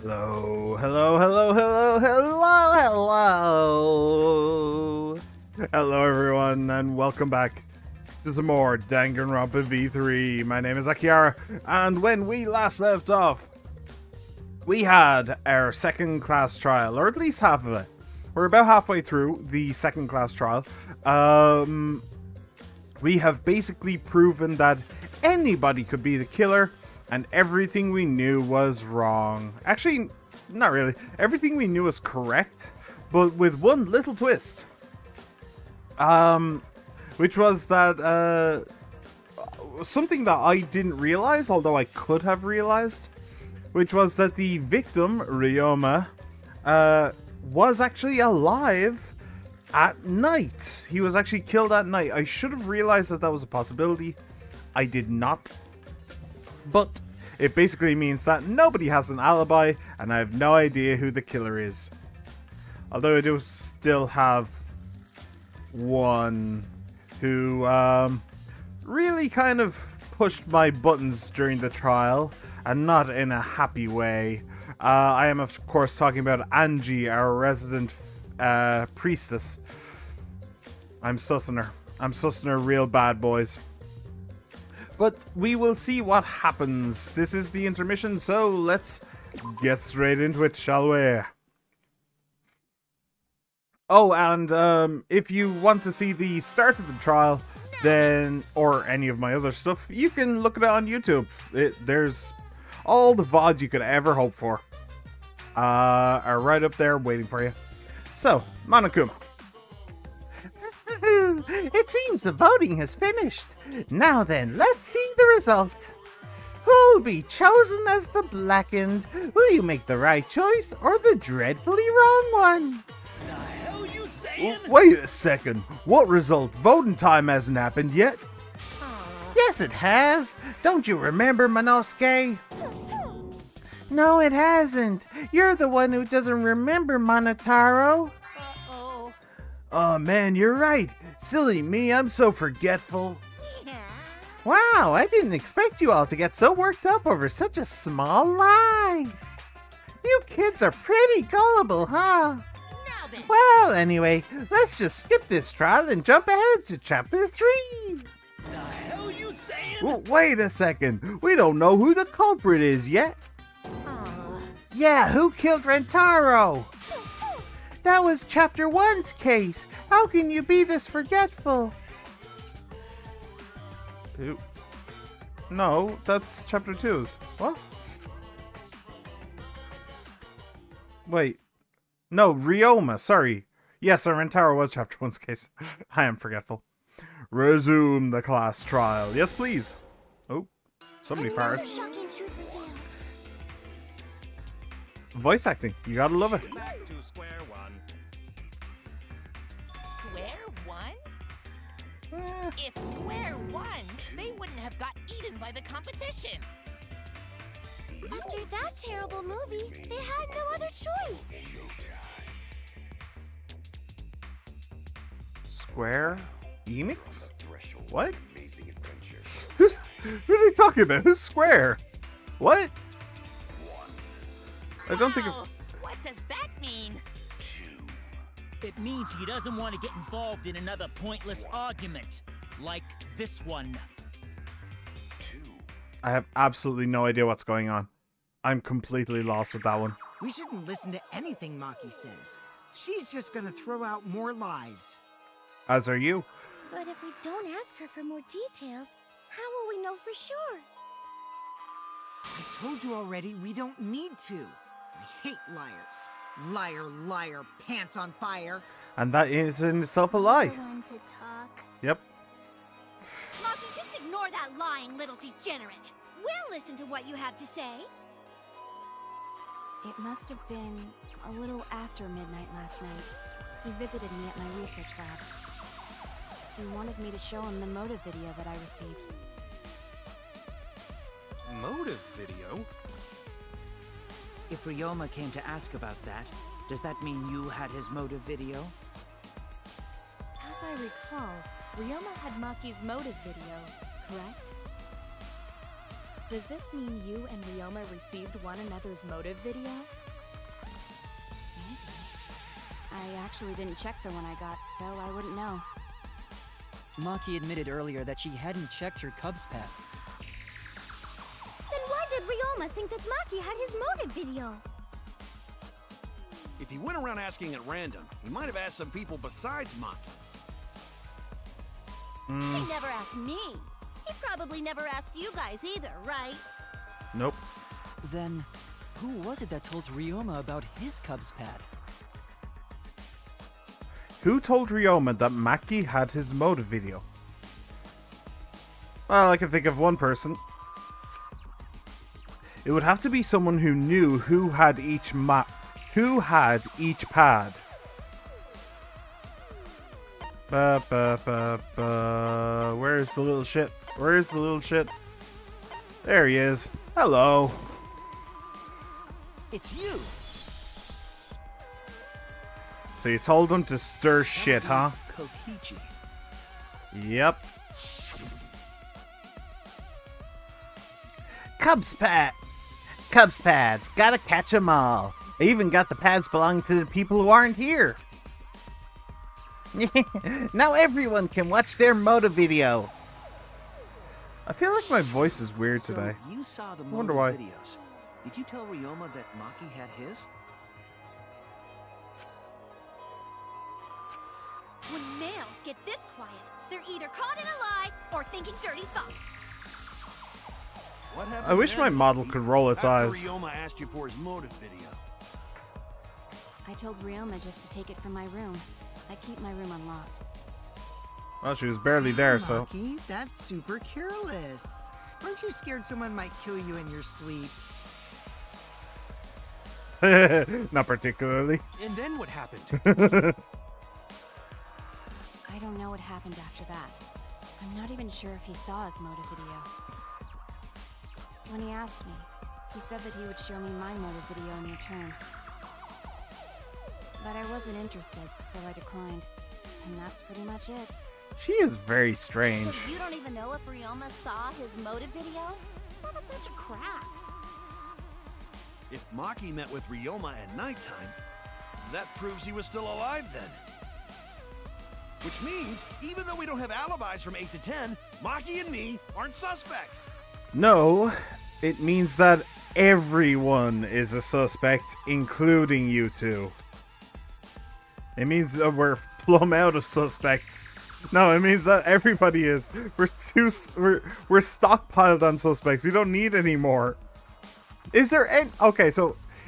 Hello, hello, hello, hello, hello, hello. Hello, everyone, and welcome back to some more Danganronpa V3. My name is Akiara, and when we last left off, we had our second class trial, or at least half of it. We're about halfway through the second class trial. We have basically proven that anybody could be the killer, and everything we knew was wrong. Actually, not really. Everything we knew was correct, but with one little twist. Which was that, something that I didn't realize, although I could have realized, which was that the victim, Ryoma, was actually alive at night. He was actually killed at night. I should have realized that that was a possibility. I did not. But it basically means that nobody has an alibi, and I have no idea who the killer is. Although I do still have one who really kind of pushed my buttons during the trial, and not in a happy way. I am, of course, talking about Angie, our resident priestess. I'm sussing her. I'm sussing her real bad, boys. But we will see what happens. This is the intermission, so let's get straight into it, shall we? Oh, and if you want to see the start of the trial, then, or any of my other stuff, you can look at it on YouTube. There's all the VODs you could ever hope for are right up there waiting for you. So, Monokuma. It seems the voting has finished. Now then, let's see the result. Who'll be chosen as the blackened? Will you make the right choice or the dreadfully wrong one? The hell you saying? Wait a second. What result? Voting time hasn't happened yet. Yes, it has. Don't you remember, Monosuke? No, it hasn't. You're the one who doesn't remember, Monotaro. Uh-oh. Oh man, you're right. Silly me, I'm so forgetful. Wow, I didn't expect you all to get so worked up over such a small lie. You kids are pretty gullible, huh? Now then. Well, anyway, let's just skip this trial and jump ahead to chapter 3. The hell you saying? Wait a second. We don't know who the culprit is yet. Yeah, who killed Rentaro? That was chapter 1's case. How can you be this forgetful? No, that's chapter 2's. What? Wait. No, Ryoma, sorry. Yes, Rentaro was chapter 1's case. I am forgetful. Resume the class trial. Yes, please. Oh, somebody farted. Shocking truth revealed. Voice acting. You gotta love it. Back to square one. Square one? If square one, they wouldn't have got eaten by the competition. After that terrible movie, they had no other choice. Square Enix? What? Who are they talking about? Who's Square? What? I don't think. Wow, what does that mean? It means he doesn't want to get involved in another pointless argument, like this one. I have absolutely no idea what's going on. I'm completely lost with that one. We shouldn't listen to anything Maki says. She's just gonna throw out more lies. As are you. But if we don't ask her for more details, how will we know for sure? I told you already, we don't need to. I hate liars. Liar, liar, pants on fire. And that is in itself a lie. The one to talk. Yep. Maki, just ignore that lying little degenerate. We'll listen to what you have to say. It must have been a little after midnight last night. He visited me at my research lab. He wanted me to show him the motive video that I received. Motive video? If Ryoma came to ask about that, does that mean you had his motive video? As I recall, Ryoma had Maki's motive video, correct? Does this mean you and Ryoma received one another's motive video? Maybe. I actually didn't check the one I got, so I wouldn't know. Maki admitted earlier that she hadn't checked her Cubs pad. Then why did Ryoma think that Maki had his motive video? If he went around asking at random, he might have asked some people besides Maki. He never asked me. He probably never asked you guys either, right? Nope. Then, who was it that told Ryoma about his Cubs pad? Who told Ryoma that Maki had his motive video? Well, I can think of one person. It would have to be someone who knew who had each pad. Where's the little shit? Where's the little shit? There he is. Hello. It's you! So you told him to stir shit, huh? Kokichi. Yep. Cubs pads, gotta catch 'em all. I even got the pads belonging to the people who aren't here. Now everyone can watch their motive video. I feel like my voice is weird So today. you saw the Wonder motive why. videos. Did you tell Ryoma that Maki had his? When males get this quiet, they're either caught in a lie or thinking dirty thoughts. What happened I wish then, my model Maki, could roll its after eyes. Ryoma asked you for his motive video. I told Ryoma just to take it from my room. I keep my room unlocked. Well, she was barely there, so. Maki, that's super careless. Aren't you scared someone might kill you in your sleep? Not particularly. And then what happened? I don't know what happened after that. I'm not even sure if he saw his motive video. When he asked me, he said that he would show me my motive video in return. But I wasn't interested, so I declined. And that's pretty much it. She is very strange. So you don't even know if Ryoma saw his motive video? What a bunch of crap. If Maki met with Ryoma at nighttime, that proves he was still alive then. Which means, even though we don't have alibis from 8 to 10, Maki and me aren't suspects. No, it means that everyone is a suspect, including you two. It means that we're plumb out of suspects. No, it means that everybody is. We're stockpiled on suspects. We don't need any more. Is there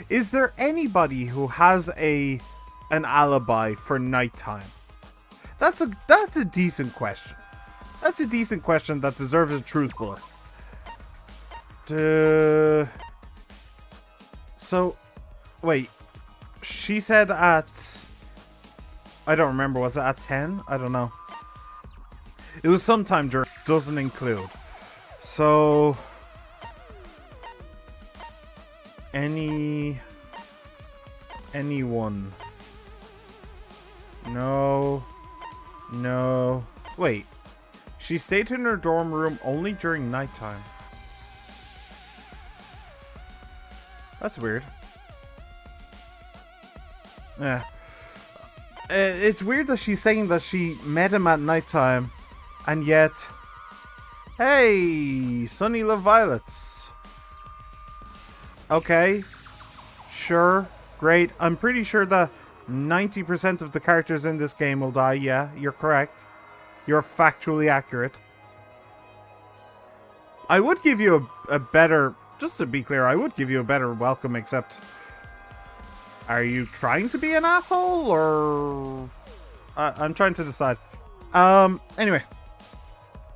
is there anybody who has an alibi for nighttime? That's a decent question. That's a decent question that deserves a truth bullet. So, wait. She said at... I don't remember. Was it at 10? I don't know. It was sometime during... Doesn't include. So... Anyone. No. Wait. She stayed in her dorm room only during nighttime. That's weird. Yeah. It's weird that she's saying that she met him at nighttime, and yet... Hey! Sunny Love Violets. Okay. Sure. Great. I'm pretty sure that 90% of the characters in this game will die. Yeah, you're correct. You're factually accurate. I would give you a better... Just to be clear, I would give you a better welcome, except... Are you trying to be an asshole, or... I'm trying to decide. Anyway.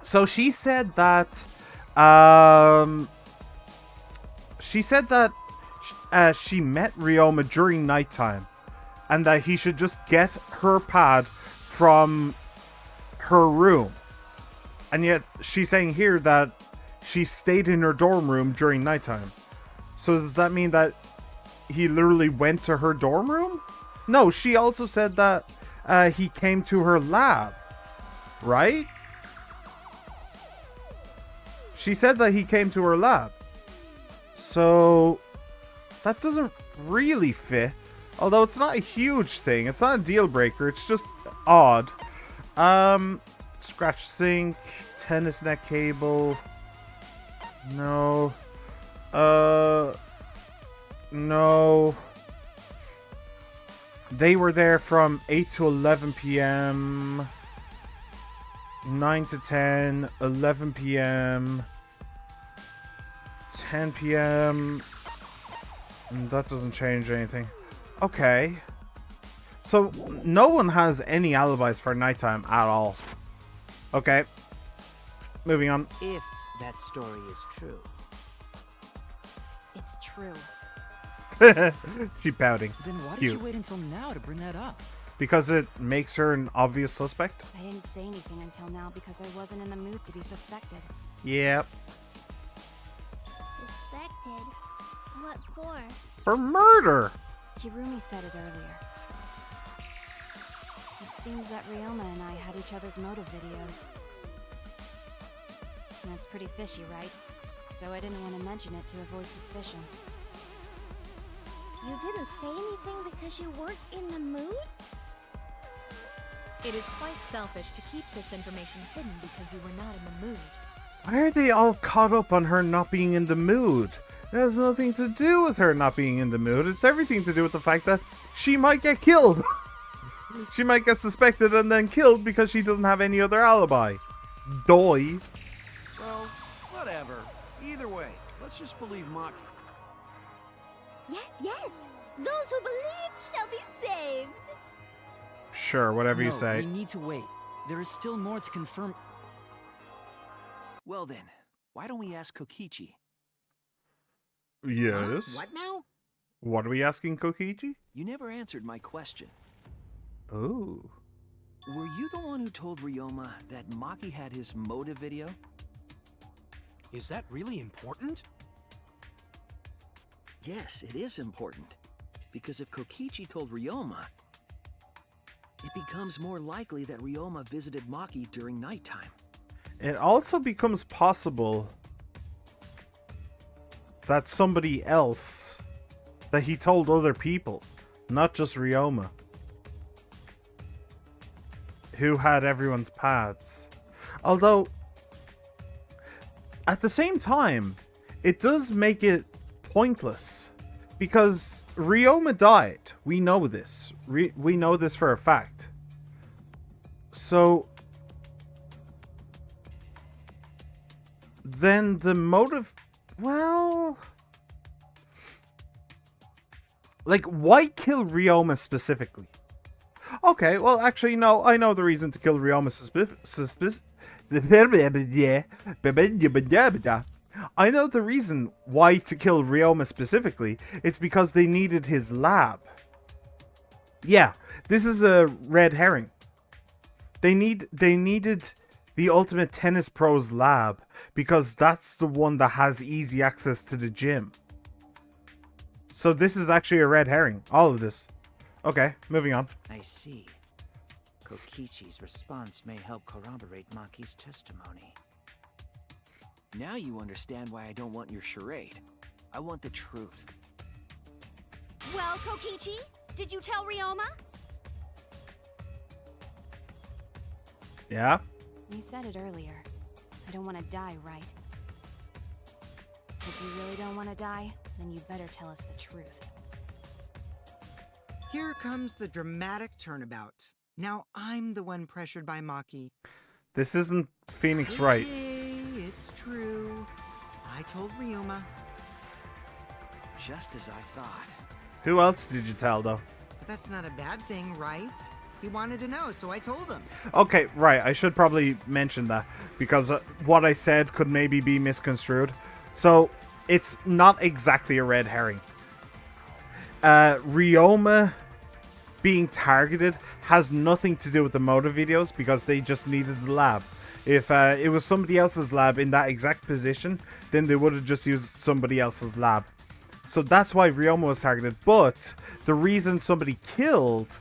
So she said that... She said that she met Ryoma during nighttime, and that he should just get her pad from her room. And yet she's saying here that she stayed in her dorm room during nighttime. So does that mean that he literally went to her dorm room? No, she also said that he came to her lab, right? She said that he came to her lab. So that doesn't really fit. Although it's not a huge thing. It's not a deal breaker. It's just odd. Scratch sink, tennis net cable. No. No. They were there from 8 to 11 p.m. 9 to 10, 11 p.m. 10 p.m. That doesn't change anything. Okay. So, no one has any alibis for nighttime at all. Okay. Moving on. If that story is true. It's true. She's pouting. Then why Cute. did you wait until now to bring that up? Because it makes her an obvious suspect? I didn't say anything until now because I wasn't in the mood to be suspected. Yep. Suspected? What for? For murder! Hirumi said it earlier. It seems that Ryoma and I had each other's motive videos. That's pretty fishy, right? So I didn't want to mention it to avoid suspicion. You didn't say anything because you weren't in the mood? It is quite selfish to keep this information hidden because you were not in the mood. Why are they all caught up on her not being in the mood? It has nothing to do with her not being in the mood. It's everything to do with the fact that she might get killed. She might get suspected and then killed because she doesn't have any other alibi. Doi. Well, whatever. Either way, let's just believe Maki. Yes, yes! Those who believe shall be saved! Sure, whatever you No, say. we need to wait. There is still more to confirm. Well then, why don't we ask Kokichi? Yes. What now? What are we asking Kokichi? You never answered my question. Oh. Were you the one who told Ryoma that Maki had his motive video? Is that really important? Yes, it is important. Because if Kokichi told Ryoma, it becomes more likely that Ryoma visited Maki during nighttime. It also becomes possible that somebody else, that he told other people, not just Ryoma, who had everyone's paths. Although, at the same time, it does make it pointless. Because Ryoma died. We know this. We know this for a fact. So, then the motive... Well... Like, why kill Ryoma specifically? Okay, well, actually, no. I know the reason to kill Ryoma I know the reason why to kill Ryoma specifically. It's because they needed his lab. Yeah, this is a red herring. They needed the Ultimate Tennis Pro's lab because that's the one that has easy access to the gym. So this is actually a red herring. All of this. Okay, moving on. I see. Kokichi's response may help corroborate Maki's testimony. Now you understand why I don't want your charade. I want the truth. Well, Kokichi, did you tell Ryoma? Yeah? You said it earlier. I don't want to die, right? If you really don't want to die, then you better tell us the truth. Here comes the dramatic turnabout. Now I'm the one pressured by Maki. This isn't Phoenix Wright. Hey, it's true. I told Ryoma. Just as I thought. Who else did you tell, though? But that's not a bad thing, right? He wanted to know, so I told him. Okay, right. I should probably mention that because what I said could maybe be misconstrued. So, it's not exactly a red herring. Ryoma being targeted has nothing to do with the motive videos because they just needed the lab. If it was somebody else's lab in that exact position, then they would have just used somebody else's lab. So that's why Ryoma was targeted. But the reason somebody killed...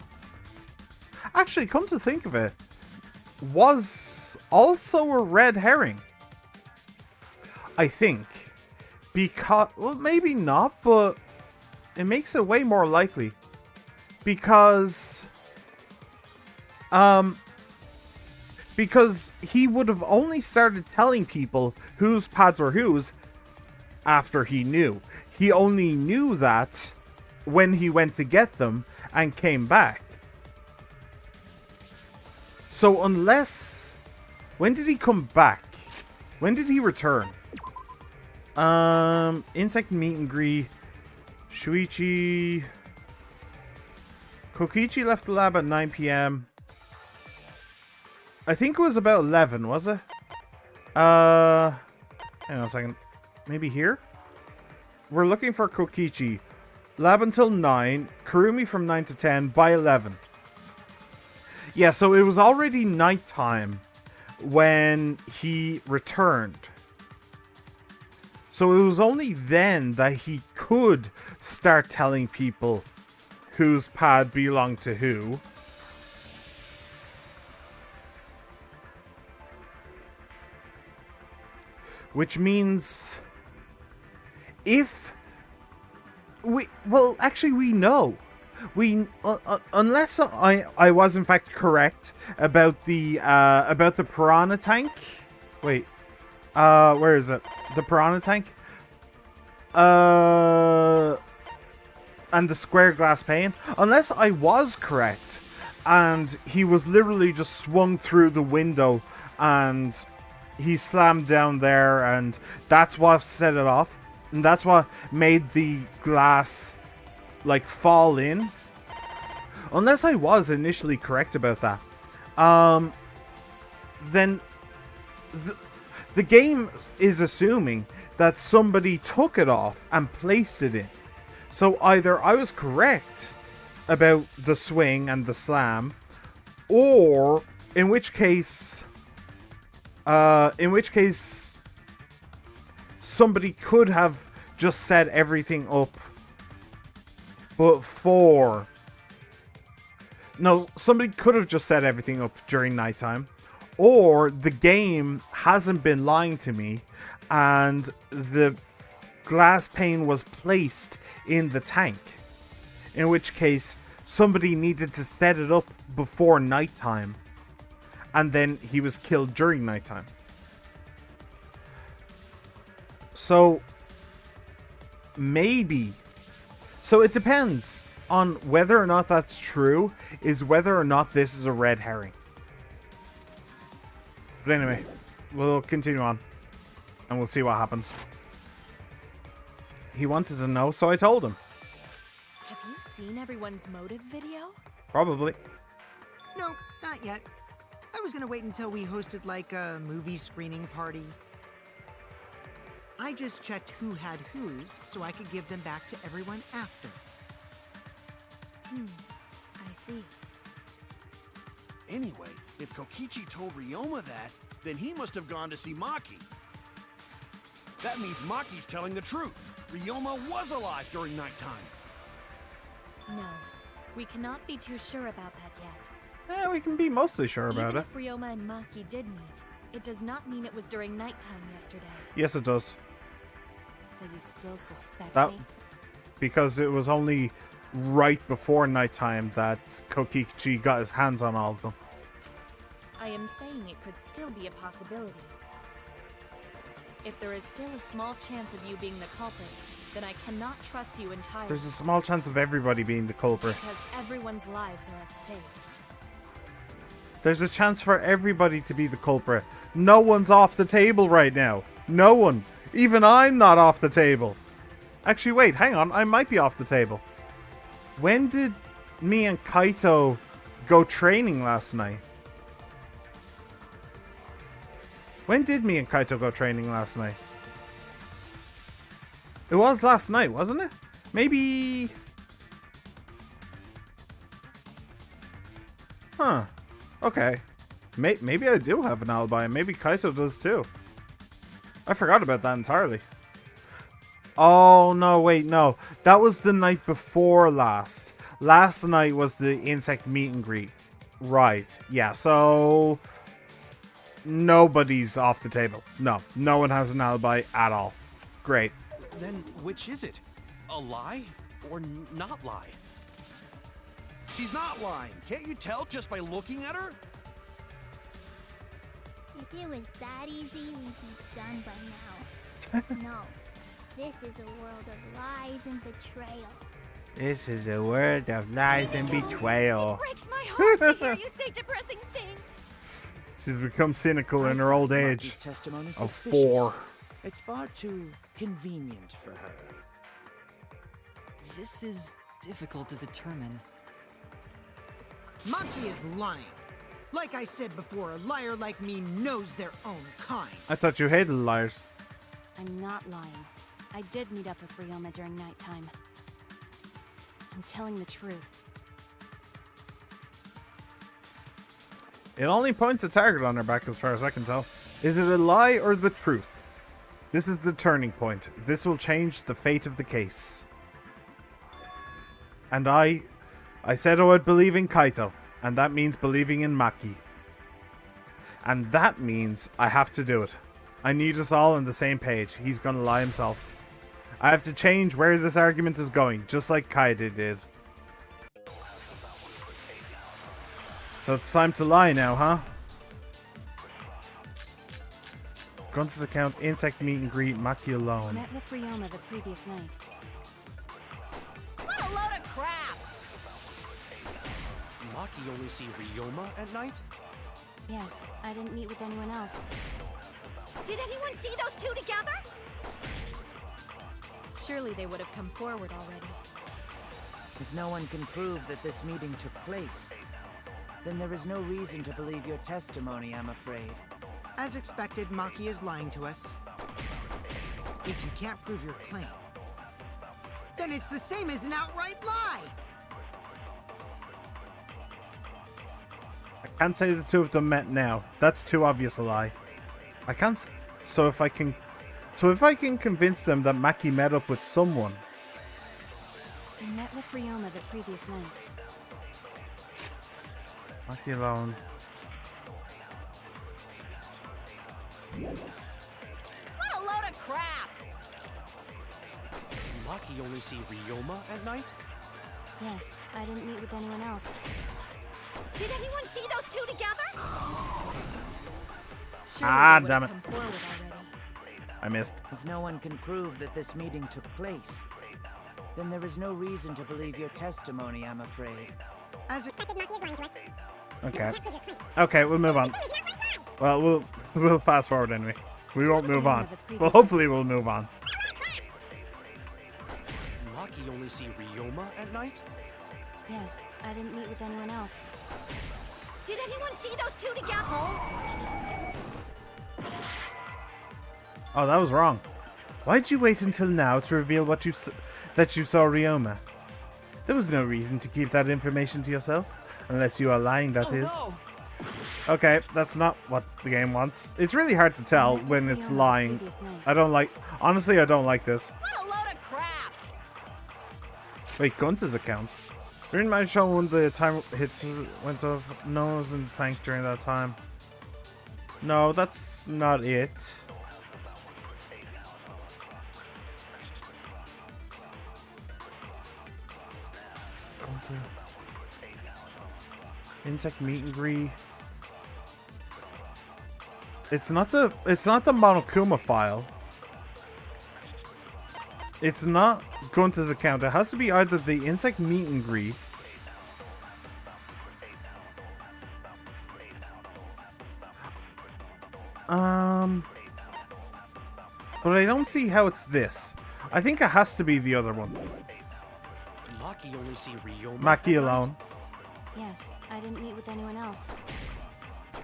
Actually, come to think of it, was also a red herring. I think. Because, well, maybe not, but it makes it way more likely. Because he would have only started telling people whose pads were whose after he knew. He only knew that when he went to get them and came back. So unless... When did he come back? When did he return? Insect meet and greet. Shuichi... Kokichi left the lab at 9 p.m. I think it was about 11, was it? Hang on a second. Maybe here? We're looking for Kokichi. Lab until 9. Kurumi from 9 to 10 by 11. Yeah, so it was already nighttime when he returned. So it was only then that he could start telling people whose pad belonged to who. Which means if we, well, actually we know. We unless I was in fact correct about the piranha tank. Wait. Where is it? The piranha tank? And the square glass pane. Unless I was correct and he was literally just swung through the window and he slammed down there and that's what set it off. And that's what made the glass like fall in. Unless I was initially correct about that. Then the game is assuming that somebody took it off and placed it in. So either I was correct about the swing and the slam, or in which case somebody could have just set everything up before. No, somebody could have just set everything up during nighttime, or the game hasn't been lying to me and the glass pane was placed in the tank, in which case somebody needed to set it up before nighttime and then he was killed during nighttime. So maybe, so it depends on whether or not that's true, is whether or not this is a red herring. But anyway, we'll continue on and we'll see what happens. He wanted to know, so I told him. Have you seen everyone's motive video? Probably. No, not yet. I was gonna wait until we hosted like a movie screening party. I just checked who had whose so I could give them back to everyone after. I see. Anyway, if Kokichi told Ryoma that, then he must have gone to see Maki. That means Maki's telling the truth. Ryoma was alive during nighttime. No, we cannot be too sure about that yet. Yeah, we can be mostly sure about Even it. if Ryoma and Maki did meet, it does not mean it was during nighttime yesterday. Yes, it does. So you still suspect That, me? because it was only right before nighttime that Kokichi got his hands on all of them. I am saying it could still be a possibility. If there is still a small chance of you being the culprit, then I cannot trust you entirely. There's a small chance of everybody being the culprit. Because everyone's lives are at stake. There's a chance for everybody to be the culprit. No one's off the table right now. No one. Even I'm not off the table. Actually, wait, hang on. I might be off the table. When did me and Kaito go training last night? When did me and Kaito go training last night? It was last night, wasn't it? Maybe... Huh. Okay. Maybe I do have an alibi, and maybe Kaito does too. I forgot about that entirely. Oh, no, wait, no. That was the night before last. Last night was the insect meet and greet. Right. Yeah, so... Nobody's off the table. No one has an alibi at all. Great. Then which is it? A lie or not lie? She's not lying. Can't you tell just by looking at her? If it was that easy, we'd be done by now. No. This is a world of lies and betrayal. This is a world of lies and betrayal. It breaks my heart to hear you say depressing things. She's become cynical in her old age Maki's testimony of suspicious. 4. It's far too convenient for her. This is difficult to determine. Maki is lying. Like I said before, a liar like me knows their own kind. I thought you hated liars. I'm not lying. I did meet up with Ryoma during nighttime. I'm telling the truth. It only points a target on her back as far as I can tell. Is it a lie or the truth? This is the turning point. This will change the fate of the case. And I said I would believe in Kaito, and that means believing in Maki. And that means I have to do it. I need us all on the same page. He's gonna lie himself. I have to change where this argument is going, just like Kaede did. So it's time to lie now, huh? Gun's account, insect meet and greet, Maki alone. Met with Ryoma the previous night. What a load of crap! Maki only see Ryoma at night? Yes, I didn't meet with anyone else. Did anyone see those two together? Surely they would have come forward already. If no one can prove that this meeting took place, then there is no reason to believe your testimony, I'm afraid. As expected, Maki is lying to us. If you can't prove your claim, then it's the same as an outright lie! I can't say the two of them met now. That's too obvious a lie. I can't. So if I can convince them that Maki met up with someone. I met with Ryoma the previous night. Maki alone. What a load of crap! Maki only see Ryoma at night? Yes, I didn't meet with anyone else. Did anyone see those two together? Surely Ah, they would damn have it. come forward already. I missed. If no one can prove that this meeting took place, then there is no reason to believe your testimony, I'm afraid. As expected, Maki is lying to us. Okay. Okay, we'll move on. Well, we'll fast forward anyway. We won't move on. Well, hopefully we'll move on. Maki only see Ryoma at night? Yes, I didn't meet with anyone else. Did anyone see those two together? Oh, that was wrong. Why'd you wait until now to reveal that you saw Ryoma? There was no reason to keep that information to yourself. Unless you are lying, that is. No. Okay, that's not what the game wants. It's really hard to tell when it's lying. Honestly, I don't like this. What a load of crap! Wait, Gunter's account? During my show when the time hit went off, no one was in the tank during that time. No, that's not it. Gunter. Insect meet and greet. It's not the Monokuma file. It's not Gunter's account. It has to be either the insect meet and greet. But I don't see how it's this. I think it has to be the other one. Maki only see Ryoma. Maki alone. Yes, I didn't meet with anyone else.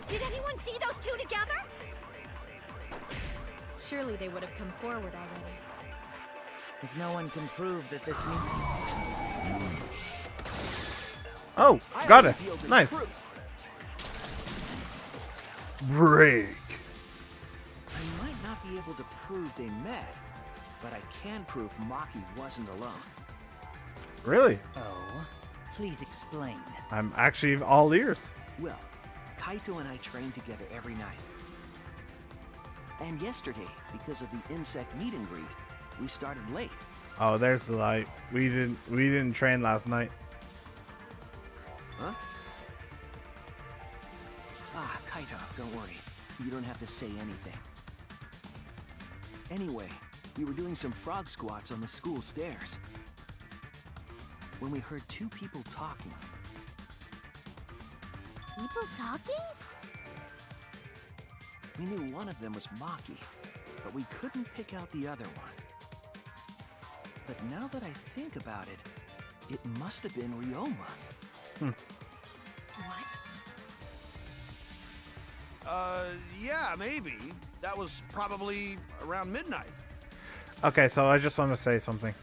Did anyone see those two together? Surely they would have come forward already. If no one can prove that this meeting... Oh, got it. Nice. Break. I might not be able to prove they met, but I can prove Maki wasn't alone. Really? Oh, please explain. I'm actually all ears. Well, Kaito and I train together every night. And yesterday, because of the insect meet and greet, We started late. Oh, there's the light. We didn't train last night. Huh? Ah, Kaito, don't worry. You don't have to say anything. Anyway, we were doing some frog squats on the school stairs when we heard two people talking. People talking? We knew one of them was Maki, but we couldn't pick out the other one. But now that I think about it, it must have been Ryoma. What? Yeah, maybe. That was probably around midnight. Okay, so I just want to say something.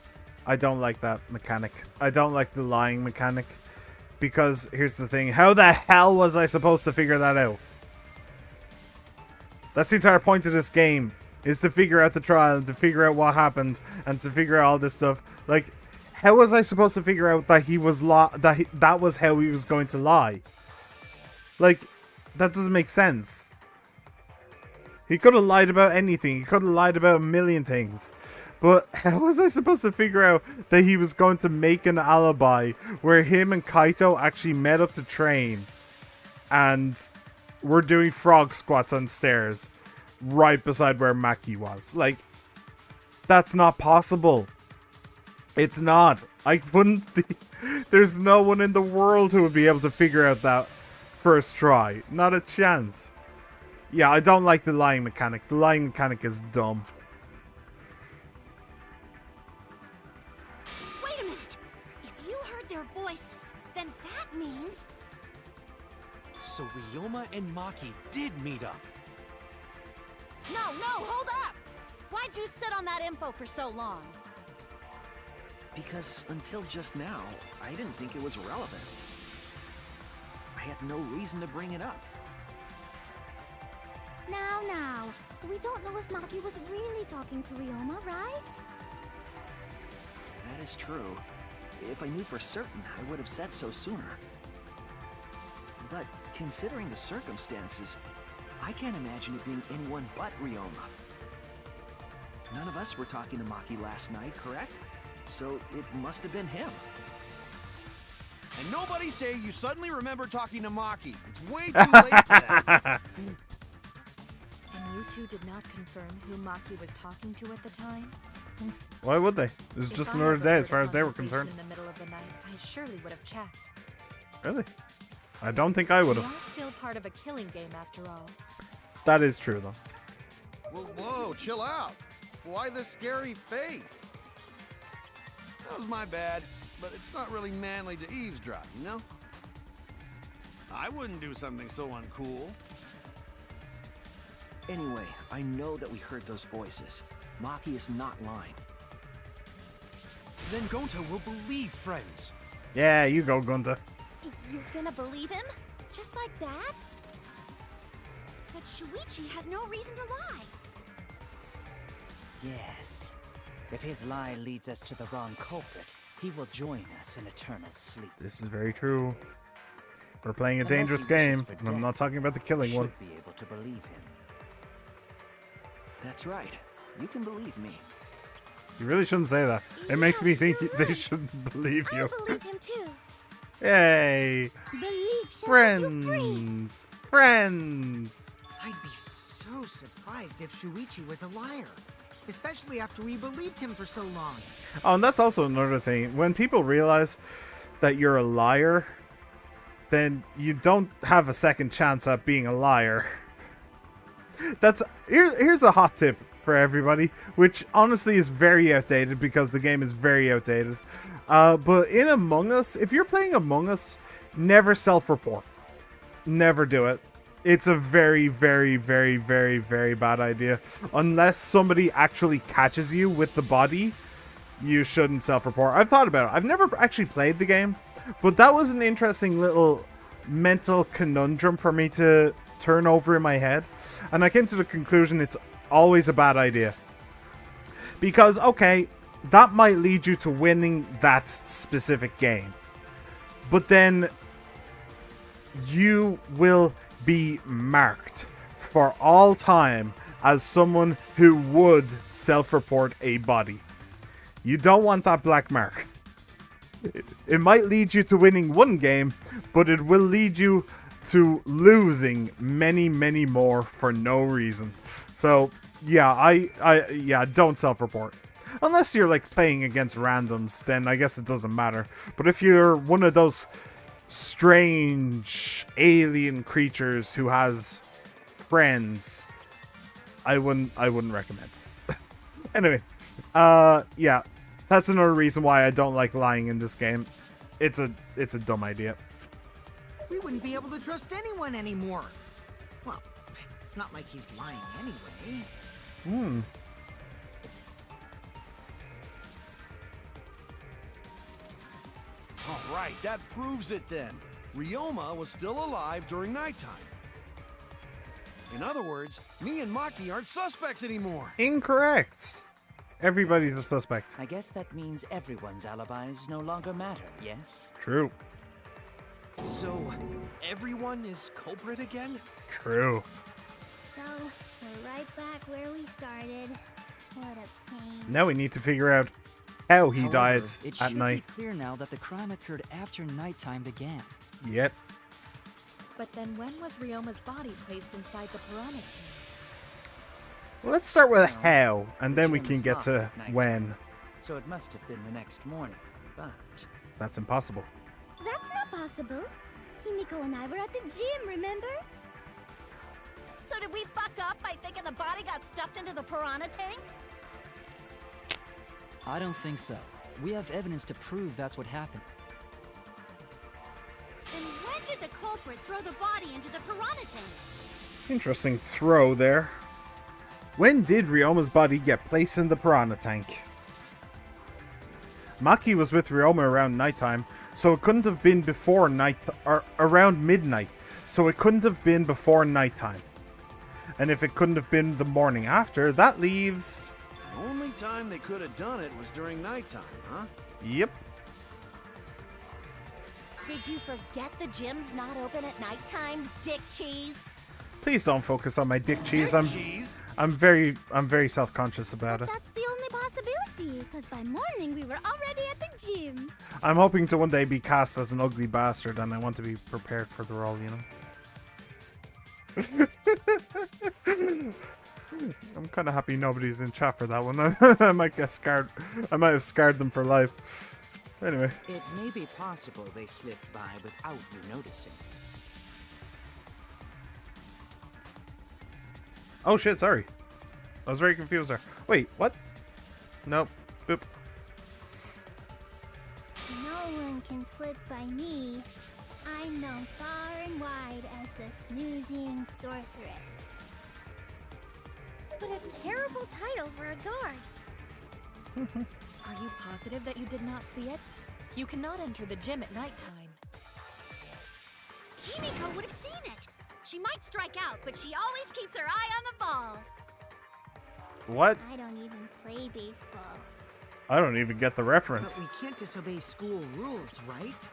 I don't like that mechanic. I don't like the lying mechanic. Because, here's the thing. How the hell was I supposed to figure that out? That's the entire point of this game. Is to figure out the trial, and to figure out what happened, and to figure out all this stuff. Like, how was I supposed to figure out that he was that was how he was going to lie? Like, that doesn't make sense. He could have lied about anything. He could have lied about a million things. But how was I supposed to figure out that he was going to make an alibi where him and Kaito actually met up to train and were doing frog squats on stairs right beside where Maki was? Like, that's not possible. It's not. I wouldn't be... There's no one in the world who would be able to figure out that first try. Not a chance. Yeah, I don't like the lying mechanic. The lying mechanic is dumb. Wait a minute! If you heard their voices, then that means... So Ryoma and Maki did meet up. No, hold up! Why'd you sit on that info for so long? Because until just now, I didn't think it was relevant. I had no reason to bring it up. Now, we don't know if Maki was really talking to Ryoma, right? That is true. If I knew for certain, I would have said so sooner. But considering the circumstances, I can't imagine it being anyone but Ryoma. None of us were talking to Maki last night, correct? So it must have been him. And nobody say you suddenly remember talking to Maki. It's way too late for that. And you two did not confirm who Maki was talking to at the time? Why would they? It was just another day as far as they were concerned. In the middle of the night, I surely would have checked. Really? I don't think I would We have. are still part of a killing game after all. That is true, though. Whoa, chill out. Why this scary face? That was my bad, but it's not really manly to eavesdrop, you know? I wouldn't do something so uncool. Anyway, I know that we heard those voices. Maki is not lying. Then Gonta will believe friends. Yeah, you go, Gunta. You're gonna believe him? Just like that? But Shuichi has no reason to lie. Yes. If his lie leads us to the wrong culprit, he will join us in eternal sleep. This is very true. We're playing a Unless dangerous he wishes game. for I'm not death, talking about the killing should one. be able to believe him. That's right. You can believe me. You really shouldn't say that. It makes me think they shouldn't believe you. I believe him too. Yay! Believe shall set you free. Friends! Friends! I'd be so surprised if Shuichi was a liar. Especially after we believed him for so long. Oh, and that's also another thing. When people realize that you're a liar, then you don't have a second chance at being a liar. Here's a hot tip for everybody, which honestly is very outdated because the game is very outdated. But in Among Us, if you're playing Among Us, never self-report. Never do it. It's a very, very, very, very, very bad idea. Unless somebody actually catches you with the body, you shouldn't self-report. I've thought about it. I've never actually played the game, but that was an interesting little mental conundrum for me to turn over in my head. And I came to the conclusion it's always a bad idea. Because, okay, that might lead you to winning that specific game. But then you will be marked for all time as someone who would self-report a body. You don't want that black mark. It might lead you to winning one game, but it will lead you to losing many, many more for no reason. So, yeah, yeah, don't self-report. Unless you're, like, playing against randoms, then I guess it doesn't matter. But if you're one of those strange alien creatures who has friends, I wouldn't recommend. Anyway, yeah, that's another reason why I don't like lying in this game. It's a dumb idea. We wouldn't be able to trust anyone anymore. Well, it's not like he's lying anyway. All right, that proves it then. Ryoma was still alive during nighttime. In other words, me and Maki aren't suspects anymore. Incorrect. Everybody's a suspect. I guess that means everyone's alibis no longer matter, yes? True. So, everyone is culprit again? True. So, we're right back where we started. What a pain. Now we need to figure out how he However, died it at should night. be clear now that the crime occurred after nighttime began. Yep. But then when was Ryoma's body placed inside the piranha tank? Well, let's start with how, and then we gym can is get locked to at night. when. So it must have been the next morning, but... That's impossible. That's not possible. Himiko and I were at the gym, remember? So did we fuck up by thinking the body got stuffed into the piranha tank? I don't think so. We have evidence to prove that's what happened. Then when did the culprit throw the body into the piranha tank? Interesting throw there. When did Ryoma's body get placed in the piranha tank? Maki was with Ryoma around nighttime, so it couldn't have been before night or around midnight. So it couldn't have been before nighttime. And if it couldn't have been the morning after, that leaves... The only time they could have done it was during nighttime, huh? Yep. Did you forget the gym's not open at nighttime, dick cheese? Please don't focus on my dick cheese. Dick cheese? I'm very self-conscious about it. That's the only possibility, because by morning we were already at the gym. I'm hoping to one day be cast as an ugly bastard, and I want to be prepared for the role, you know? I'm kind of happy nobody's in chat for that one. I might get scarred. I might have scarred them for life. Anyway. It may be possible they slipped by without you noticing. Oh shit, sorry. I was very confused there. Wait, what? Nope. Boop. No one can slip by me. I'm known far and wide as the snoozing sorceress. What a terrible title for a guard. Are you positive that you did not see it? You cannot enter the gym at nighttime. Himiko would have seen it. She might strike out, but she always keeps her eye on the ball. What? I don't even play baseball. I don't even get the reference. But we can't disobey school rules, right?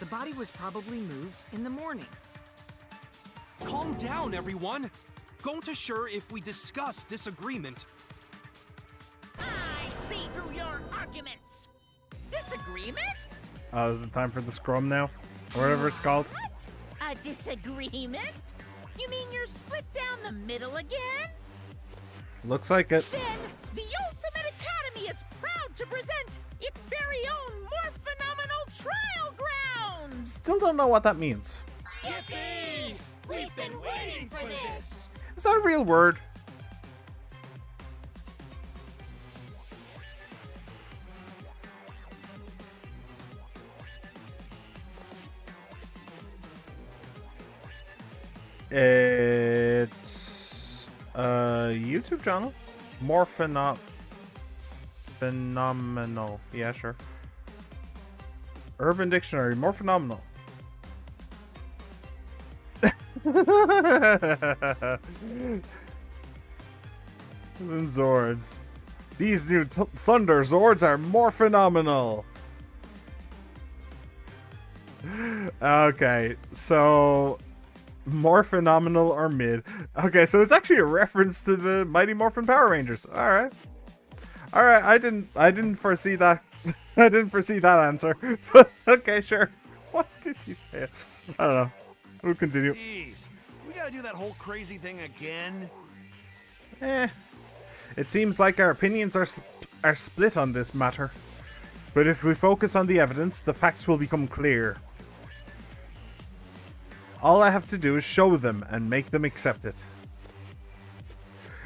The body was probably moved in the morning. Calm down, everyone. Going sure if we discuss disagreement. I see through your arguments. Disagreement? Is it time for the scrum now? Or whatever it's called. What? A disagreement? You mean you're split down the middle again? Looks like it. Then the Ultimate Academy is proud to present its very own more phenomenal trial grounds! Still don't know what that means. Yippee! We've been waiting for this! Is that a real word? It's a YouTube channel. More phenomenal. Yeah, sure. Urban Dictionary. More phenomenal. And Zords. These new Thunder Zords are more phenomenal. Okay, so More phenomenal or mid. Okay, so it's actually a reference to the Mighty Morphin Power Rangers. Alright. Alright, I didn't foresee that. I didn't foresee that answer. But okay, sure. What did you say? I don't know. We'll continue. Jeez, we gotta do that whole crazy thing again? It seems like our opinions are split on this matter. But if we focus on the evidence, the facts will become clear. All I have to do is show them and make them accept it.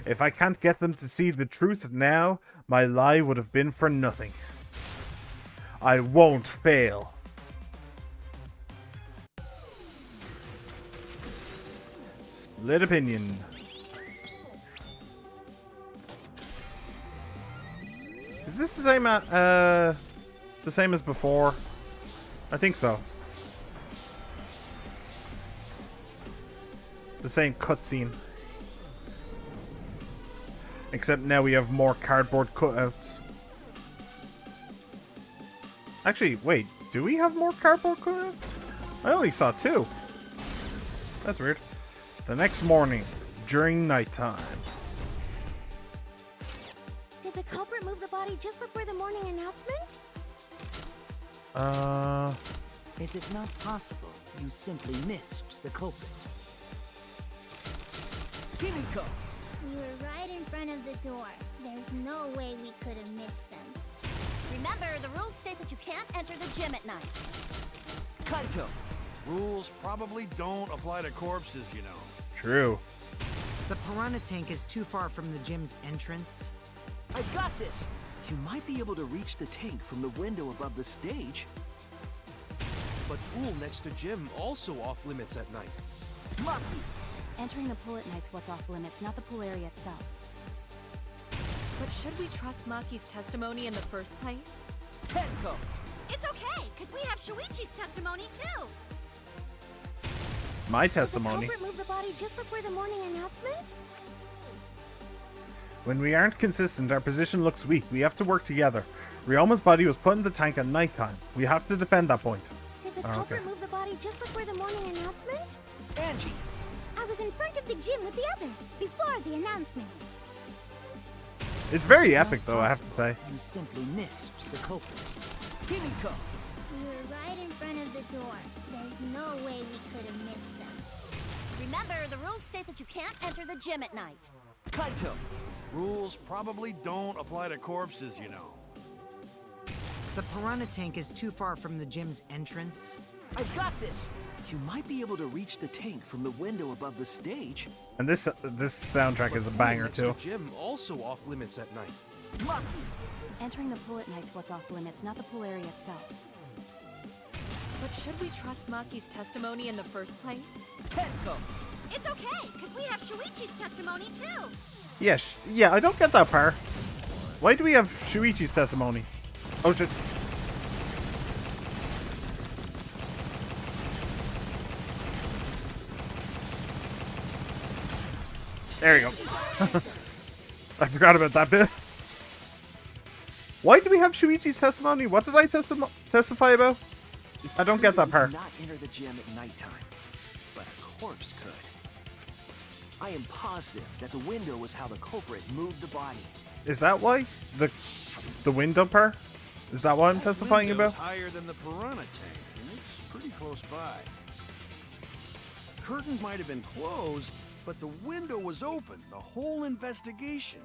If I can't get them to see the truth now, my lie would have been for nothing. I won't fail. Split opinion. Is this the same as before? I think so. The same cutscene. Except now we have more cardboard cutouts. Actually, wait, do we have more cardboard cutouts? I only saw 2. That's weird. The next morning, during nighttime. Did the culprit move the body just before the morning announcement? Is it not possible you simply missed the culprit? Kimiko! We were right in front of the door. There's no way we could have missed them. Remember, the rules state that you can't enter the gym at night. Kaito! Rules probably don't apply to corpses, you know. True. The piranha tank is too far from the gym's entrance. I got this! You might be able to reach the tank from the window above the stage. But pool next to gym also off limits at night. Maki! Entering the pool at night's what's off limits, not the pool area itself. But should we trust Maki's testimony in the first place? Tenko! It's okay, because we have Shuichi's testimony too. My Did the testimony. culprit move the body just before the morning announcement? When we aren't consistent, our position looks weak. We have to work together. Ryoma's body was put in the tank at nighttime. We have to defend that point. Did the culprit move the body just before the morning announcement? Angie! I was in front of the gym with the others, before the announcement. It's very epic, though, I have to say. You simply missed the culprit. Kimiko! We were right in front of the door. There's no way we could have missed them. Remember, the rules state that you can't enter the gym at night. Kaito! Rules probably don't apply to corpses, you know. The piranha tank is too far from the gym's entrance. I got this! You might be able to reach the tank from the window above the stage. And this soundtrack is a banger, Next too. to gym also off limits at night. Maki! Entering the pool at night's what's off limits, not the pool area itself. But should we trust Maki's testimony in the first place? Tenko! It's okay, because we have Shuichi's testimony too. Yeah, I don't get that part. Why do we have Shuichi's testimony? Oh, shit. There you go. I forgot about that bit. Why do we have Shuichi's testimony? What did I testify about? I don't get that part. You not enter the gym at nighttime, but a corpse could. I am positive that the window was how the culprit moved the body. Is that why? The window part? Is that what I'm testifying Window's about? higher than the piranha tank, and it's pretty close by. Curtains might have been closed, but the window was open the whole investigation.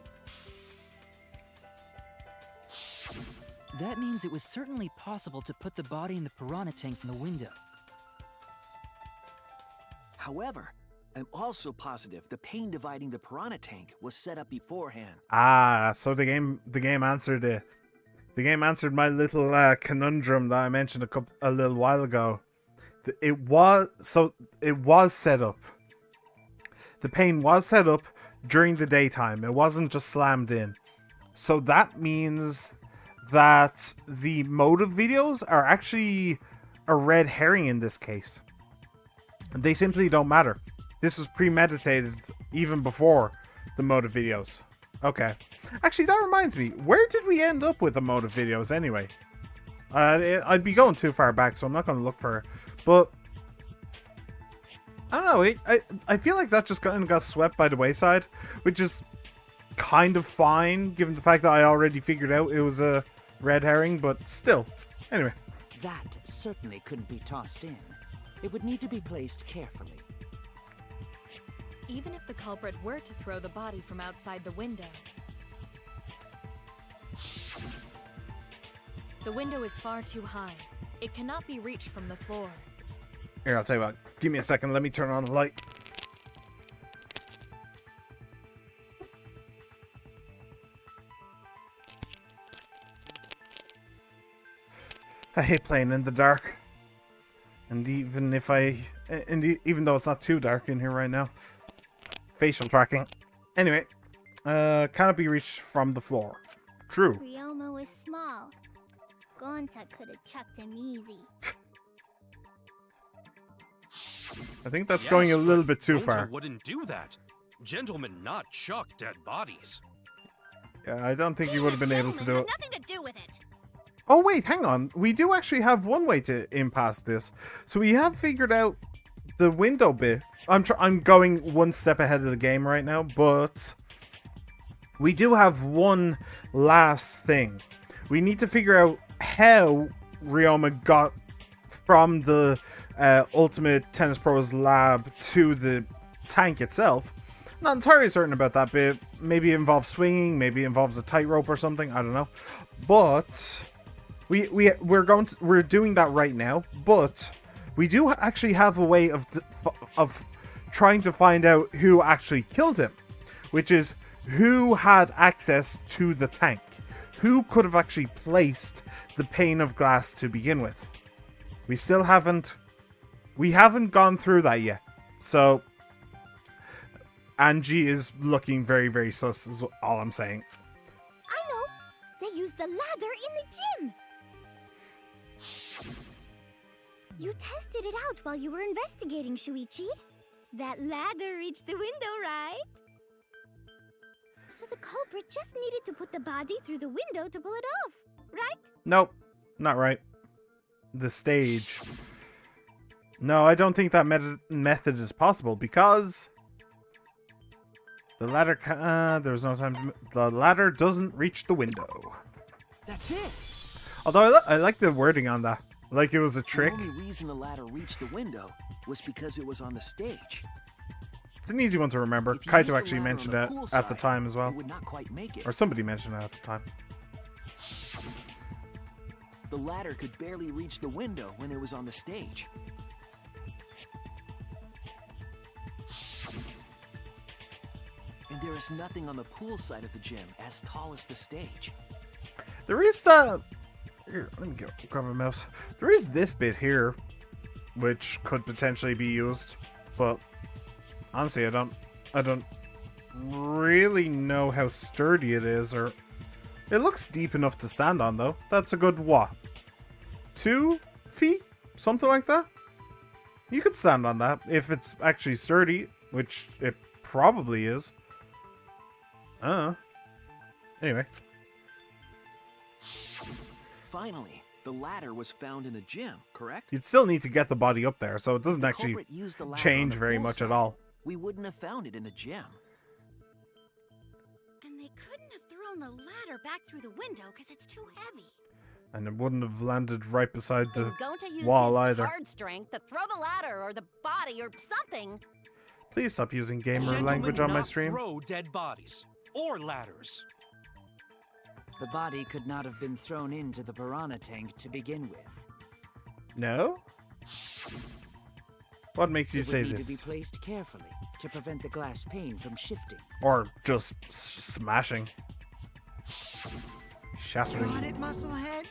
That means it was certainly possible to put the body in the piranha tank from the window. However, I'm also positive the pane dividing the piranha tank was set up beforehand. Ah, so the game answered it. The game answered my little conundrum that I mentioned a little while ago. It was set up. The pane was set up during the daytime. It wasn't just slammed in. So that means that the motive videos are actually a red herring in this case. They simply don't matter. This was premeditated even before the motive videos. Okay. Actually, that reminds me. Where did we end up with the motive videos anyway? I'd be going too far back, so I'm not going to look for it. But I don't know. I feel like that just kind of got swept by the wayside, which is kind of fine, given the fact that I already figured out it was a red herring, but still. Anyway. That certainly couldn't be tossed in. It would need to be placed carefully. Even if the culprit were to throw the body from outside the window. The window is far too high. It cannot be reached from the floor. Here, I'll tell you what. Give me a second. Let me turn on the light. I hate playing in the dark. And even though it's not too dark in here right now. Facial tracking. Anyway, cannot be reached from the floor. True. Ryoma was small. Gonta could have chucked him easy. I think that's going a little bit too Gonta far. Wouldn't do that. Gentlemen not chuck dead bodies. Yeah, I don't think he would have been able to do it. Nothing to do with it. Oh wait, hang on. We do actually have one way to impasse this. So we have figured out the window bit. I'm going one step ahead of the game right now, but we do have one last thing. We need to figure out how Ryoma got from the Ultimate Tennis Pro's lab to the tank itself. Not entirely certain about that bit. Maybe it involves swinging, maybe it involves a tightrope or something. I don't know. But we're doing that right now. But we do actually have a way of trying to find out who actually killed him, which is who had access to the tank, who could have actually placed the pane of glass to begin with. We haven't gone through that yet. So Angie is looking very, very sus, is all I'm saying. I know! They used the ladder in the gym! You tested it out while you were investigating, Shuichi. That ladder reached the window, right? So the culprit just needed to put the body through the window to pull it off, right? Nope, not right. The stage. No, I don't think that method is possible because the ladder. There's no time. The ladder doesn't reach the window. That's it. Although I like the wording on that. Like it was a trick. The only reason the ladder reached the window was because it was on the stage. It's an easy one to remember. Kaito actually mentioned it at the time as well. Would not quite make it. Or somebody mentioned it at the time. The ladder could barely reach the window when it was on the stage. And there is nothing on the pool side of the gym as tall as the stage. There is the... Here, let me grab a mouse. There is this bit here, which could potentially be used, but honestly, I don't really know how sturdy it is, or it looks deep enough to stand on, though. That's a good what? 2 feet? Something like that? You could stand on that if it's actually sturdy, which it probably is. Anyway. Finally, the ladder was found in the gym, correct? You'd still need to get the body up there, so it doesn't actually change very much at all. We wouldn't have found it in the gym. And they couldn't have thrown the ladder back through the window because it's too heavy. And it wouldn't have landed right beside the Gonta used wall his either. hard strength to throw the ladder or the body or something. Please stop using gamer Gentlemen language on my not stream. Throw dead bodies or ladders. The body could not have been thrown into the piranha tank to begin with. No? What makes you It say would need this? to be placed carefully to prevent the glass pane from shifting. Or just smashing. Shattering. Got it, Musclehead?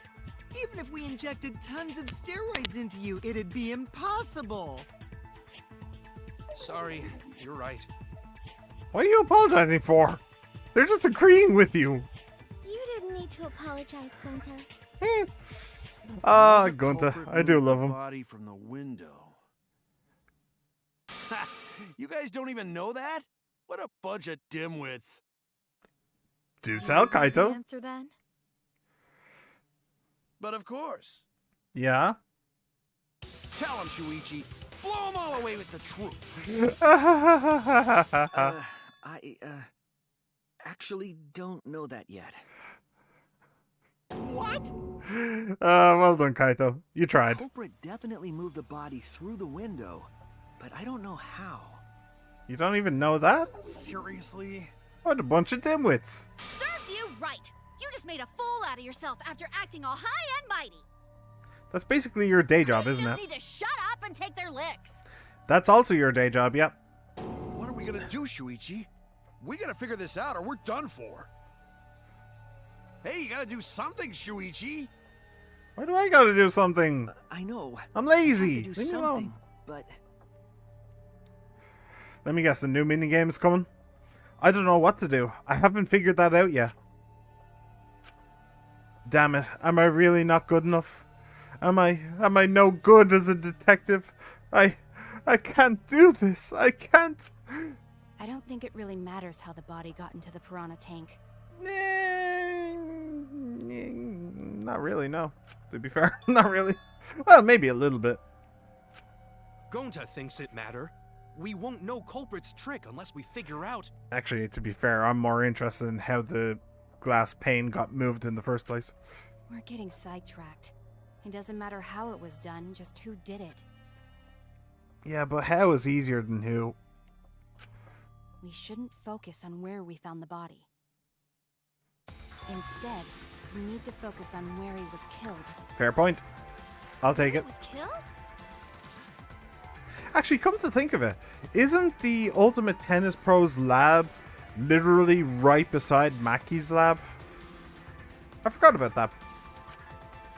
Even if we injected tons of steroids into you, it'd be impossible. Sorry, you're right. What are you apologizing for? They're just agreeing with you. You didn't need to apologize, Gonta. Gonta. I do love him. Body from the window. Ha! You guys don't even know that? What a bunch of dimwits. Do tell, Kaito. Answer then. But of course. Yeah? Tell him, Shuichi. blow them all away with the truth. I actually don't know that yet. What? Well done, Kaito. You tried. The culprit definitely moved the body through the window, but I don't know how. You don't even know that? Seriously? What a bunch of dimwits. Serves you right. You just made a fool out of yourself after acting all high and mighty. That's basically your day job, You isn't just it? need to shut up and take their licks. That's also your day job, yep. What are we gonna do, Shuichi? We gotta figure this out or we're done for. Hey, you gotta do something, Shuichi. Why do I gotta do something? I know. I'm lazy. I have to do Leave me alone. something, but Let me guess, a new minigame is coming? I don't know what to do. I haven't figured that out yet. Damn it. Am I really not good enough? Am I no good as a detective? I can't do this. I can't. I don't think it really matters how the body got into the piranha tank. Not really, no. To be fair, not really. Well, maybe a little bit. Gonta thinks it matter. We won't know culprit's trick unless we figure out. Actually, to be fair, I'm more interested in how the glass pane got moved in the first place. We're getting sidetracked. It doesn't matter how it was done, just who did it. Yeah, but how is easier than who? We shouldn't focus on where we found the body. Instead, we need to focus on where he was killed. Fair point. I'll take it. Was killed? Actually, come to think of it, isn't the Ultimate Tennis Pro's lab literally right beside Maki's lab? I forgot about that.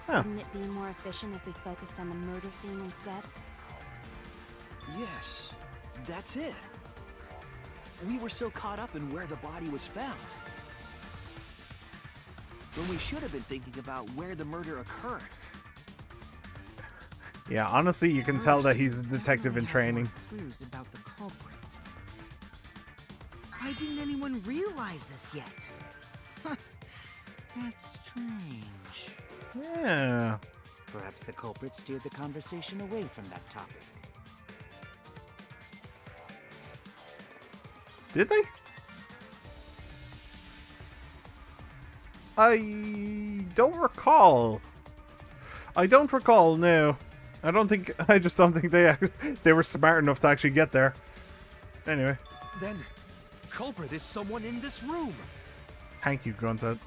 Huh. Wouldn't it be more efficient if we focused on the murder scene instead? yes, that's it. We were so caught up in where the body was found, when we should have been thinking about where the murder occurred. Yeah, honestly, you can tell that he's a detective in training. Clues about the culprit. Why didn't anyone realize this yet? That's strange. Yeah. Perhaps the culprit steered the conversation away from that topic. Did they? I don't recall. I don't recall, no. I just don't think they were smart enough to actually get there. Anyway. Then, culprit is someone in this room. Thank you, Grunted.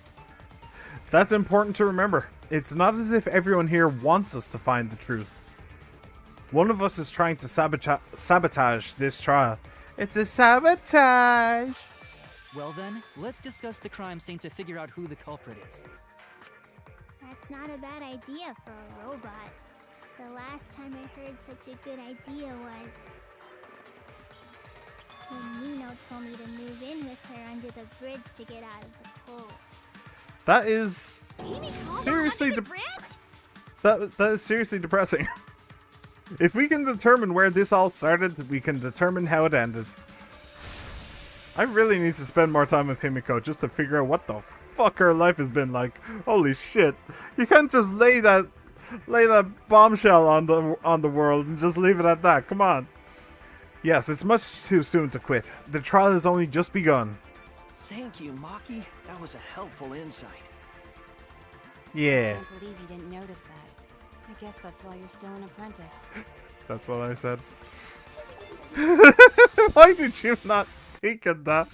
That's important to remember. It's not as if everyone here wants us to find the truth. One of us is trying to sabotage this trial. It's a sabotage! Well then, let's discuss the crime scene to figure out who the culprit is. That's not a bad idea for a robot. The last time I heard such a good idea was when Nino told me to move in with her under the bridge to get out of the cold. That is seriously that is seriously depressing. If we can determine where this all started, we can determine how it ended. I really need to spend more time with Himiko just to figure out what the fuck her life has been like. Holy shit. You can't just lay that bombshell on the world and just leave it at that. Come on. Yes, it's much too soon to quit. The trial has only just begun. Thank you, Maki. That was a helpful insight. Yeah. I can't believe you didn't notice that. I guess that's why you're still an apprentice. That's what I said. Why did you not think of that?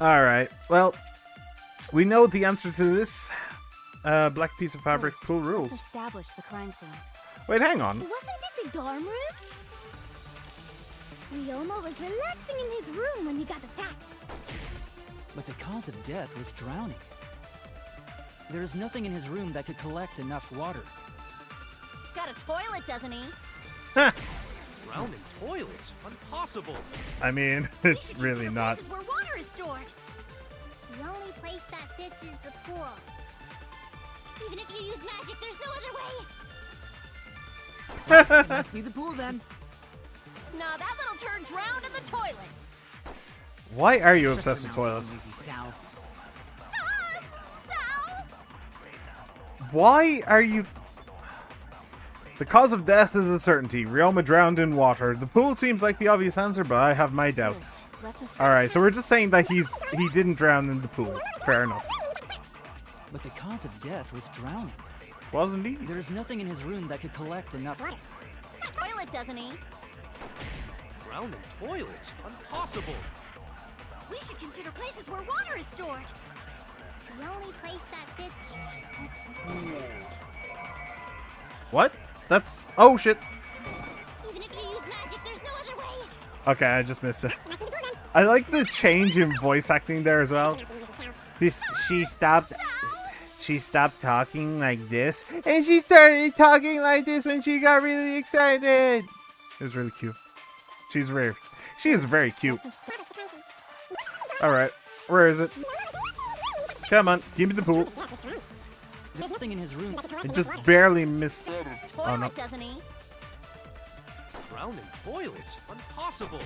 Alright, well, we know the answer to this. Black piece of fabric still rules. Let's establish the crime scene. Wait, hang on. Wasn't it the dorm room? Ryoma was relaxing in his room when he got attacked. But the cause of death was drowning. There is nothing in his room that could collect enough water. He's got a toilet, doesn't he? Drowning toilets? Impossible. I mean, it's really not. This is where water is stored. The only place that fits is the pool. Even if you use magic, there's no other way. It must be the pool then. Nah, that little turd drowned in the toilet. Why are you obsessed with toilets? Sal. Why are you... The cause of death is a certainty. Ryoma drowned in water. The pool seems like the obvious answer, but I have my doubts. Alright, so we're just saying that he didn't drown in the pool. Fair enough. But the cause of death was drowning. Was indeed. There is nothing in his room that could collect enough. Toilet, doesn't he? Drown in toilets? Impossible! We should consider places where water is stored. The only place that fits. What? That's... Oh, shit. Even if you use magic, there's no other way. Okay, I just missed it. I like the change in voice acting there as well. She stopped talking like this, and she started talking like this when she got really excited. It was really cute. She is very cute. Alright, where is it? Come on, give me the pool. There's nothing in his room. It just barely missed. Oh no. Doesn't he? Drown in toilets? Impossible!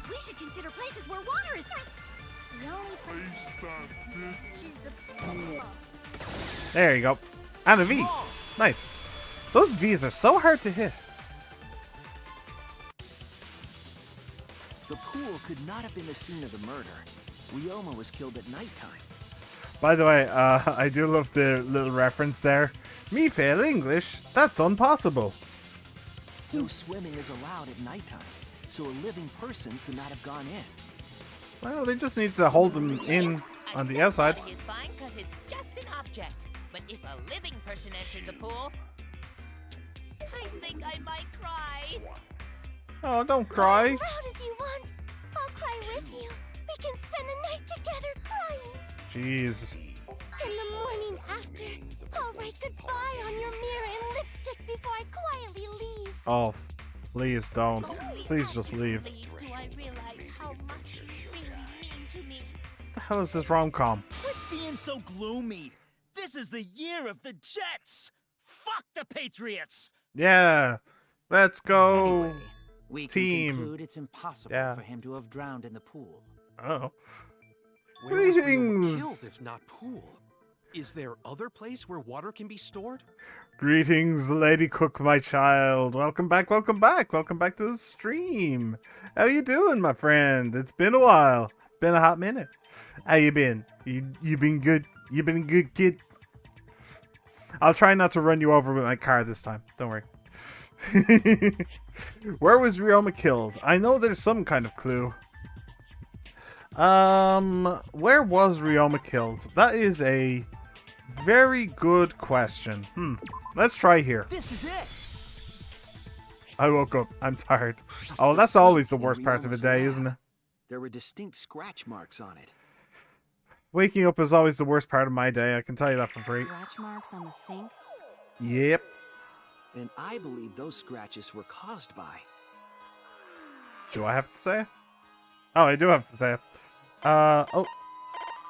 We should consider places where water is. The only place that fits is the pool. There you go. And a V. Nice. Those Vs are so hard to hit. The pool could not have been the scene of the murder. Ryoma was killed at nighttime. By the way, I do love the little reference there. Me fail English? That's impossible. No swimming is allowed at nighttime, so a living person could not have gone in. Well, they just need to hold them in on the outside. It's fine because it's just an object. But if a living person entered the pool, I think I might cry. Oh, don't cry. As loud as you want. I'll cry with you. We can spend the night together crying. Jesus. In the morning after, I'll write goodbye on your mirror in lipstick before I quietly leave. Oh, please don't. Please just leave. Do I realize how much you really mean to me? What the hell is this rom-com? Quit being so gloomy. This is the year of the Jets. Fuck the Patriots. Yeah. Let's go. Anyway, we team. can conclude it's impossible for him to have drowned in the pool. Oh. Where was Ryoma Greetings. killed if not pool? Is there other place where water can be stored? Greetings, Lady Cook, my child. Welcome back, welcome back. Welcome back to the stream. How you doing, my friend? It's been a while. Been a hot minute. How you been? You been good? You been a good kid? I'll try not to run you over with my car this time. Don't worry. Where was Ryoma killed? I know there's some kind of clue. Where was Ryoma killed? That is a very good question. Let's try here. This is it. I woke up. I'm tired. Oh, that's always the worst part of the day, isn't it? There were distinct scratch marks on it. Waking up is always the worst part of my day. I can tell you that for free. Scratch marks on the sink? Yep. And I believe those scratches were caused by... Do I have to say it? Oh, I do have to say it. Oh.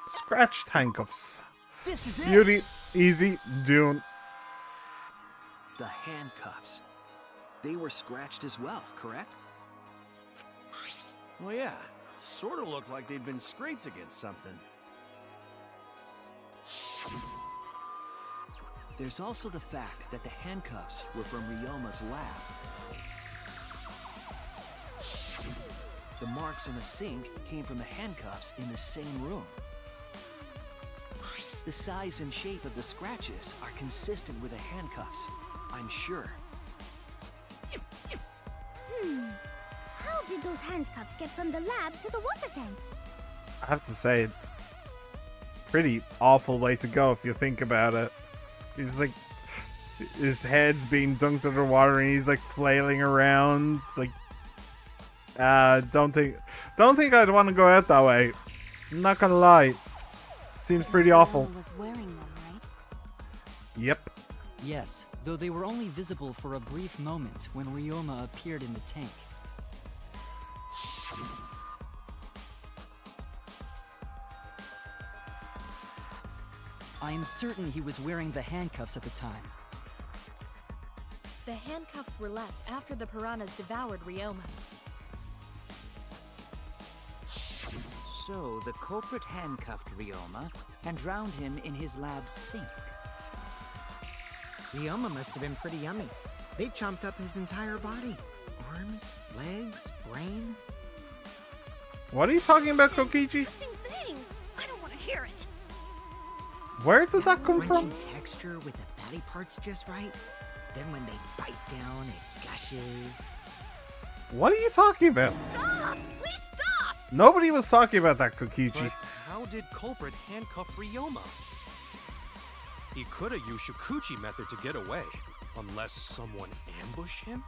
Scratched handcuffs. This is it. Beauty, easy, doing. The handcuffs. They were scratched as well, correct? Well, yeah. Sort of looked like they'd been scraped against something. There's also the fact that the handcuffs were from Ryoma's lab. The marks on the sink came from the handcuffs in the same room. The size and shape of the scratches are consistent with the handcuffs, I'm sure. How did those handcuffs get from the lab to the water tank? I have to say, it's a pretty awful way to go if you think about it. He's like, his head's being dunked underwater and he's like flailing around. It's like, don't think I'd want to go out that way. I'm not gonna lie. Seems pretty awful. Was wearing them, right? Yep. Yes, though they were only visible for a brief moment when Ryoma appeared in the tank. I am certain he was wearing the handcuffs at the time. The handcuffs were left after the piranhas devoured Ryoma. So, the culprit handcuffed Ryoma and drowned him in his lab's sink. Ryoma must have been pretty yummy. They chomped up his entire body. Arms, legs, brain. What are you talking about, Kokichi? Things. I don't want to hear it. Where did that come from? Crunchy texture with the fatty parts just right. Then when they bite down, it gushes. What are you talking about? Stop! Please stop! Nobody was talking about that, Kokichi. But how did culprit handcuff Ryoma? He could have used Shikuchi method to get away, unless someone ambushed him?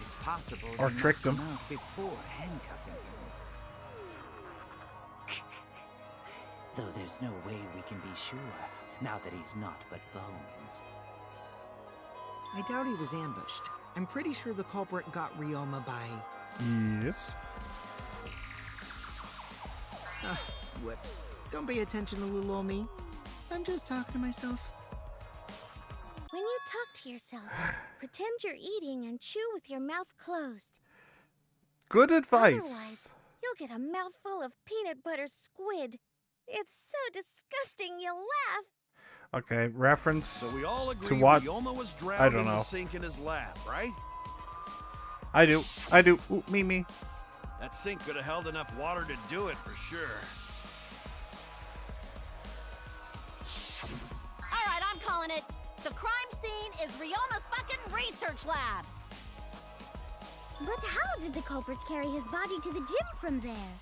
It's possible Or they tricked knocked him. out before handcuffing him. Though there's no way we can be sure, now that he's not but bones. I doubt he was ambushed. I'm pretty sure the culprit got Ryoma by... Yes. Whoops. Don't pay attention to little old me. I'm just talking to myself. When you talk to yourself, pretend you're eating and chew with your mouth closed. Good advice. Otherwise, you'll get a mouthful of peanut butter squid. It's so disgusting you'll laugh. Okay, reference So we all to agree what? Ryoma was I drowned don't in the know. sink in his lab, right? I do. Ooh, me. That sink could have held enough water to do it for sure. Alright, I'm calling it. The crime scene is Ryoma's fucking research lab. But how did the culprit carry his body to the gym from there?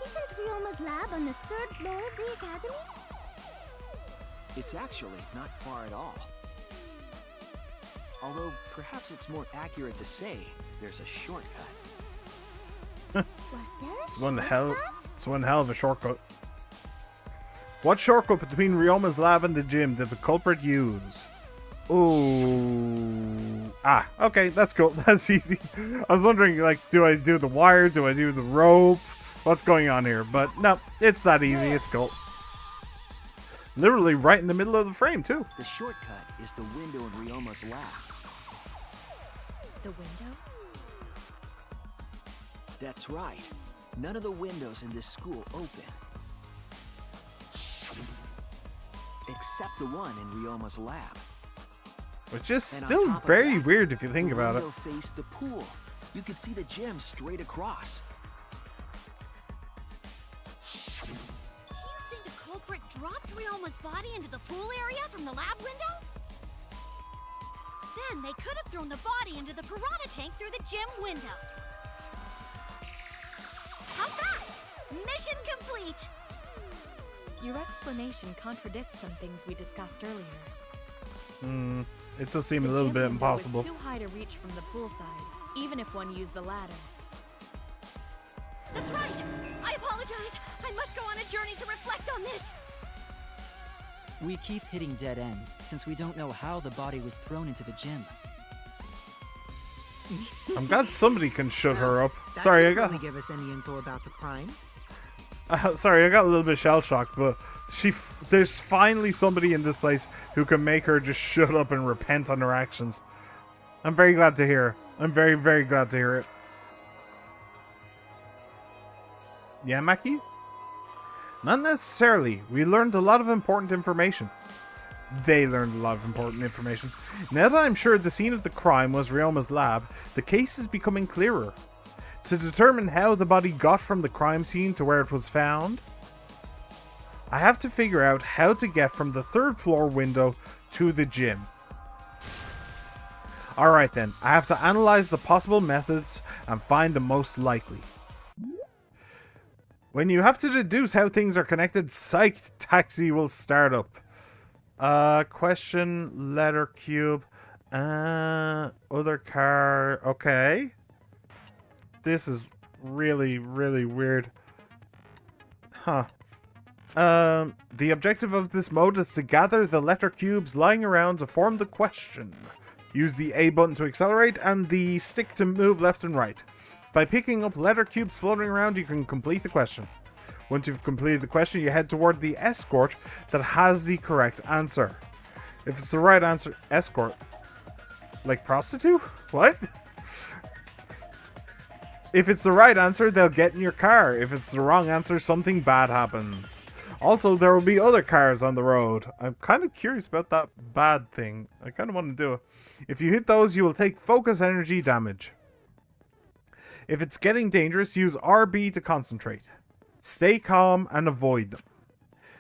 Isn't Ryoma's lab on the 3rd floor of the academy? It's actually not far at all. Although, perhaps it's more accurate to say there's a shortcut. Was there a It's one hell of a shortcut. What shortcut between Ryoma's lab and the gym did the culprit use? Ooh. Okay, that's cool. That's easy. I was wondering, like, do I do the wire? Do I do the rope? What's going on here? But no, it's that easy. It's cool. Literally right in the middle of the frame, too. The shortcut is the window in Ryoma's lab. The window? That's right. None of the windows in this school open. Except the one in Ryoma's lab. Which is And on still top of very that, weird if you think the about it. window faced the pool. You could see the gym straight across. Do you think the culprit dropped Ryoma's body into the pool area from the lab window? Then they could have thrown the body into the piranha tank through the gym window. How's that? Mission complete! Your explanation contradicts some things we discussed earlier. It does seem The a little gym bit window impossible. is too high to reach from the pool side, even if one used the ladder. That's right! I apologize! I must go on a journey to reflect on this! We keep hitting dead ends, since we don't know how the body was thrown into the gym. I'm glad somebody can shut her up. That Sorry, I didn't got really give us any info about the crime. sorry, I got a little bit shell shocked, but there's finally somebody in this place who can make her just shut up and repent on her actions. I'm very glad to hear. I'm very, very glad to hear it. Yeah, Maki? Not necessarily. We learned a lot of important information. They learned a lot of important information. Now that I'm sure the scene of the crime was Ryoma's lab, the case is becoming clearer. To determine how the body got from the crime scene to where it was found, I have to figure out how to get from the 3rd floor window to the gym. Alright then, I have to analyze the possible methods and find the most likely. When you have to deduce how things are connected, Psyched Taxi will start up. Question, letter cube, other car, okay. This is really, really weird. Huh. The objective of this mode is to gather the letter cubes lying around to form the question. Use the A button to accelerate and the stick to move left and right. By picking up letter cubes floating around, you can complete the question. Once you've completed the question, you head toward the escort that has the correct answer. If it's the right answer, escort. Like prostitute? What? If it's the right answer, they'll get in your car. If it's the wrong answer, something bad happens. Also, there will be other cars on the road. I'm kind of curious about that bad thing. I kind of want to do it. If you hit those, you will take focus energy damage. If it's getting dangerous, use RB to concentrate. Stay calm and avoid them.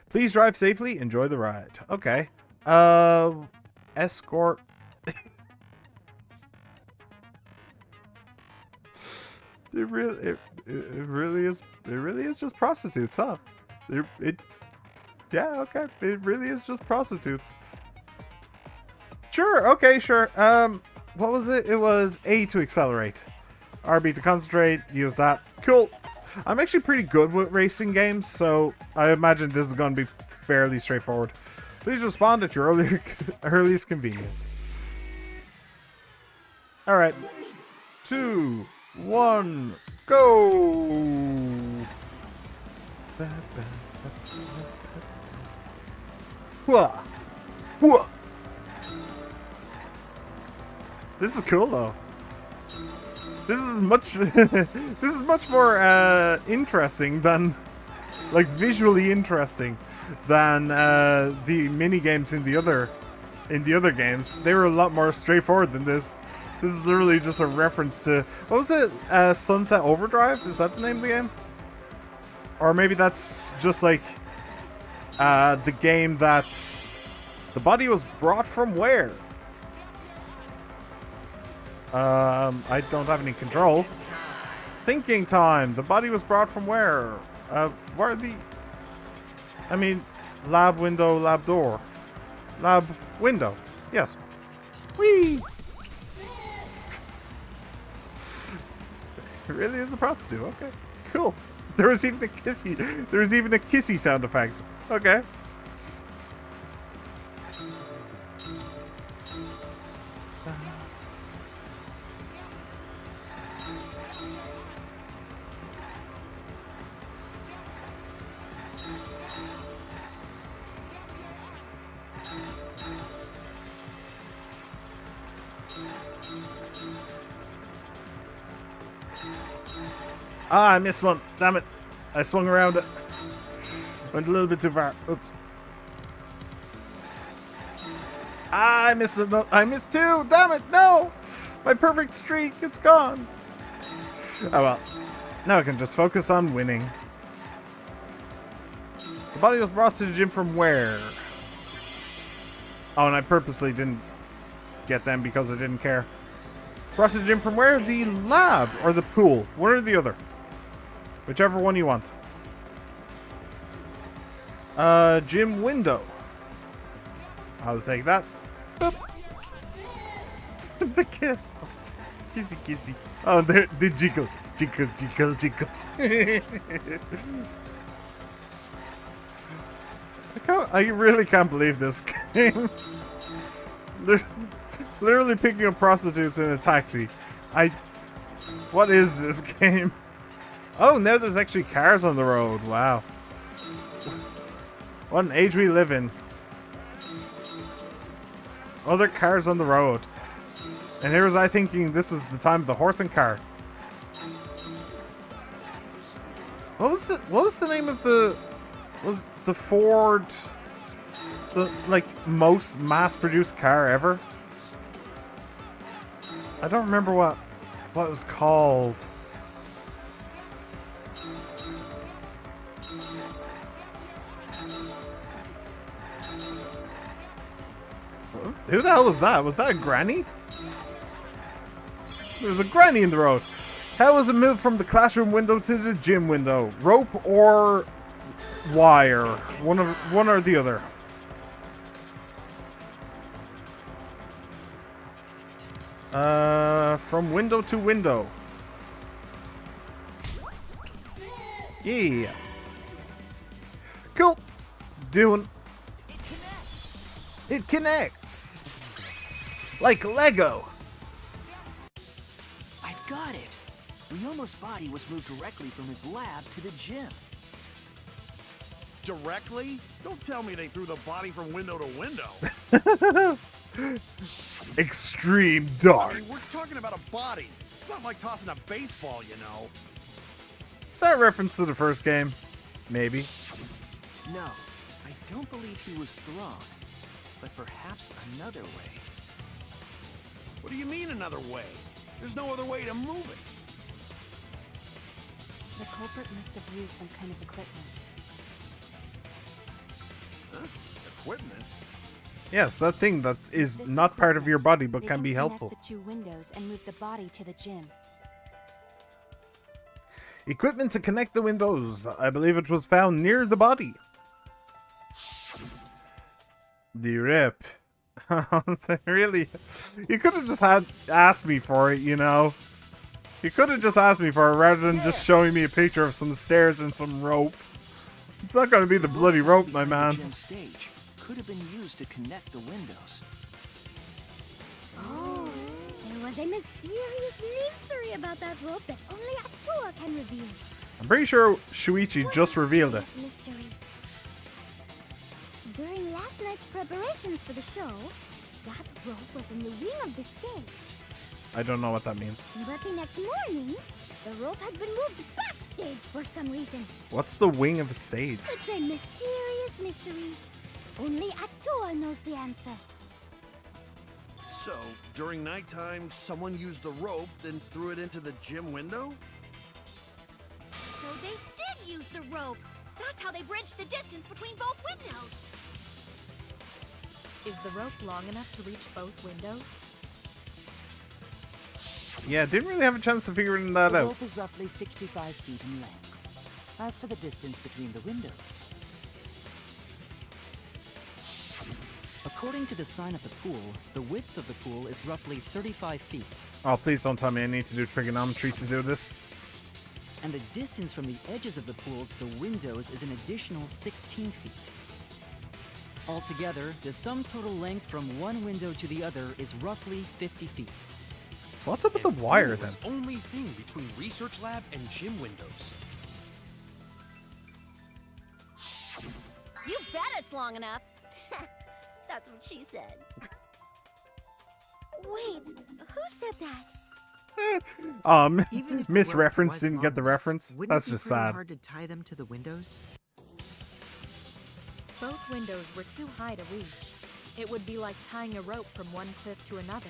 Please drive safely. Enjoy the ride. Okay. Escort. It really is just prostitutes, huh? Yeah, okay. It really is just prostitutes. Sure, okay, sure. What was it? It was A to accelerate. RB to concentrate. Use that. Cool. I'm actually pretty good with racing games, so I imagine this is going to be fairly straightforward. Please respond at your earliest convenience. Alright. 2, 1, go! Whoa. Whoa. This is cool though. This is much this is much more interesting than, like, visually interesting than the mini games in the other games. They were a lot more straightforward than this. This is literally just a reference to, what was it? Sunset Overdrive? Is that the name of the game? Or maybe that's just like the game that the body was brought from where? I don't have any control. Thinking time. The body was brought from where? Where are the... I mean, lab window, lab door. Lab window. Yes. Whee! It really is a prostitute. Okay. Cool. There was even a kissy sound effect. Okay. Ah, I missed one. Damn it. I swung around it. Went a little bit too far. Oops. Ah, I missed it. No, I missed two. Damn it. No. My perfect streak. It's gone. Oh, well. Now I can just focus on winning. The body was brought to the gym from where? Oh, and I purposely didn't get them because I didn't care. Brought to the gym from where? The lab or the pool. One or the other. Whichever one you want. Gym window. I'll take that. Boop. The kiss. Kissy kissy. Oh, the jiggle. Jiggle, jiggle, jiggle. I really can't believe this game. They're literally picking up prostitutes in a taxi. What is this game? Oh, now there's actually cars on the road. Wow. What an age we live in. Other cars on the road. And here was I thinking this was the time of the horse and car. What was the name of the... Was the Ford... the, like, most mass-produced car ever? I don't remember what it was called. Who the hell was that? Was that a granny? There's a granny in the road. How was it moved from the classroom window to the gym window? Rope or wire? One or the other. From window to window. Yeah. Cool. Doing. It connects. Like Lego. I've got it. Ryoma's body was moved directly from his lab to the gym. Directly? Don't tell me they threw the body from window to window. Extreme darts. I mean, we're talking about a body. It's not like tossing a baseball, you know. Is that a reference to the first game? Maybe. No, I don't believe he was thrown. But perhaps another way. What do you mean another way? There's no other way to move it. The culprit must have used some kind of equipment. Huh? Equipment? Yes, that thing that is This not part of your equipment, body but they can be connect helpful. the two windows and move the body to the gym. Equipment to connect the windows. I believe it was found near the body. The rip. Really? You could have just asked me for it, you know? You could have just asked me for it rather than just showing me a picture of some stairs and some rope. It's not going to be the bloody rope, my man. The gym stage could have been used to connect the windows. Oh, there was a mysterious mystery about that rope that only Atua can reveal. I'm pretty sure Shuichi just revealed it. This mystery. During last night's preparations for the show, that rope was in the wing of the stage. I don't know what that means. But the next morning, the rope had been moved backstage for some reason. What's the wing of a stage? It's a mysterious mystery. Only Atua knows the answer. So, during nighttime, someone used the rope, then threw it into the gym window? So they did use the rope. That's how they bridged the distance between both windows. Is the rope long enough to reach both windows? Yeah, didn't really have a chance to figure that The out. rope is roughly 65 feet in length. As for the distance between the windows, According to the sign of the pool, the width of the pool is roughly 35 feet. Oh, please don't tell me I need to do trigonometry to do this. And the distance from the edges of the pool to the windows is an additional 16 feet. Altogether, the sum total length from one window to the other is roughly 50 feet. So what's up with the wire then? Was only thing between research lab and gym windows. You bet it's long enough. That's what she said. Wait, who said that? Even if the Miss rope Reference was didn't long get the enough, reference. wouldn't That's it be just pretty sad. hard to tie them to the windows? Both windows were too high to reach. It would be like tying a rope from one cliff to another.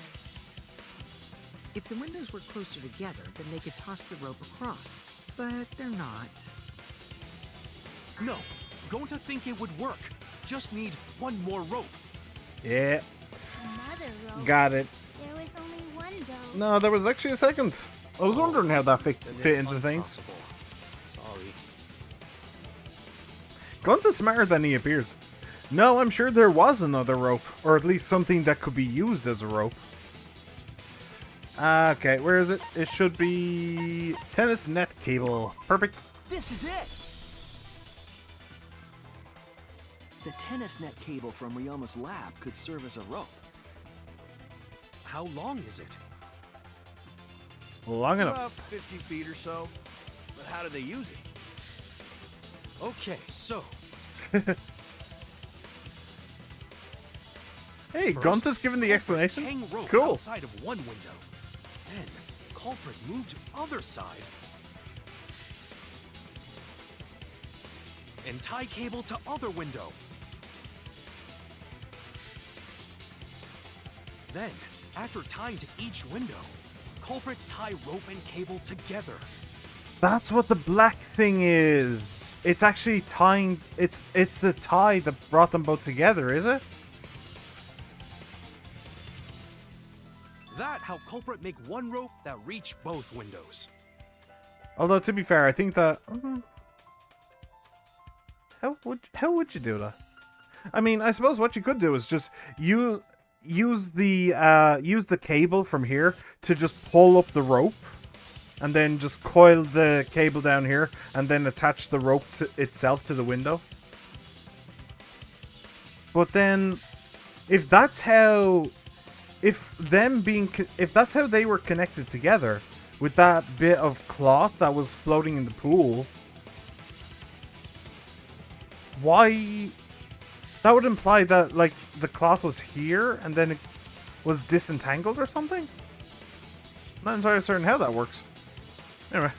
If the windows were closer together, then they could toss the rope across. But they're not. No, going to think it would work. Just need one more rope. Yeah, Another rope. got it. There was only one though. No, there was actually a second. I was wondering how that fit into things. Sorry. Gunta's smarter than he appears. No, I'm sure there was another rope, or at least something that could be used as a rope. Okay, where is it? It should be tennis net cable. Perfect. This is it! The tennis net cable from Ryoma's lab could serve as a rope. How long is it? Long enough. About 50 feet or so. But how do they use it? Okay, so Hey, first, Gunta's giving the explanation. hang rope Cool. outside of one window. Then, culprit moved to other side. And tie cable to other window. Then, after tying to each window, culprit tie rope and cable together. That's what the black thing is. It's actually tying. It's the tie that brought them both together, is it? That how culprit make one rope that reach both windows. Although to be fair, I think that how would you do that? I mean, I suppose what you could do is just use the cable from here to just pull up the rope, and then just coil the cable down here, and then attach the rope to itself to the window. But then, if that's how they were connected together with that bit of cloth that was floating in the pool, why? That would imply that, like, the cloth was here and then it was disentangled or something? Not entirely certain how that works. Anyway.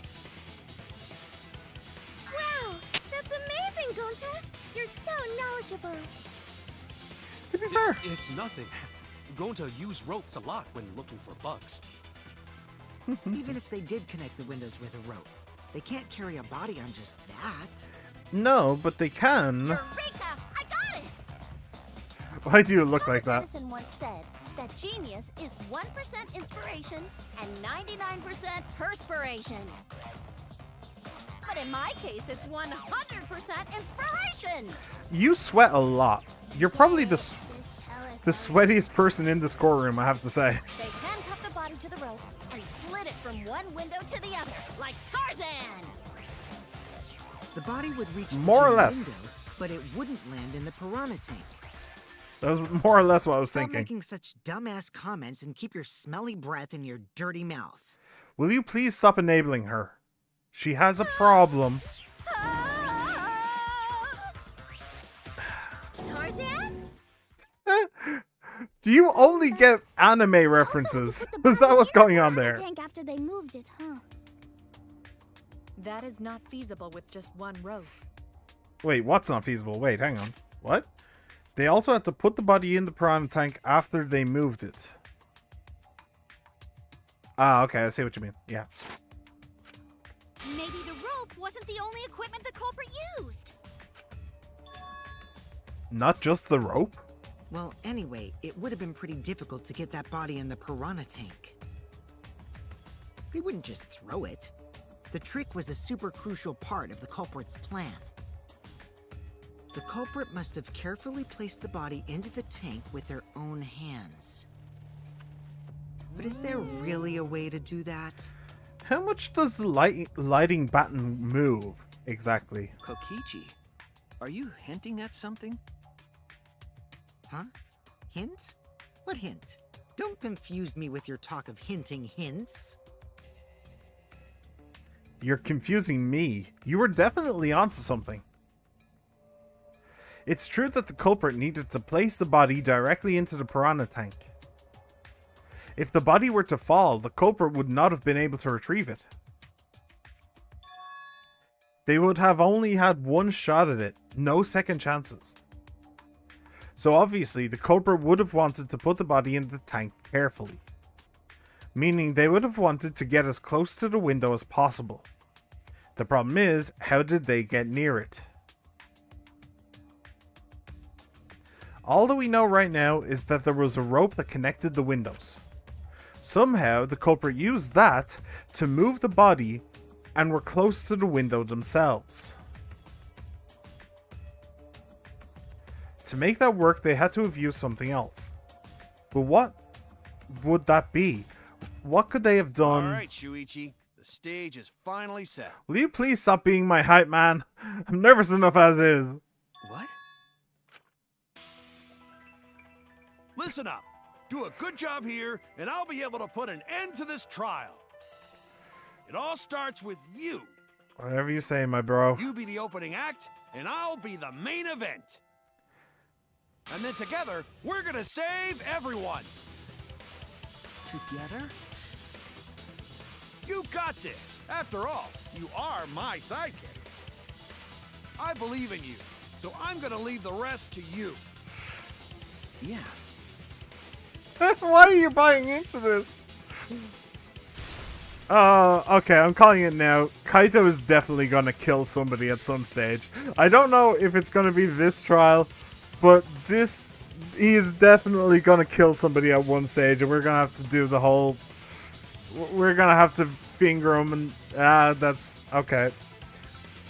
Wow, that's amazing, Gonta. You're so knowledgeable. To be fair. It's nothing. Gonta use ropes a lot when looking for bugs. Even if they did connect the windows with a rope, they can't carry a body on just that. No, but they can. Eureka! I got it! Why do you look like that? Edison once said that genius is 1% inspiration and 99% perspiration. But in my case, it's 100% inspiration. You sweat a lot. You're probably the sweatiest person in this courtroom, I have to say. They handcuffed the body to the rope and slid it from one window to the other, like Tarzan. The body would reach More or the less. window, but it wouldn't land in the piranha tank. That was more or less what I was Stop thinking. making such dumbass comments and keep your smelly breath in your dirty mouth. Will you please stop enabling her? She has a problem. Tarzan? Do you only get anime references? Is that what's going on there? Tank after they moved it, huh? That is not feasible with just one rope. Wait, what's not feasible? Wait, hang on. What? They also had to put the body in the piranha tank after they moved it. Ah, okay, I see what you mean. Yeah. Maybe the rope wasn't the only equipment the culprit used. Not just the rope? Well, anyway, it would have been pretty difficult to get that body in the piranha tank. They wouldn't just throw it. The trick was a super crucial part of the culprit's plan. The culprit must have carefully placed the body into the tank with their own hands. But is there really a way to do that? How much does the lighting baton move, exactly? Kokichi, are you hinting at something? Huh? Hint? What hint? Don't confuse me with your talk of hinting hints. You're confusing me. You were definitely onto something. It's true that the culprit needed to place the body directly into the piranha tank. If the body were to fall, the culprit would not have been able to retrieve it. They would have only had one shot at it, no second chances. So obviously, the culprit would have wanted to put the body in the tank carefully. Meaning they would have wanted to get as close to the window as possible. The problem is, how did they get near it? All that we know right now is that there was a rope that connected the windows. Somehow, the culprit used that to move the body and were close to the window themselves. To make that work, they had to have used something else. But what would that be? What could they have done? Alright, Shuichi. The stage is finally set. Will you please stop being my hype man? I'm nervous enough as is. What? Listen up. Do a good job here, and I'll be able to put an end to this trial. It all starts with you. Whatever you say, my bro. You be the opening act, and I'll be the main event. And then together, we're gonna save everyone. Together? You got this. After all, you are my sidekick. I believe in you, so I'm gonna leave the rest to you. Yeah. Why are you buying into this? Okay, I'm calling it now. Kaito is definitely gonna kill somebody at some stage. I don't know if it's gonna be this trial, but he is definitely gonna kill somebody at one stage, and we're gonna have to do the whole... We're gonna have to finger him, and that's... okay.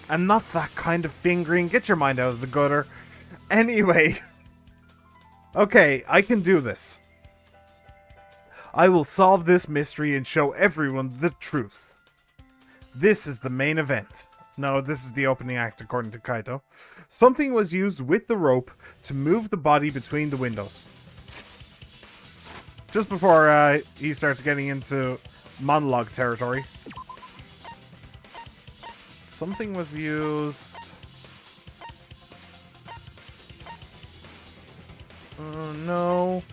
And not that kind of fingering. Get your mind out of the gutter. Anyway. Okay, I can do this. I will solve this mystery and show everyone the truth. This is the main event. No, this is the opening act, according to Kaito. Something was used with the rope to move the body between the windows. Just before he starts getting into monologue territory. Something was used... Oh, no.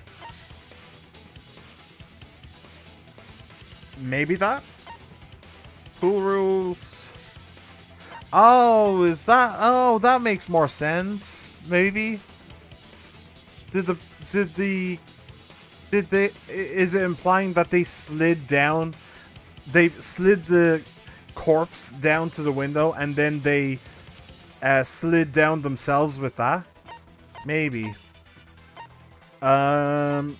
Maybe that? Pool rules. Oh, is that... Oh, that makes more sense. Maybe. Is it implying that they slid down? They slid the corpse down to the window and then they slid down themselves with that? Maybe. So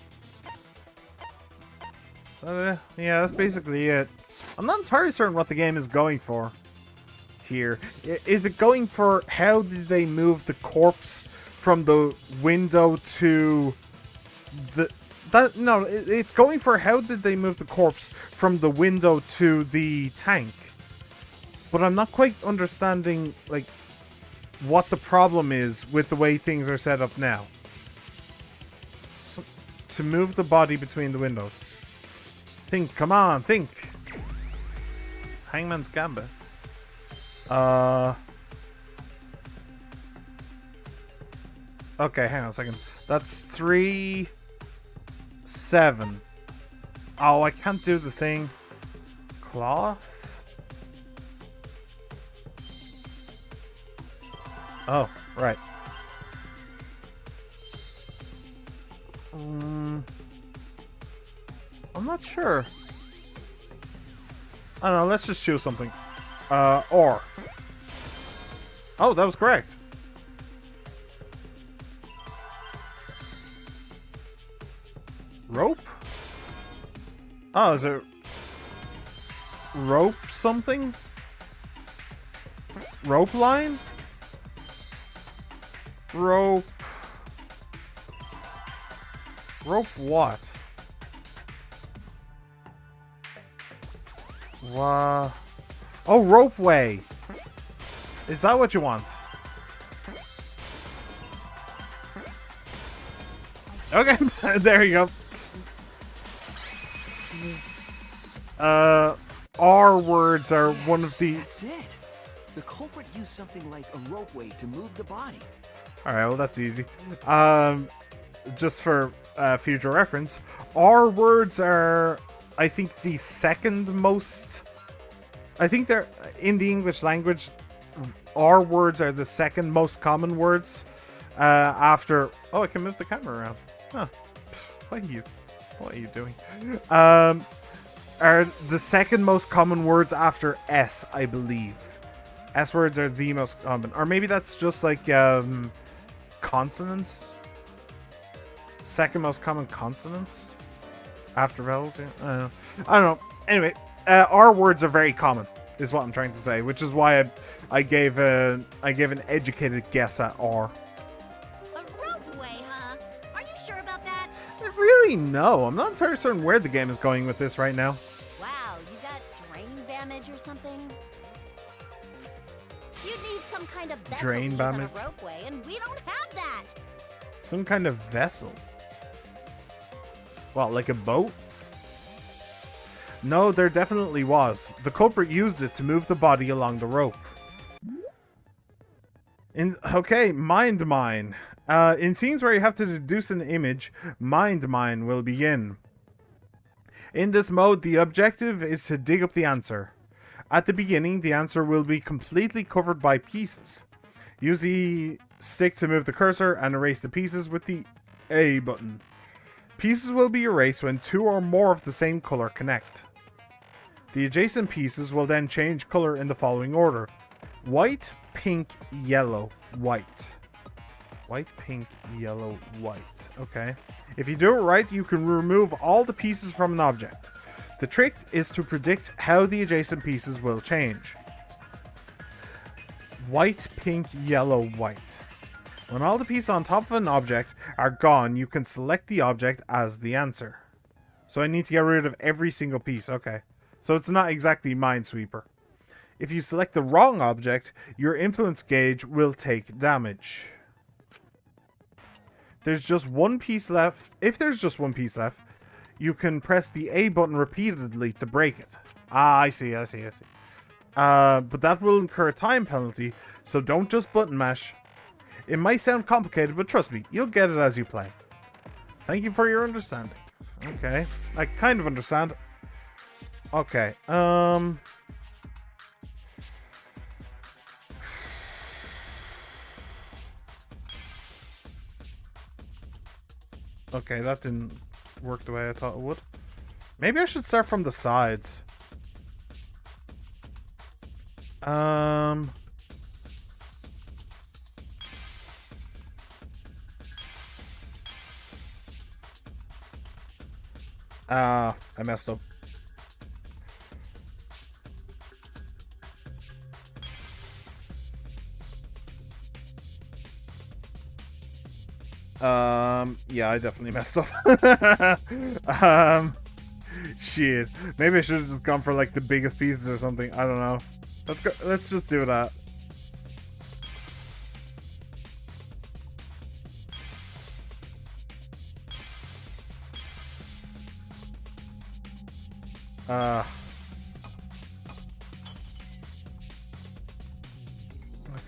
yeah, that's basically it. I'm not entirely certain what the game is going for here. Is it going for how did they move the corpse from the window to the... No, it's going for how did they move the corpse from the window to the tank. But I'm not quite understanding, like, what the problem is with the way things are set up now. So, to move the body between the windows. Think, come on, think. Hangman's Gambit. Okay, hang on a second. That's 3, 7. Oh, I can't do the thing. Cloth? Oh, right. I'm not sure. I don't know, let's just choose something. Or. Oh, that was correct. Rope? Oh, is it rope something? Rope line? Rope. Rope what? Oh, ropeway. Is that what you want? Okay, there you go. R words are one of the... That's it. The culprit used something like a ropeway to move the body. Alright, well that's easy. Just for future reference, R words are, I think, the second most... I think they're, in the English language, R words are the second most common words after... Oh, I can move the camera around. Huh. What are you doing? Are the second most common words after S, I believe. S words are the most common. Or maybe that's just like consonants. Second most common consonants after vowels. Yeah? I don't know. Anyway, R words are very common, is what I'm trying to say, which is why I gave an educated guess at R. A ropeway, huh? Are you sure about that? Really, no. I'm not entirely certain where the game is going with this right now. Wow, you got drain damage or something? You need some kind of vessel Drain to use on a damage? ropeway, and we don't have that. Some kind of vessel. What, like a boat? No, there definitely was. The culprit used it to move the body along the rope. Okay, Mind Mine. In scenes where you have to deduce an image, Mind Mine will begin. In this mode, the objective is to dig up the answer. At the beginning, the answer will be completely covered by pieces. Use the stick to move the cursor and erase the pieces with the A button. Pieces will be erased when 2 or more of the same color connect. The adjacent pieces will then change color in the following order: white, pink, yellow, white. White, pink, yellow, white. Okay. If you do it right, you can remove all the pieces from an object. The trick is to predict how the adjacent pieces will change. White, pink, yellow, white. When all the pieces on top of an object are gone, you can select the object as the answer. So I need to get rid of every single piece. Okay. So it's not exactly Minesweeper. If you select the wrong object, your influence gauge will take damage. There's just one piece left. If there's just one piece left, you can press the A button repeatedly to break it. Ah, I see. But that will incur a time penalty, so don't just button mash. It might sound complicated, but trust me, you'll get it as you play. Thank you for your understanding. Okay, I kind of understand. Okay, Okay, that didn't work the way I thought it would. Maybe I should start from the sides. I messed up. Yeah, I definitely messed up. Shit. Maybe I should have just gone for like the biggest pieces or something. I don't know. Let's go. Let's just do that.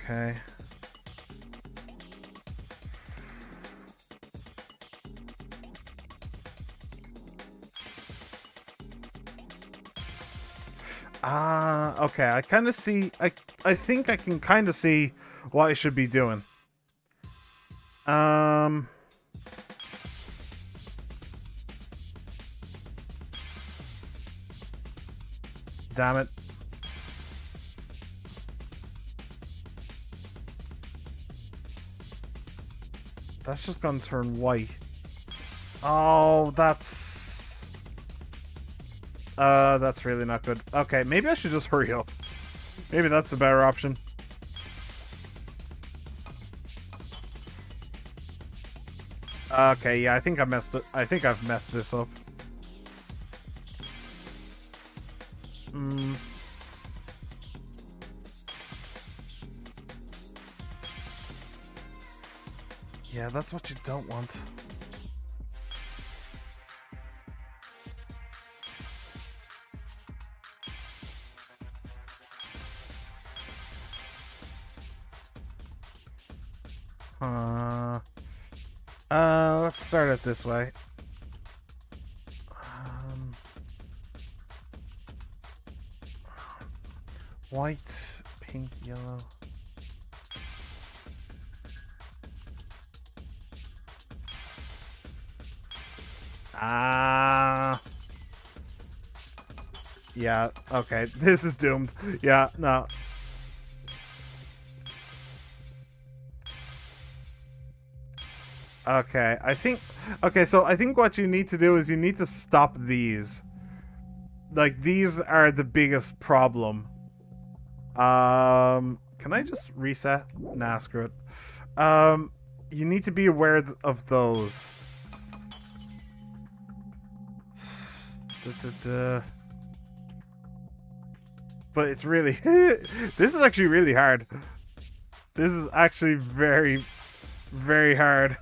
Okay. Okay, I kind of see, I think I can kind of see what I should be doing. Damn it. That's just gonna turn white. Oh, that's really not good. Okay, maybe I should just hurry up. Maybe that's a better option. Okay, yeah, I think I messed it. I think I've messed this up. Yeah, that's what you don't want. Let's start it this way. White, pink, yellow. Yeah, okay. This is doomed. Yeah, no. Okay, I think... Okay, so I think what you need to do is you need to stop these. Like, these are the biggest problem. Can I just reset? Nah, screw it. You need to be aware of those. But it's really... This is actually really hard. This is actually very, very hard.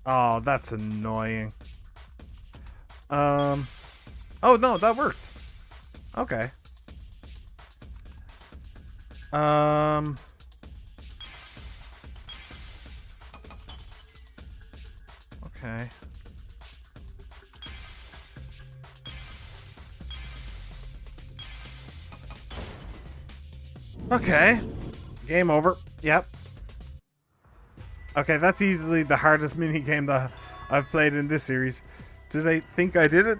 Oh, that's annoying. Oh, no, that worked. Okay. Okay. Okay. Game over. Yep. Okay, that's easily the hardest minigame that I've played in this series. Do they think I did it?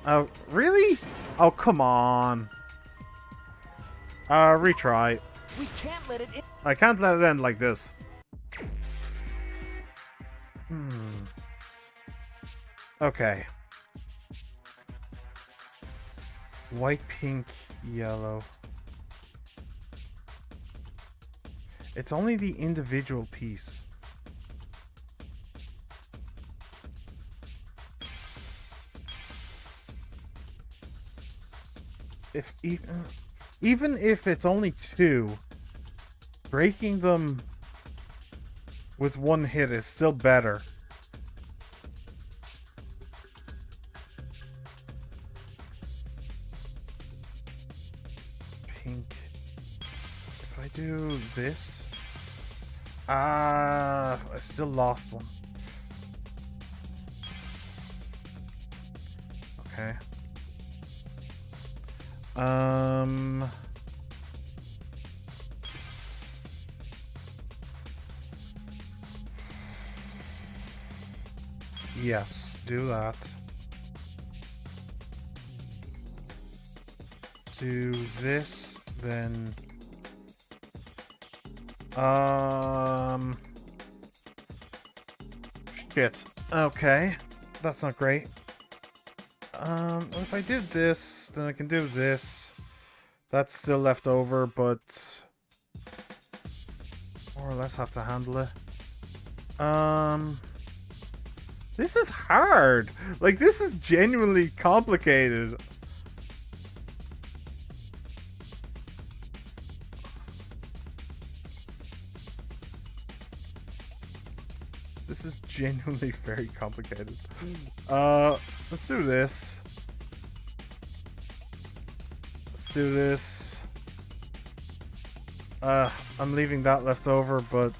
Oh, really? Oh, come on. Retry. We can't let it end. I can't let it end like this. Okay. White, pink, yellow. It's only the individual piece. If even if it's only two, breaking them with one hit is still better. Pink. If I do this, I still lost one. Okay. Yes, do that. Do this, then... Shit. Okay. That's not great. If I did this, then I can do this. That's still left over, but... more or less have to handle it. This is hard. Like, this is genuinely complicated. This is genuinely very complicated. Let's do this. Let's do this. I'm leaving that left over, but...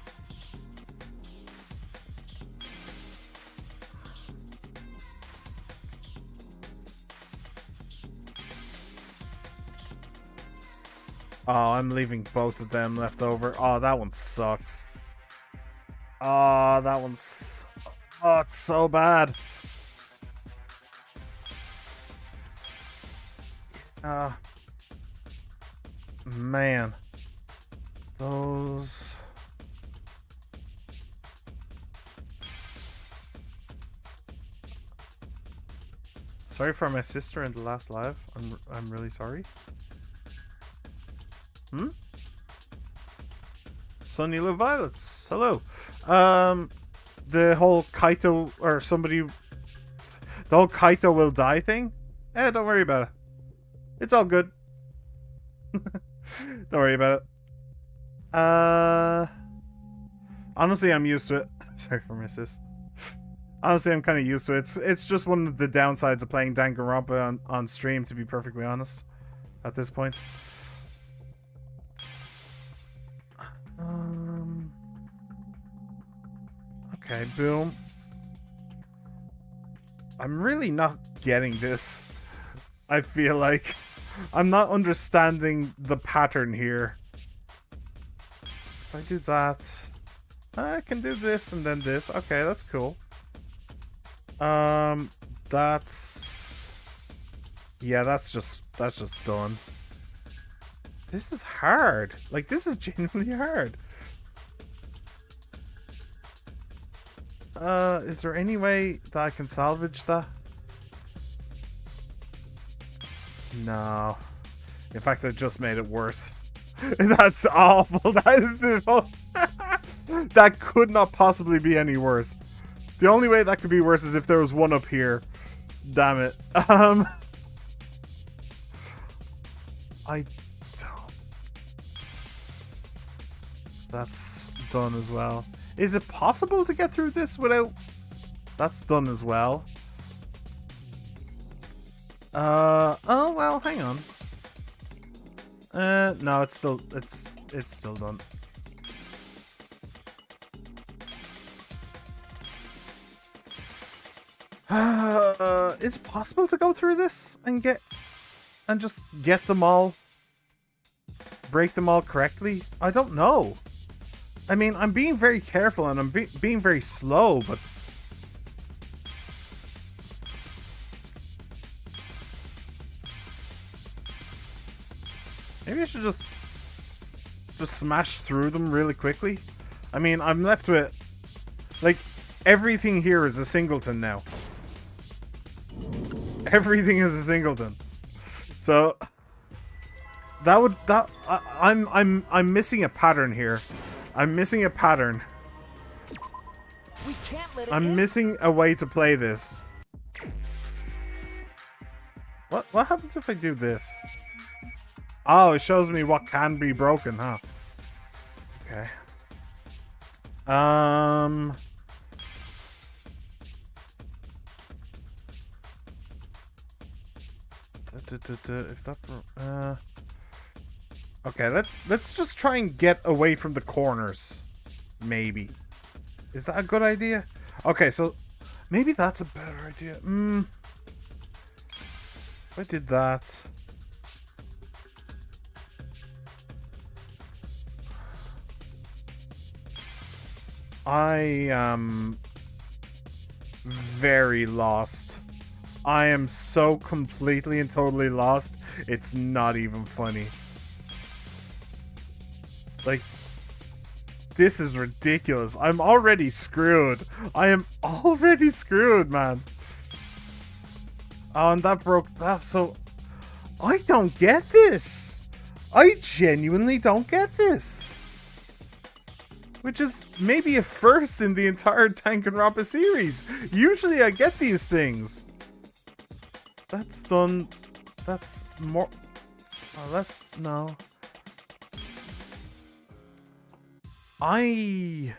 oh, I'm leaving both of them left over. Oh, that one sucks. Oh, that one sucks so bad. Man. Those... sorry for my sister in the last live. I'm really sorry. Sunny Love Violets. Hello. The whole Kaito or somebody, the whole Kaito will die thing. Don't worry about it. It's all good. Don't worry about it. Honestly, I'm used to it. Sorry for my sis. Honestly, I'm kind of used to it. It's just one of the downsides of playing Danganronpa on stream, to be perfectly honest, at this point. Okay, boom. I'm really not getting this. I feel like I'm not understanding the pattern here. If I do that, I can do this and then this. Okay, that's cool. That's... yeah, that's just done. This is hard. Like, this is genuinely hard. Is there any way that I can salvage that? No. In fact, I just made it worse. That's awful. That is the... that could not possibly be any worse. The only way that could be worse is if there was one up here. Damn it. I don't... that's done as well. Is it possible to get through this without... that's done as well. Oh, well, hang on. No, it's still done. Is it possible to go through this and just get them all, break them all correctly? I don't know. I mean, I'm being very careful and I'm being very slow, but... maybe I should just smash through them really quickly. I mean, I'm left with... like, everything here is a singleton now. Everything is a singleton. So... I'm missing a pattern here. I'm missing a pattern. We can't let it I'm missing a way to play this. What happens if I do this? Oh, it shows me what can be broken, huh? Okay. If that okay, let's just try and get away from the corners. Maybe. Is that a good idea? Okay, so maybe that's a better idea. If I did that. very lost. I am so completely and totally lost. It's not even funny. Like, this is ridiculous. I'm already screwed. I am already screwed, man. Oh, and that broke that. So, I don't get this. I genuinely don't get this. Which is maybe a first in the entire Danganronpa series. Usually I get these things. That's done. That's more. Oh, less. No. I'm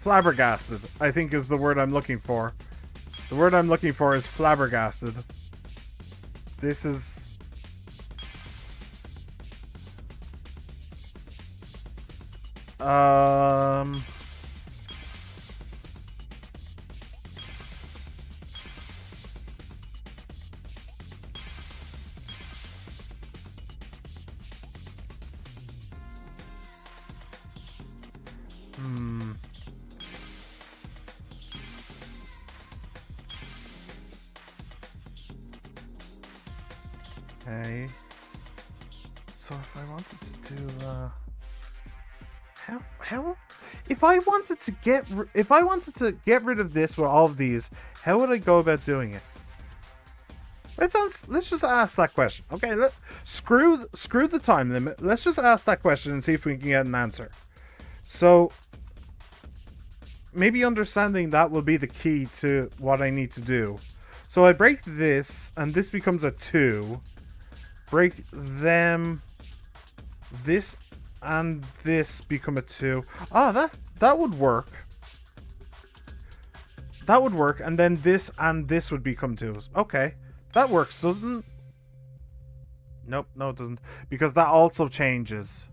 flabbergasted, I think is the word I'm looking for. The word I'm looking for is flabbergasted. This is... Okay. So if I wanted to do how if I wanted to get rid of this with all of these, how would I go about doing it? Let's just ask that question. Okay, screw the time limit. Let's just ask that question and see if we can get an answer. So maybe understanding that will be the key to what I need to do. So I break this, and this becomes a 2. Break them. This and this become a 2. Ah, that would work. That would work, and then this and this would become 2s. Okay, that works, doesn't? Nope, no, it doesn't, because that also changes.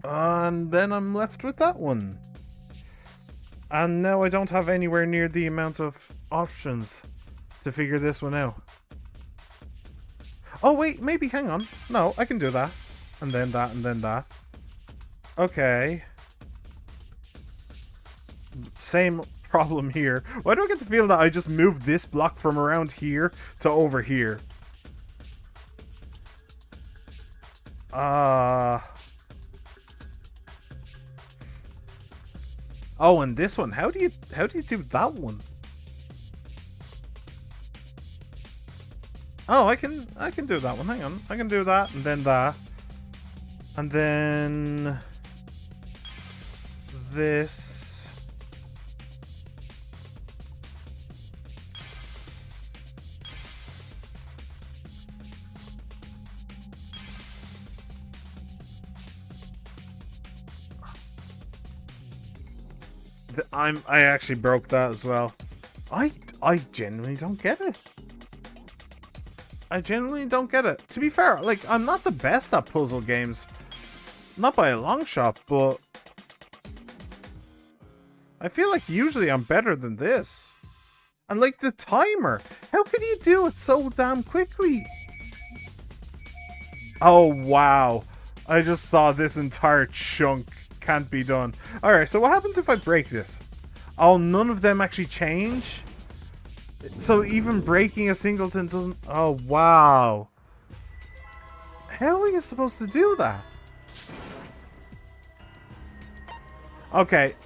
And then I'm left with that one. And now I don't have anywhere near the amount of options to figure this one out. Oh wait, maybe, hang on. No, I can do that. And then that, and then that. Okay. Same problem here. Why do I get the feeling that I just moved this block from around here to over here? Oh, and this one. How do you do that one? Oh, I can do that one. Hang on. I can do that and then that. And then this. I actually broke that as well. I genuinely don't get it. I genuinely don't get it. To be fair, like, I'm not the best at puzzle games. Not by a long shot, but I feel like usually I'm better than this. And like the timer. How can you do it so damn quickly? Oh, wow. I just saw this entire chunk can't be done. Alright, so what happens if I break this? Oh, none of them actually change? So even breaking a singleton doesn't... Oh, wow. How are you supposed to do that? Okay,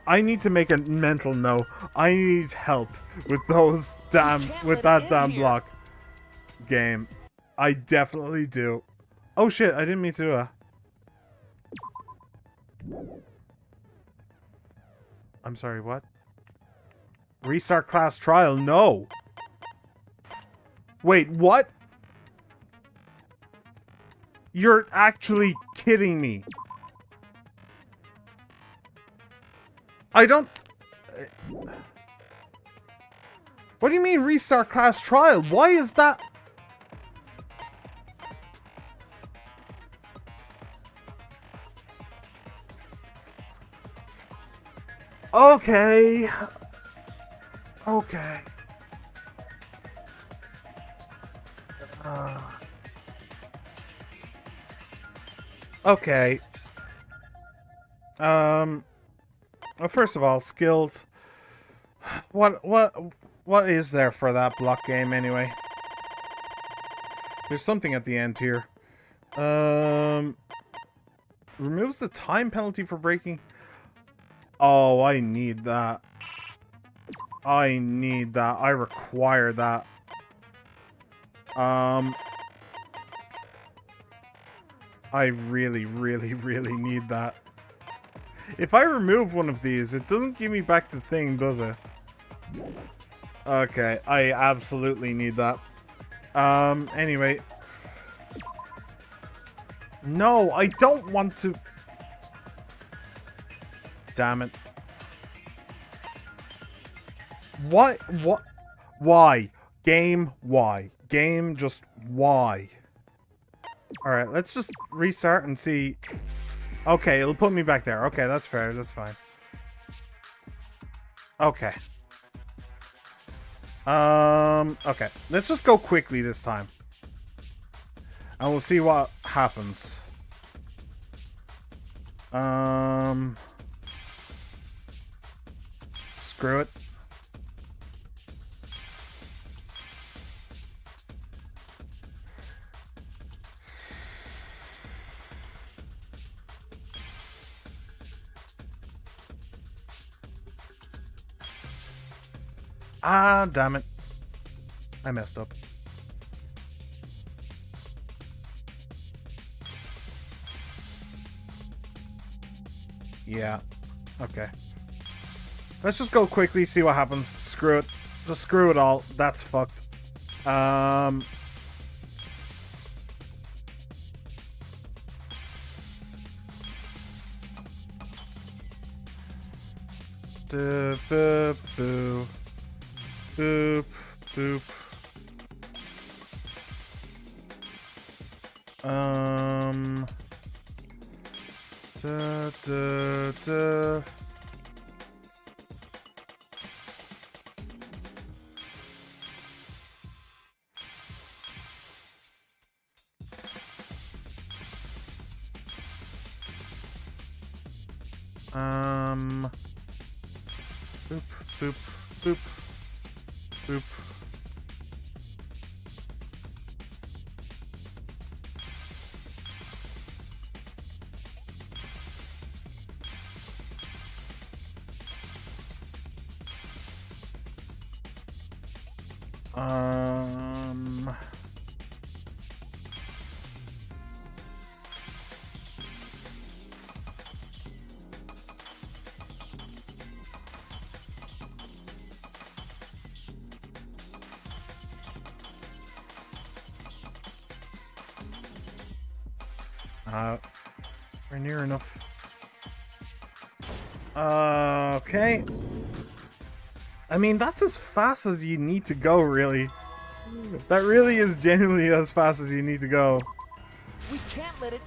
I need to make a mental note. I need help with those with that damn block game. I definitely do. Oh shit, I didn't mean to do that. I'm sorry, what? Restart class trial? No. Wait, what? You're actually kidding me. I don't... What do you mean restart class trial? Why is that... Okay. Okay. Okay. Well, first of all, skills. What is there for that block game anyway? There's something at the end here. Removes the time penalty for breaking. Oh, I need that. I need that. I require that. I really, really, really need that. If I remove one of these, it doesn't give me back the thing, does it? Okay, I absolutely need that. Anyway. No, I don't want to... Damn it. What? Why? Game, why? Game, just why? Alright, let's just restart and see... Okay, it'll put me back there. Okay, that's fair. That's fine. Okay. Okay. Let's just go quickly this time. And we'll see what happens. Screw it. Ah, damn it. I messed up. Yeah. Okay. Let's just go quickly, see what happens. Screw it. Just screw it all. That's fucked. Boop, boop, boop. Boop, boop. Da, da, da. Boop, boop, boop, boop. We're near enough. Okay. I mean, that's as fast as you need to go, really. That really is genuinely as fast as you need to go. We can't let it...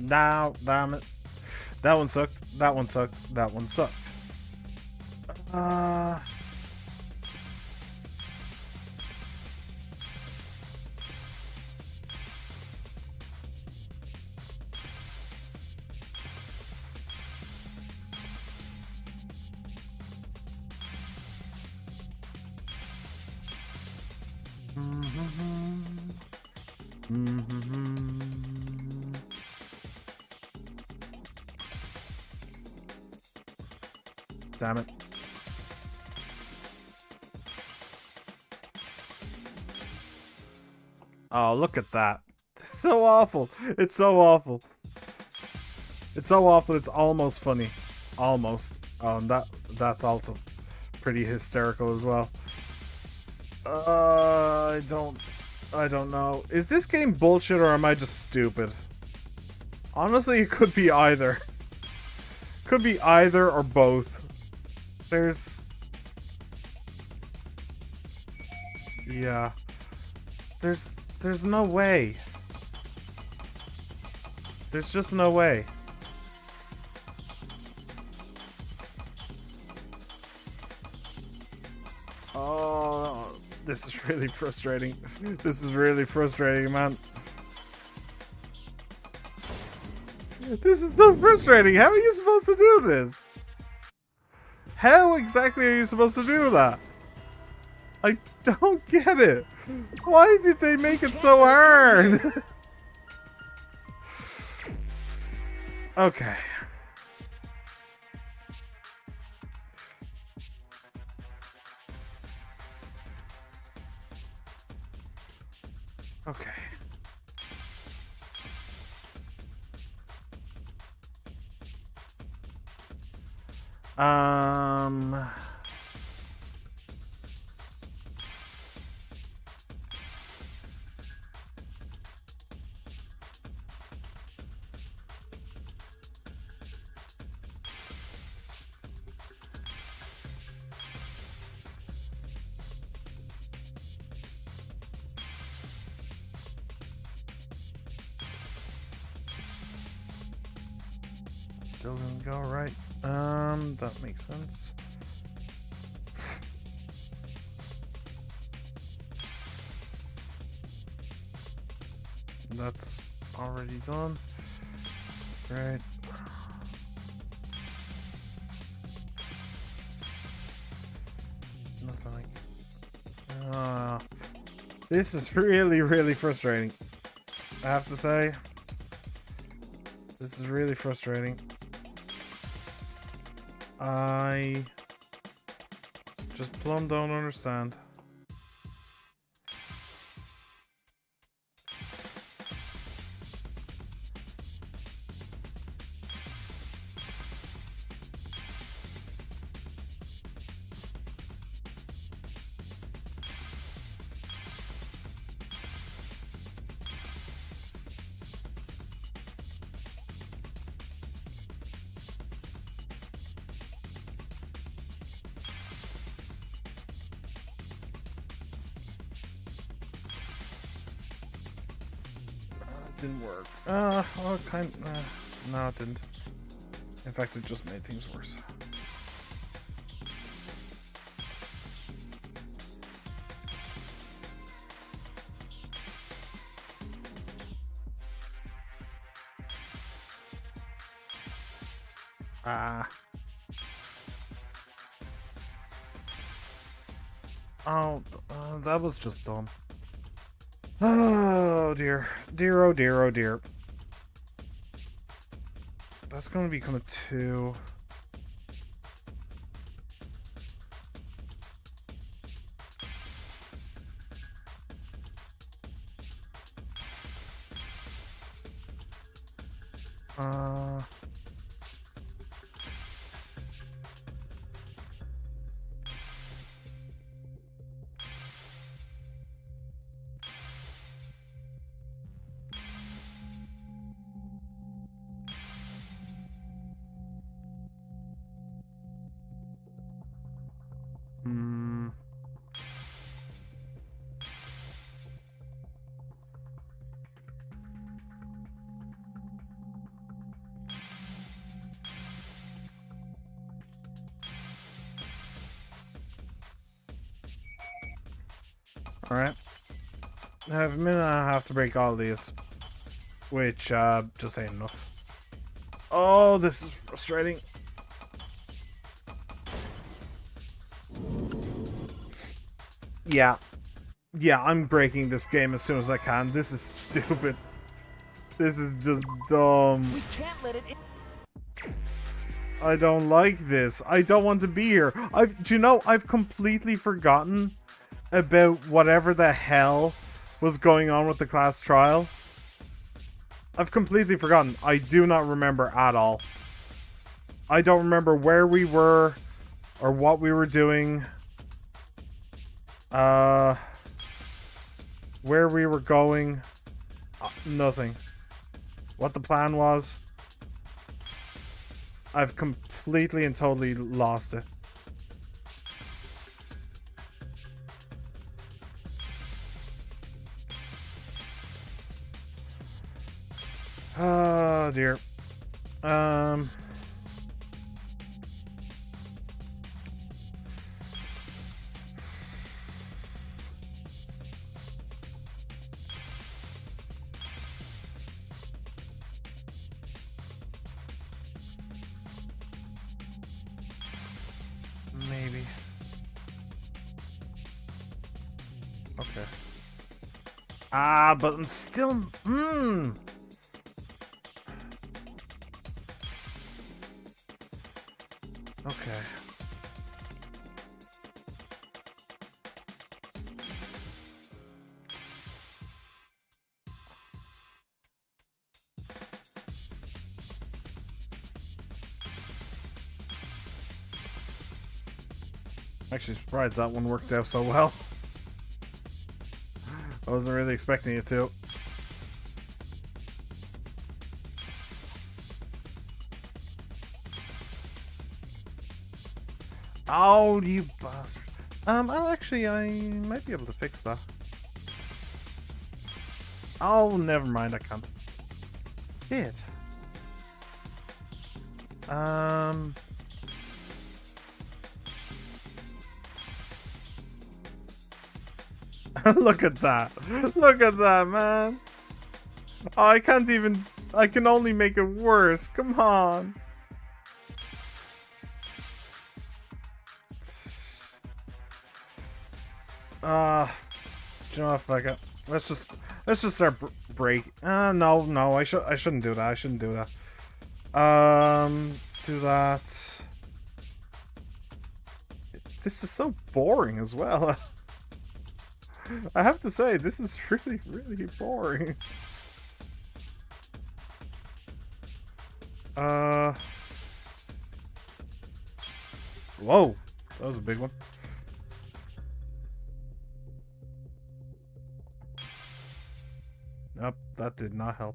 Now, damn it. That one sucked. That one sucked. That one sucked. Damn it. Oh, look at that. It's so awful. It's so awful. It's so awful, it's almost funny. Almost. And that's also pretty hysterical as well. I don't know. Is this game bullshit or am I just stupid? Honestly, it could be either. Could be either or both. Yeah. There's no way. There's just no way. Oh, this is really frustrating. This is really frustrating, man. This is so frustrating. How are you supposed to do this? How exactly are you supposed to do that? I don't get it. Why did they make it so hard? Okay. Okay. Still didn't go right. That makes sense. That's already done. Right. Nothing like. This is really, really frustrating. I have to say. This is really frustrating. I just plumb don't understand. Didn't work. Well, no, it didn't. In fact, it just made things worse. Oh, that was just dumb. Oh dear. Dear, oh dear, oh dear. That's going to become a 2. Alright. I have a minute and a half to break all these. Which, just ain't enough. Oh, this is frustrating. Yeah. Yeah, I'm breaking this game as soon as I can. This is stupid. This is just dumb. We can't let it in. I don't like this. I don't want to be here. Do you know, I've completely forgotten about whatever the hell was going on with the class trial. I've completely forgotten. I do not remember at all. I don't remember where we were or what we were doing. Where we were going. Nothing. What the plan was. I've completely and totally lost it. Oh dear. Maybe. Okay. But I'm still. Okay. Actually surprised that one worked out so well. I wasn't really expecting it to. Oh, you bastard. I might be able to fix that. Oh, never mind, I can't. Shit. Look at that. Look at that, man. Oh, I can only make it worse. Come on. Do you know what, fuck it. Let's just start break. No, I shouldn't do that. I shouldn't do that. Do that. This is so boring as well. I have to say, this is really, really boring. Whoa, that was a big one. Nope, that did not help.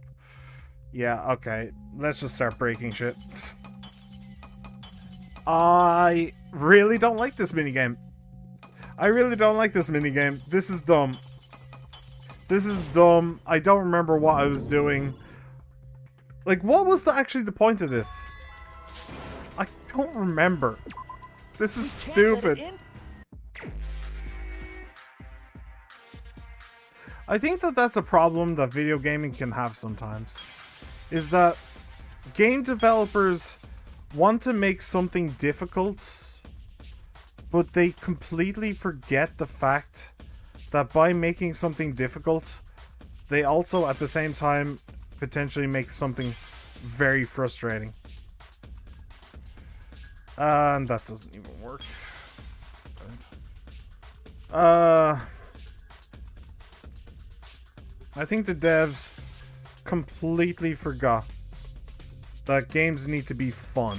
Yeah, okay. Let's just start breaking shit. I really don't like this minigame. I really don't like this minigame. This is dumb. This is dumb. I don't remember what I was doing. Like, what was actually the point of this? I don't remember. This is stupid. I think that's a problem that video gaming can have sometimes. Is that game developers want to make something difficult, but they completely forget the fact that by making something difficult, they also at the same time potentially make something very frustrating. And that doesn't even work. I think the devs completely forgot that games need to be fun.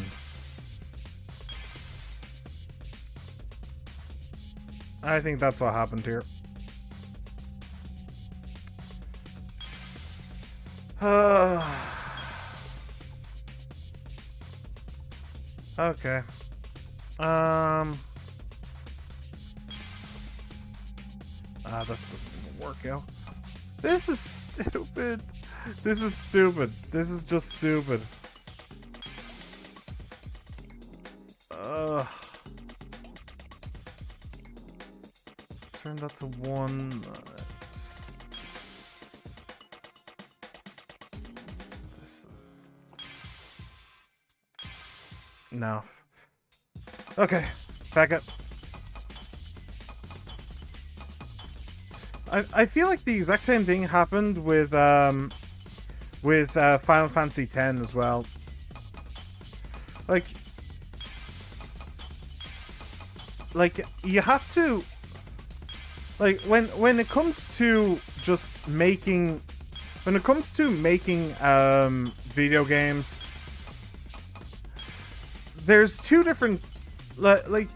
I think that's what happened here. Okay. That doesn't even work out. This is stupid. This is stupid. This is just stupid. Turn that to 1. This is... No. Okay, back up. I feel like the exact same thing happened with Final Fantasy X as well. Like you have to Like when it comes to just making, video games, there's two different, like,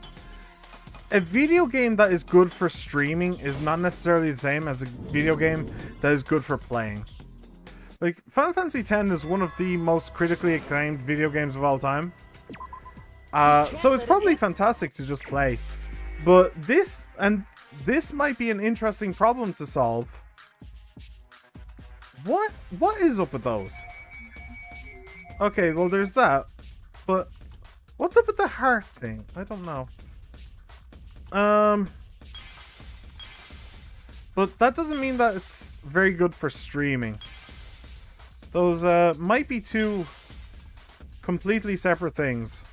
a video game that is good for streaming is not necessarily the same as a video game that is good for playing. Like, Final Fantasy X is one of the most critically acclaimed video games of all time. So it's probably fantastic to just play. But this might be an interesting problem to solve. What is up with those? Okay, well there's that. But what's up with the heart thing? I don't know. But that doesn't mean that it's very good for streaming. Those might be two completely separate things.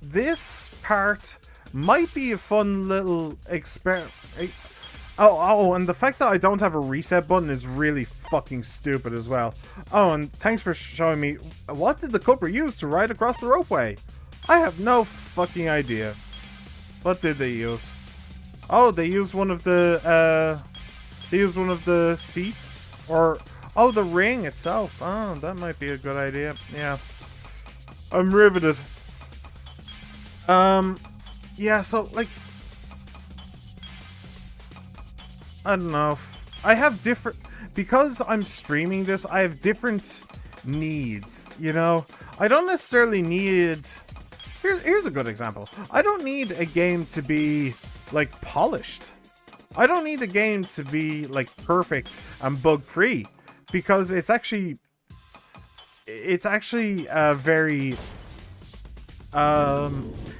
This part might be a fun little experiment. Oh, and the fact that I don't have a reset button is really fucking stupid as well. Oh, and thanks for showing me. What did the culprit use to ride across the ropeway? I have no fucking idea. What did they use? Oh, they used one of the seats, or oh, the ring itself. Oh, that might be a good idea. Yeah, I'm riveted. Yeah. So like, I don't know. I have different, because I'm streaming this. I have different needs. You know, I don't necessarily need. Here's a good example. I don't need a game to be, like, polished. I don't need a game to be, like, perfect and bug-free. Because it's actually very...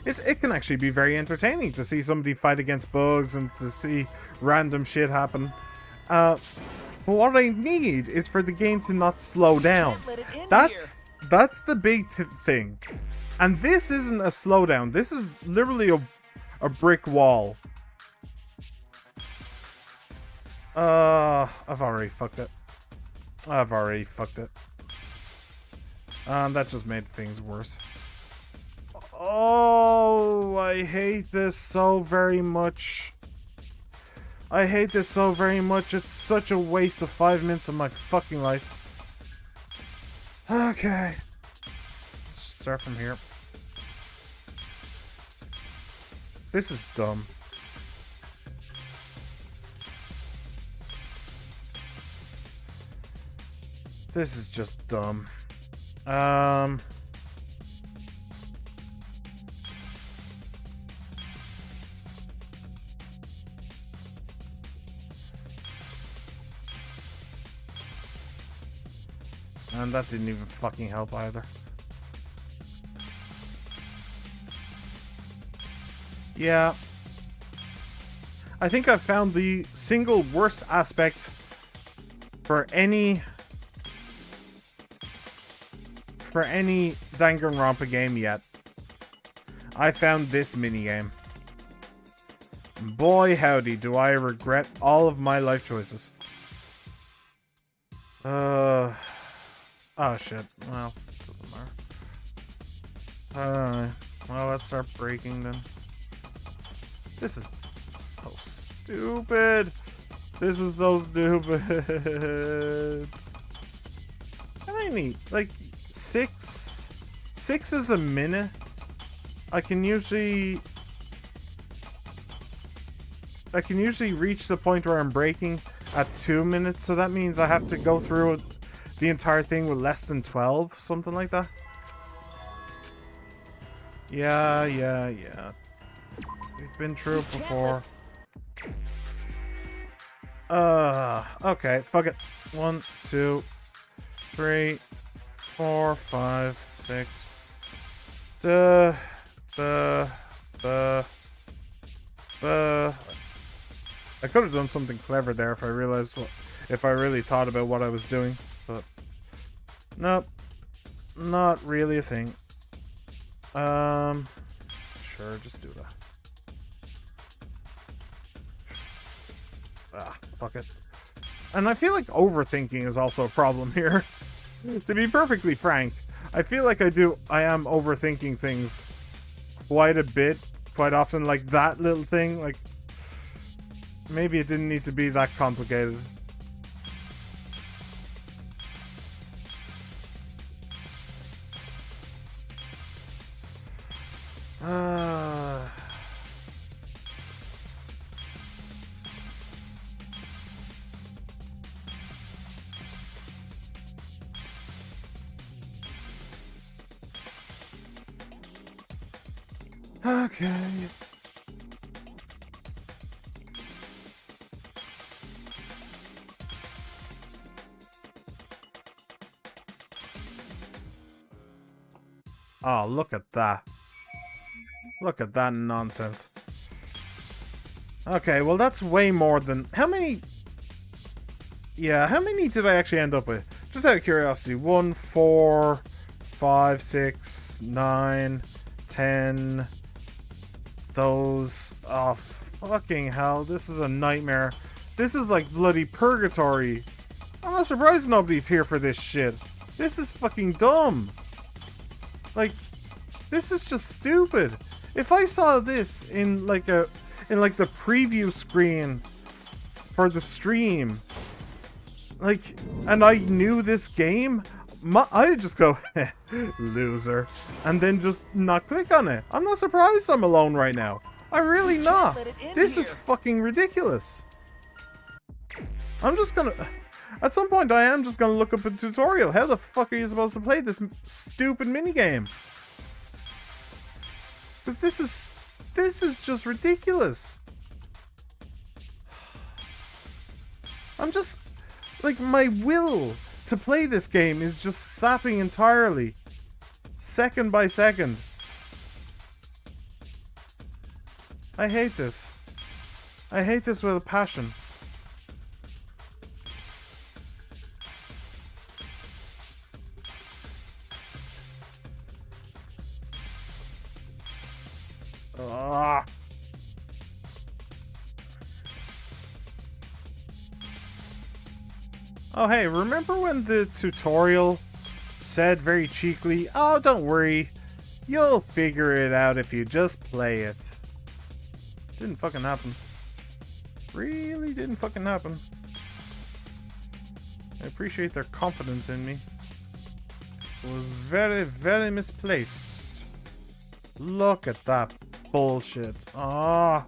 It can actually be very entertaining to see somebody fight against bugs and to see random shit happen. But what I need is for the game to not slow down. That's the big thing. And this isn't a slowdown. This is literally a brick wall. I've already fucked it. That just made things worse. Oh, I hate this so very much. It's such a waste of 5 minutes of my fucking life. Okay. Let's start from here. This is dumb. This is just dumb. And that didn't even fucking help either. Yeah. I think I've found the single worst aspect for any Danganronpa game yet. I found this minigame. Boy howdy, do I regret all of my life choices. Oh shit. Well, doesn't matter. Well, let's start breaking then. This is so stupid. How many? Like 6 is a minute. I can usually reach the point where I'm breaking at 2 minutes, so that means I have to go through the entire thing with less than 12, something like that. Yeah. We've been through it before. Okay, fuck it. 1, 2, 3, 4, 5, 6. I could have done something clever there if I realized if I really thought about what I was doing, but nope, not really a thing. Sure, just do that. Fuck it. And I feel like overthinking is also a problem here. To be perfectly frank, I feel like I am overthinking things quite a bit quite often, like that little thing, like maybe it didn't need to be that complicated. Okay. Oh, look at that. Look at that nonsense. Okay, well that's way more than... How many... Yeah, how many did I actually end up with? Just out of curiosity. 1, 4, 5, 6, 9, 10... Those... Oh, fucking hell. This is a nightmare. This is like bloody purgatory. I'm not surprised nobody's here for this shit. This is fucking dumb. Like, this is just stupid. If I saw this in like the preview screen for the stream, like, and I knew this game, I'd just go, loser, and then just not click on it. I'm not surprised I'm alone right now. I'm really not. This is fucking ridiculous. I'm just gonna... At some point, I am just gonna look up a tutorial. How the fuck are you supposed to play this stupid minigame? Because this is just ridiculous. I'm just... Like, my will to play this game is just sapping entirely. Second by second. I hate this. I hate this with a passion. Ah. Oh hey, remember when the tutorial said very cheekily, "Oh, don't worry, you'll figure it out if you just play it." Didn't fucking happen. Really didn't fucking happen. I appreciate their confidence in me. It was very, very misplaced. Look at that bullshit. Ah.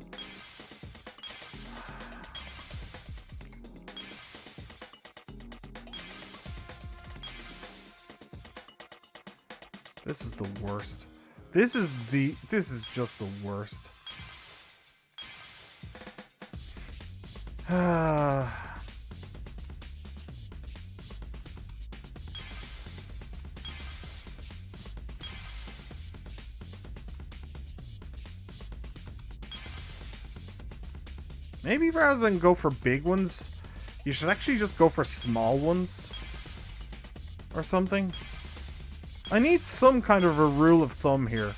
This is the worst. This is just the worst. Maybe rather than go for big ones, you should actually just go for small ones. Or something. I need some kind of a rule of thumb here.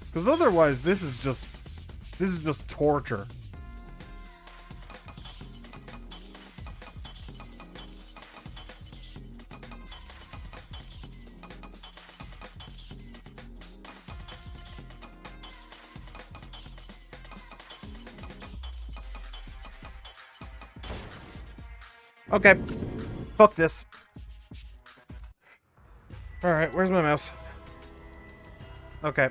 Because otherwise this is just torture. Okay. Fuck this. Alright, where's my mouse? Okay.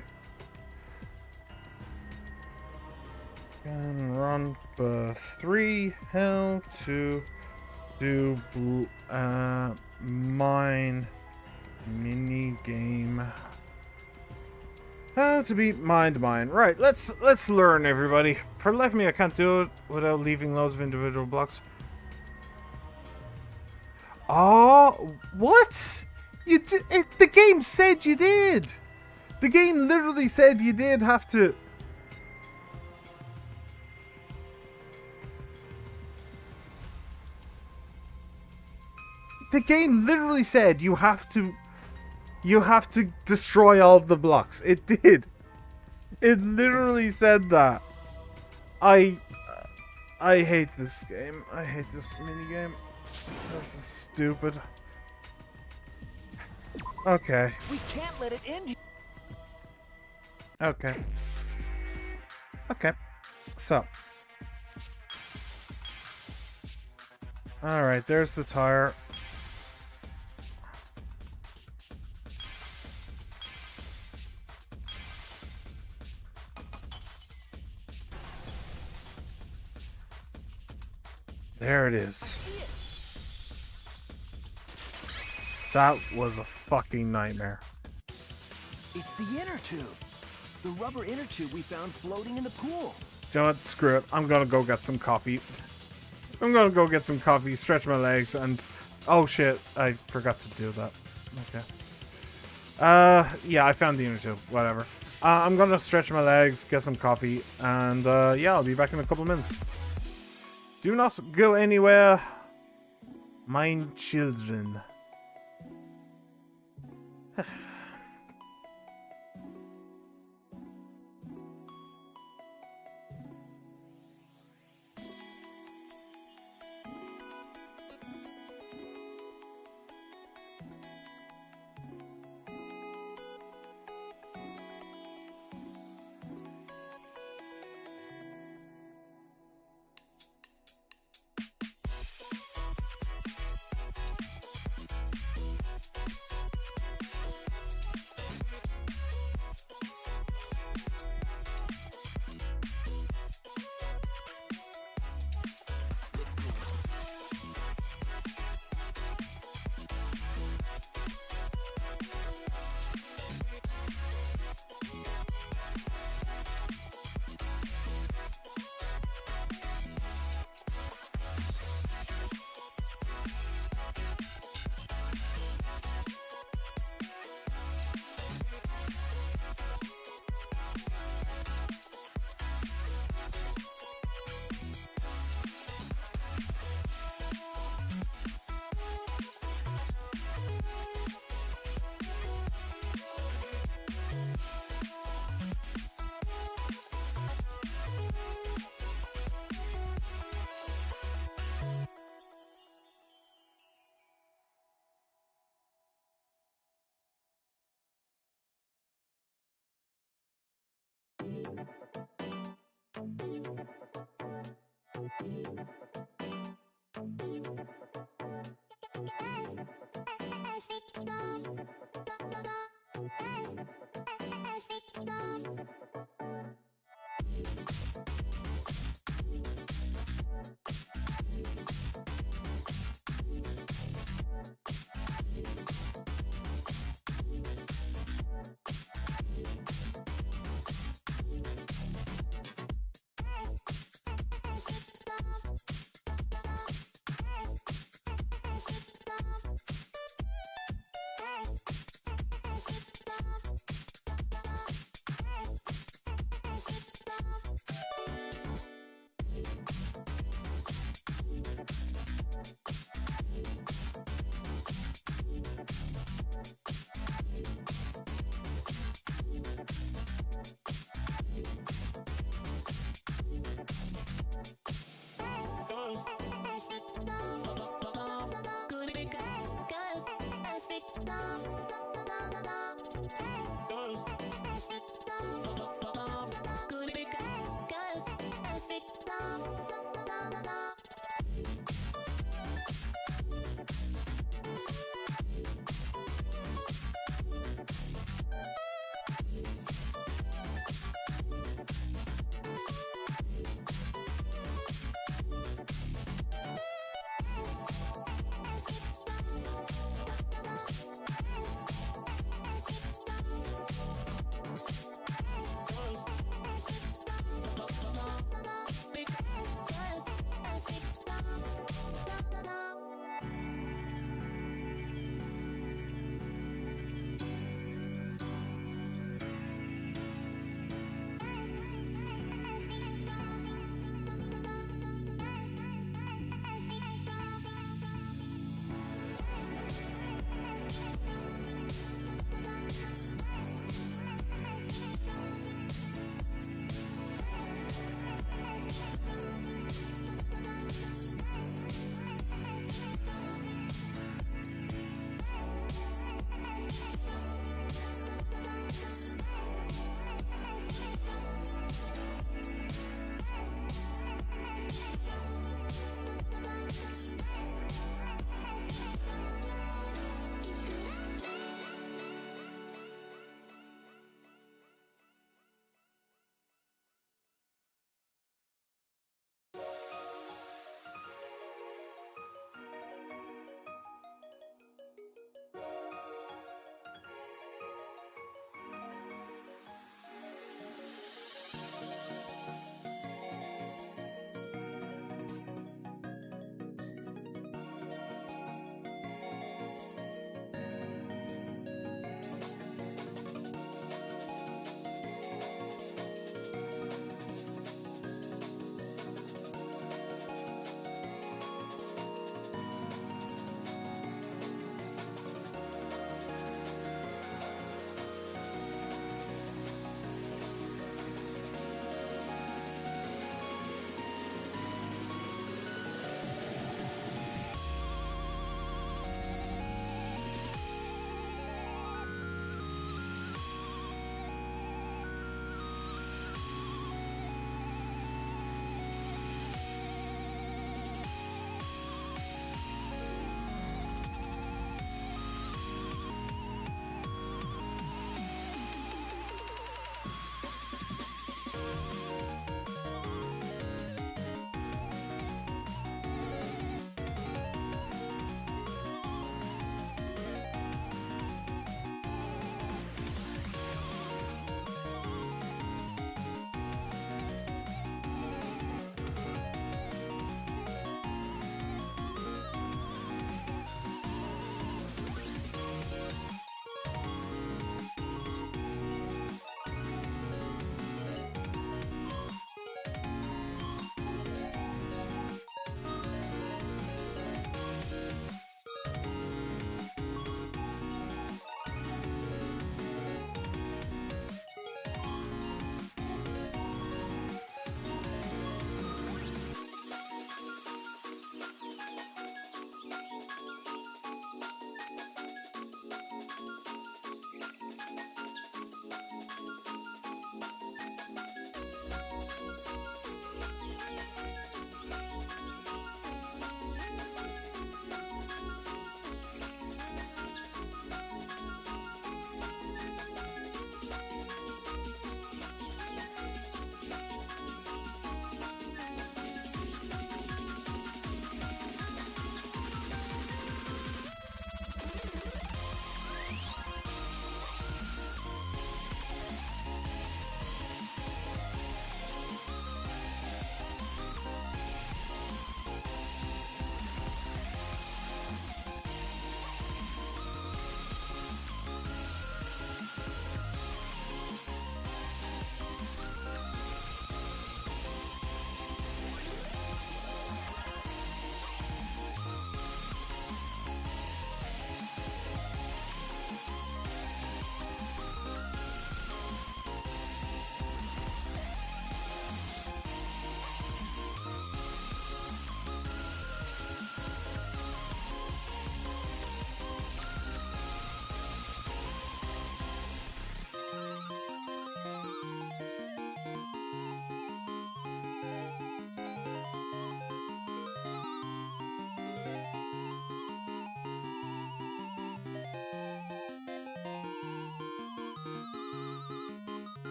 Danganronpa 3, how to do mine mini game. How to beat mind mine. Right, let's learn, everybody. For the life of me, I can't do it without leaving loads of individual blocks. Oh, what? You did it, the game said you did. The game literally said you did have to. The game literally said you have to destroy all of the blocks. It did. It literally said that. I hate this game. I hate this minigame. This is stupid. Okay. We can't let it end. Okay. Okay, so. Alright, there's the tire. There it is. That was a fucking nightmare. It's the inner tube. The rubber inner tube we found floating in the pool. You know what? Screw it. I'm gonna go get some coffee. I'm gonna go get some coffee, stretch my legs, and... Oh shit, I forgot to do that. Okay. Yeah, I found the inner tube. Whatever. I'm gonna stretch my legs, get some coffee, and yeah, I'll be back in a couple of minutes. Do not go anywhere, my children.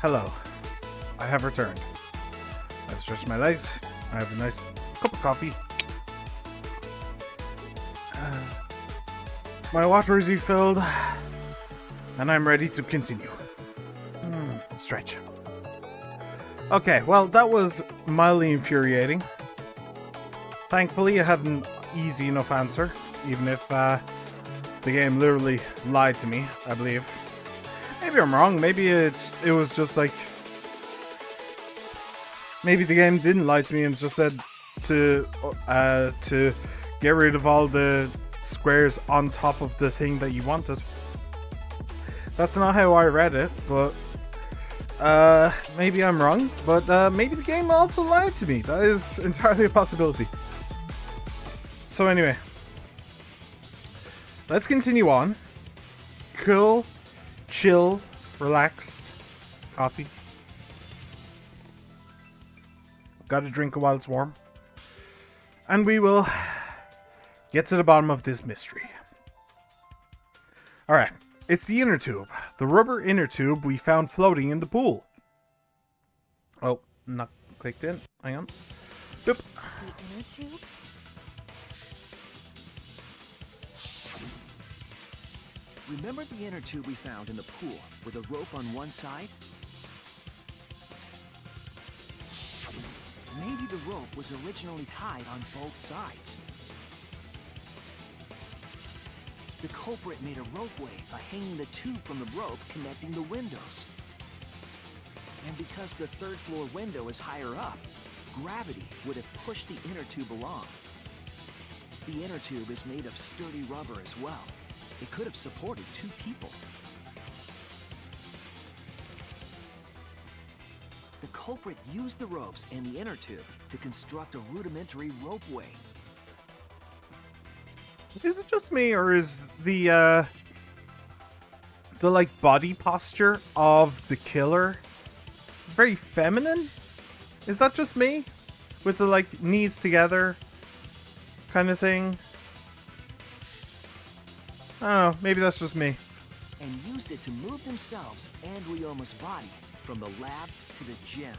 Hello. I have returned. I've stretched my legs. I have a nice cup of coffee. My water is refilled. And I'm ready to continue. Stretch. Okay, well, that was mildly infuriating. Thankfully, I had an easy enough answer, even if the game literally lied to me, I believe. Maybe I'm wrong. Maybe it was just like... Maybe the game didn't lie to me and just said to get rid of all the squares on top of the thing that you wanted. That's not how I read it, but maybe I'm wrong. But maybe the game also lied to me. That is entirely a possibility. So anyway, let's continue on. Cool, chill, relaxed, coffee. Got a drink while it's warm. And we will get to the bottom of this mystery. Alright, it's the inner tube. The rubber inner tube we found floating in the pool. Oh, not clicked in. Hang on. Boop. The inner tube? Remember the inner tube we found in the pool with a rope on one side? Maybe the rope was originally tied on both sides. The culprit made a ropeway by hanging the tube from the rope connecting the windows. And because the third floor window is higher up, gravity would have pushed the inner tube along. The inner tube is made of sturdy rubber as well. It could have supported 2 people. The culprit used the ropes and the inner tube to construct a rudimentary ropeway. Is it just me, or is the like body posture of the killer very feminine? Is that just me? With the like knees together kind of thing? Oh, maybe that's just me. And used it to move themselves and Ryoma's body from the lab to the gym.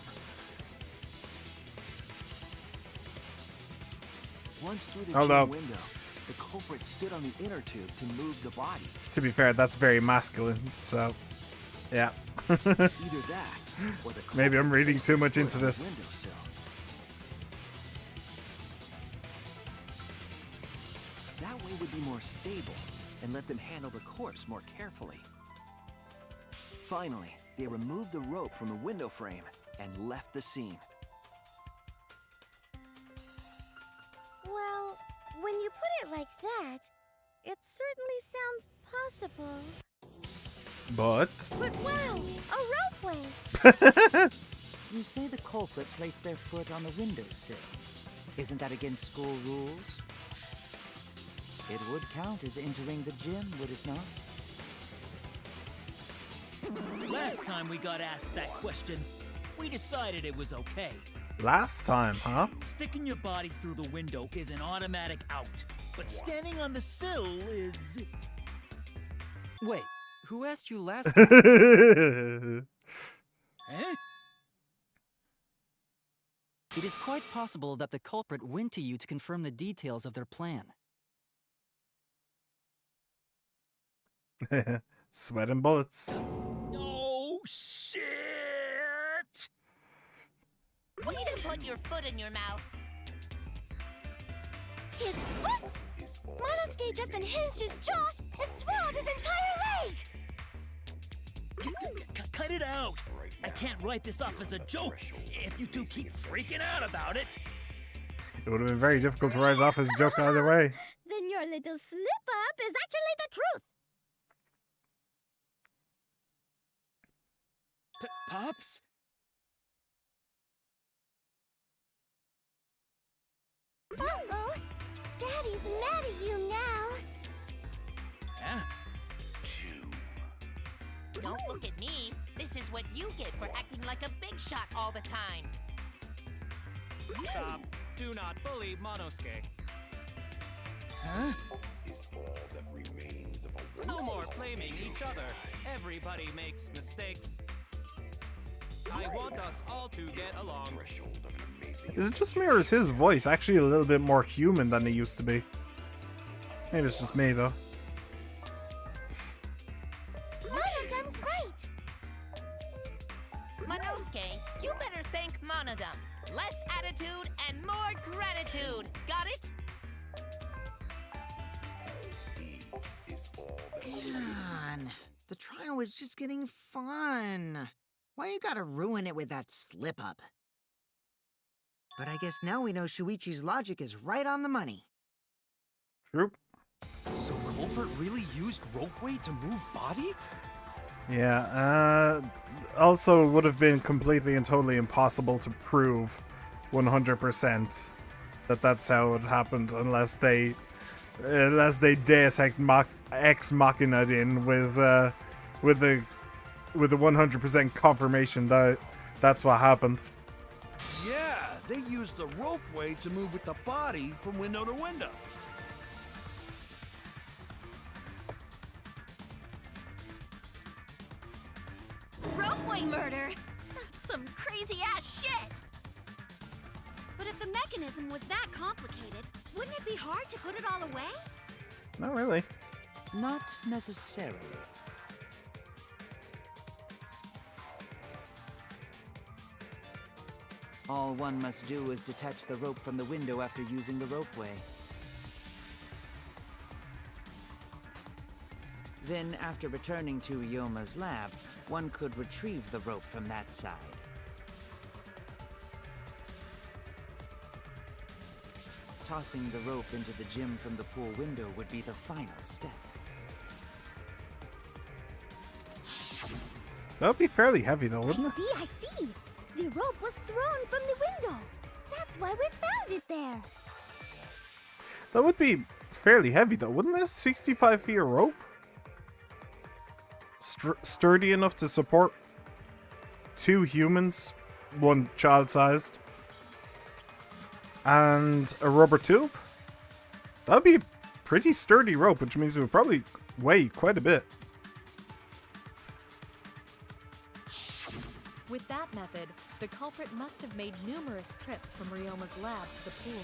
Once through the gym window, the culprit stood on the inner tube to move the body. To be fair, that's very masculine, so yeah. Either that, or the maybe I'm reading too much into this. That way would be more stable and let them handle the corpse more carefully. Finally, they removed the rope from the window frame and left the scene. Well, when you put it like that, it certainly sounds possible. But wow, a ropeway! You say the culprit placed their foot on the windowsill. Isn't that against school rules? It would count as entering the gym, would it not? Last time we got asked that question, we decided it was okay. Last time, huh? Sticking your body through the window is an automatic out, but standing on the sill is... Wait, who asked you last time? Eh? It is quite possible that the culprit went to you to confirm the details of their plan. Sweat and bullets. Oh, shit! Way to put your foot in your mouth. His foot? Monosuke just unhinged his jaw and swallowed his entire leg! Cut it out! I can't write this off as a joke if you two keep freaking out about it. It would have been very difficult to write it off as a joke either way. Then your little slip-up is actually the truth. Pops? Uh-oh! Daddy's mad at you now! Huh? Don't look at me. This is what you get for acting like a big shot all the time. Stop. Do not bully Monosuke. Huh? Is all that remains of a No more blaming each other. Everybody makes mistakes. I want us all to get along. It just mirrors his voice, actually a little bit more human than it used to be. Maybe it's just me, though. Monodum's right! Monosuke, you better thank Monodum. Less attitude and more gratitude. Got it? Man, the trial was just getting fun. Why you gotta ruin it with that slip-up? But I guess now we know Shuichi's logic is right on the money. True. So culprit really used ropeway to move body? Yeah, also would have been completely and totally impossible to prove 100% that that's how it happened unless they Deus Ex Machina'd in with a 100% confirmation that that's what happened. Yeah, they used the ropeway to move with the body from window to window. Ropeway murder? That's some crazy-ass shit! But if the mechanism was that complicated, wouldn't it be hard to put it all away? Not really. Not necessarily. All one must do is detach the rope from the window after using the ropeway. Then, after returning to Ryoma's lab, one could retrieve the rope from that side. Tossing the rope into the gym from the pool window would be the final step. That would be fairly heavy though, wouldn't it? I see! The rope was thrown from the window! That's why we found it there! That would be fairly heavy though, wouldn't it? 65 feet of rope? Sturdy enough to support 2 humans, 1 child-sized, and a rubber tube? That would be a pretty sturdy rope, which means it would probably weigh quite a bit. With that method, the culprit must have made numerous trips from Ryoma's lab to the pool.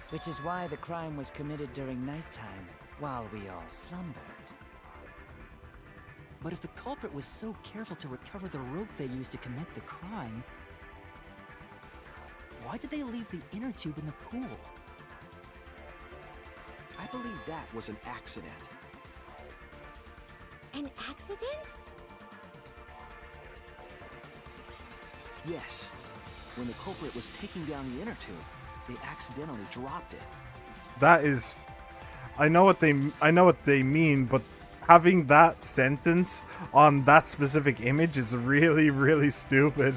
Which is why the crime was committed during nighttime, while we all slumbered. But if the culprit was so careful to recover the rope they used to commit the crime, why did they leave the inner tube in the pool? I believe that was an accident. An accident? Yes. When the culprit was taking down the inner tube, they accidentally dropped it. That is, I know what they mean, but having that sentence on that specific image is really, really stupid.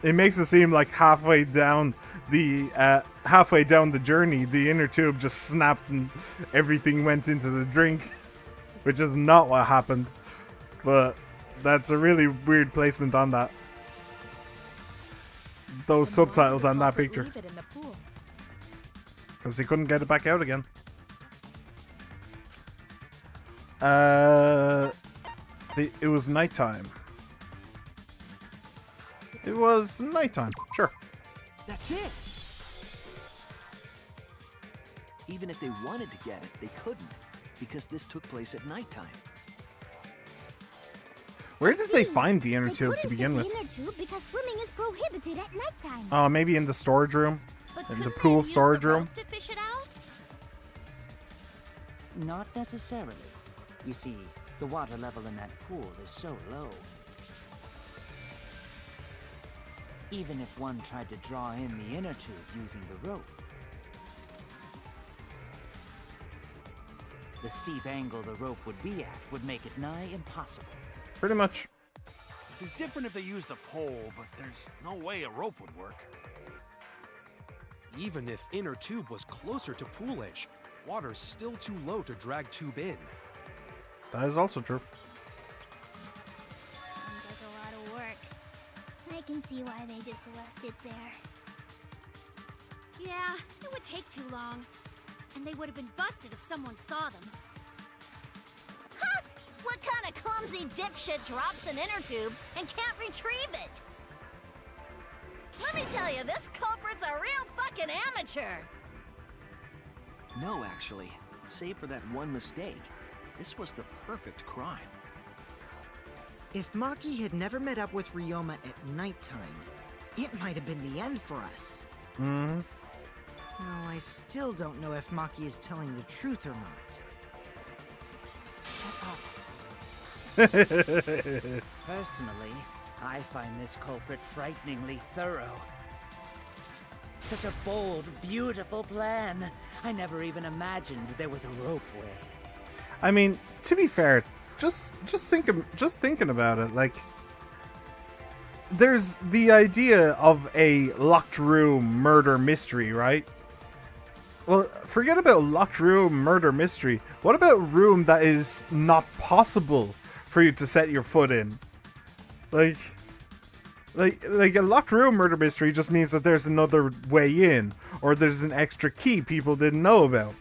It makes it seem like halfway down the journey, the inner tube just snapped and everything went into the drink, which is not what happened. But that's a really weird placement on that. Those subtitles on that picture. Because he couldn't get it back out again. It was nighttime. It was nighttime, sure. That's it! Even if they wanted to get it, they couldn't, because this took place at nighttime. Where did they find the inner tube to begin with? The inner tube because swimming is prohibited at nighttime. Oh, maybe in the storage room? In the pool storage room? To fish it out? Not necessarily. You see, the water level in that pool is so low. Even if one tried to draw in the inner tube using the rope, the steep angle the rope would be at would make it nigh impossible. Pretty much. It'd be different if they used a pole, but there's no way a rope would work. Even if inner tube was closer to pool edge, water's still too low to drag tube in. That is also true. Sounds like a lot of work. I can see why they just left it there. Yeah, it would take too long. And they would have been busted if someone saw them. Ha! What kind of clown clumsy dipshit drops an inner tube and can't retrieve it. Let me tell you, this culprit's a real fucking amateur. No, actually. Save for that one mistake. This was the perfect crime. If Maki had never met up with Ryoma at nighttime, it might have been the end for us. Mm-hmm. Well, I still don't know if Maki is telling the truth or not. Personally, I find this culprit frighteningly thorough. Such a bold, beautiful plan. I never even imagined there was a ropeway. I mean, to be fair, just thinking about it, like, there's the idea of a locked room murder mystery, right? Well, forget about locked room murder mystery. What about a room that is not possible for you to set your foot in? Like a locked room murder mystery just means that there's another way in, or there's an extra key people didn't know about.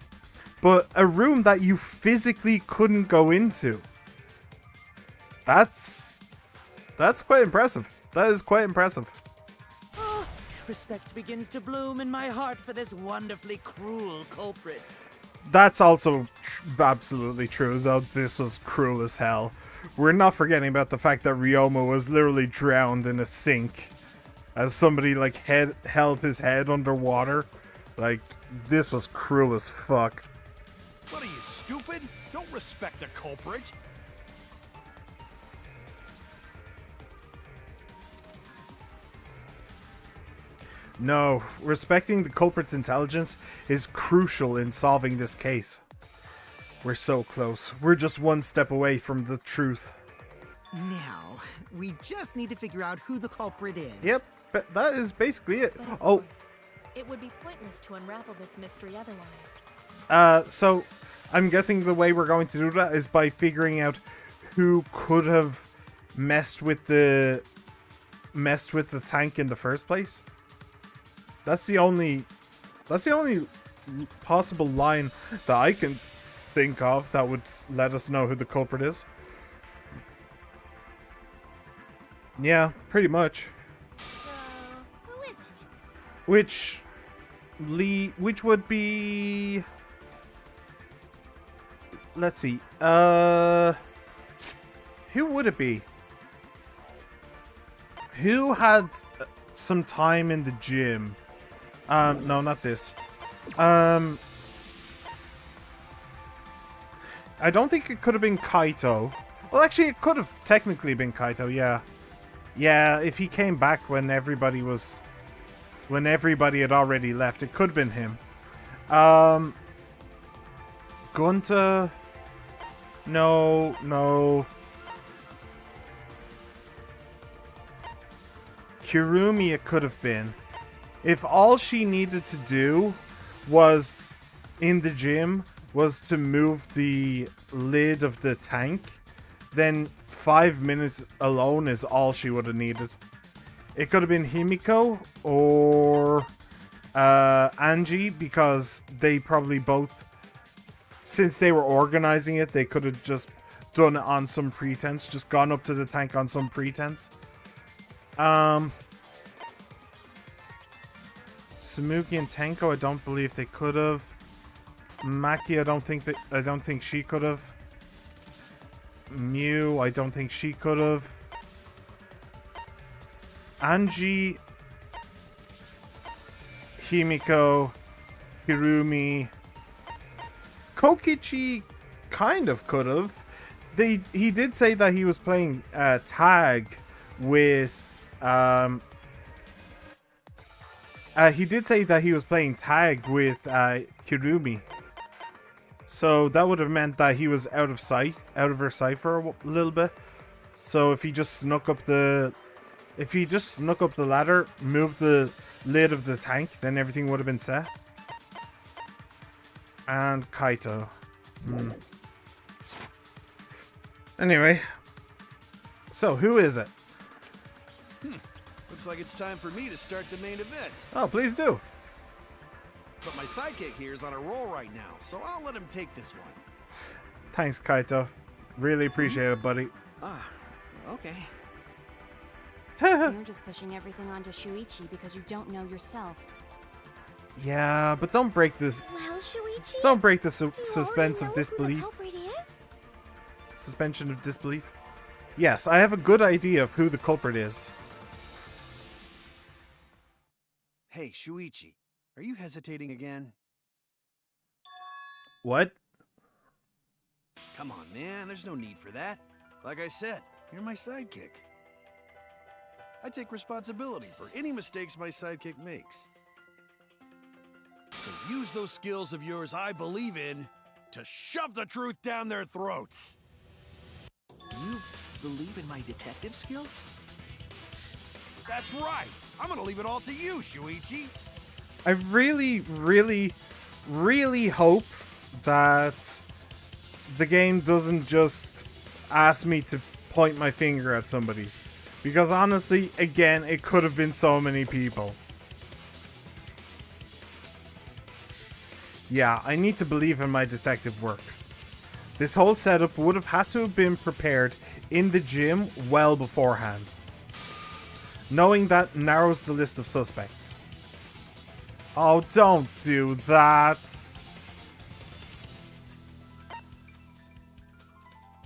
But a room that you physically couldn't go into, that's quite impressive. That is quite impressive. Oh, respect begins to bloom in my heart for this wonderfully cruel culprit. That's also absolutely true, though this was cruel as hell. We're not forgetting about the fact that Ryoma was literally drowned in a sink as somebody, like, held his head underwater. Like, this was cruel as fuck. What are you, stupid? Don't respect the culprit. No, respecting the culprit's intelligence is crucial in solving this case. We're so close. We're just one step away from the truth. Now, we just need to figure out who the culprit is. Yep, but that is basically it. But of Oh, course, it would be pointless to unravel this mystery otherwise. So I'm guessing the way we're going to do that is by figuring out who could have messed with the tank in the first place. That's the only possible line that I can think of that would let us know who the culprit is. Yeah, pretty much. So, who is it? Which would be, let's see. Who would it be? Who had some time in the gym? No, not this. I don't think it could have been Kaito. Well, actually, it could have technically been Kaito, yeah. Yeah, if he came back when everybody had already left, it could have been him. Gunta? No. Kirumi it could have been. If all she needed to do was, in the gym, was to move the lid of the tank, then 5 minutes alone is all she would have needed. It could have been Himiko or Angie, because they probably both, since they were organizing it, they could have just done it on some pretense, just gone up to the tank on some pretense. Samuki and Tenko, I don't believe they could have. Maki, I don't think she could have. Mew, I don't think she could have. Angie, Himiko, Hirumi, Kokichi kind of could have. He did say that he was playing tag with Kirumi. So that would have meant that he was out of her sight for a little bit. So if he just snuck up the ladder, moved the lid of the tank, then everything would have been set. And Kaito. Anyway, so who is it? Looks like it's time for me to start the main event. Oh, please do. But my sidekick here is on a roll right now, so I'll let him take this one. Thanks, Kaito. Really appreciate it, buddy. Ah, okay. You're just pushing everything onto Shuichi because you don't know yourself. Yeah, but don't break this. Well, Shuichi, Don't break the do you suspense already of know disbelief. Who the culprit is? Suspension of disbelief. Yes, I have a good idea of who the culprit is. Hey, Shuichi, are you hesitating again? What? Come on, man, there's no need for that. Like I said, you're my sidekick. I take responsibility for any mistakes my sidekick makes. So use those skills of yours I believe in to shove the truth down their throats. You believe in my detective skills? That's right. I'm gonna leave it all to you, Shuichi. I really, really, really hope that the game doesn't just ask me to point my finger at somebody. Because honestly, again, it could have been so many people. Yeah, I need to believe in my detective work. This whole setup would have had to have been prepared in the gym well beforehand. Knowing that narrows the list of suspects. Oh, don't do that.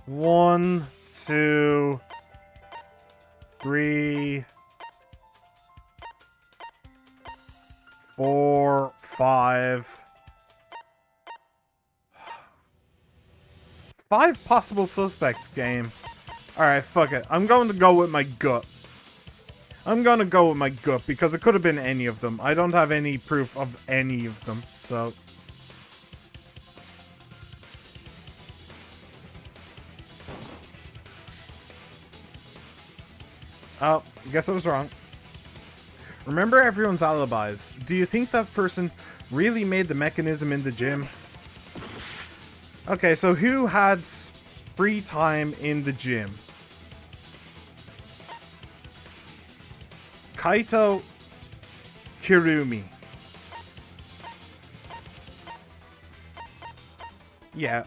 1, 2, 3, 4, 5. 5 possible suspects, game. Alright, fuck it. I'm going to go with my gut. I'm going to go with my gut because it could have been any of them. I don't have any proof of any of them, so... Oh, I guess I was wrong. Remember everyone's alibis. Do you think that person really made the mechanism in the gym? Okay, so who had free time in the gym? Kaito, Kirumi. Yeah.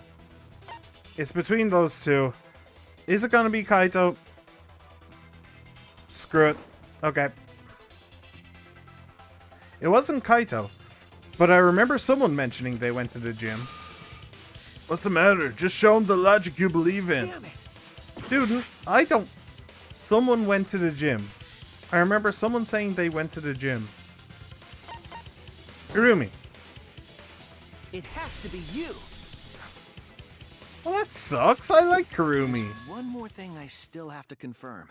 It's between those two. Is it gonna be Kaito? Screw it. Okay. It wasn't Kaito, but I remember someone mentioning they went to the gym. What's the matter? Just show them the logic you believe in. Damn it. Dude, I don't... Someone went to the gym. I remember someone saying they went to the gym. Hirumi. It has to be you. Well, that sucks. I like Hirumi. There's one more thing I still have to confirm.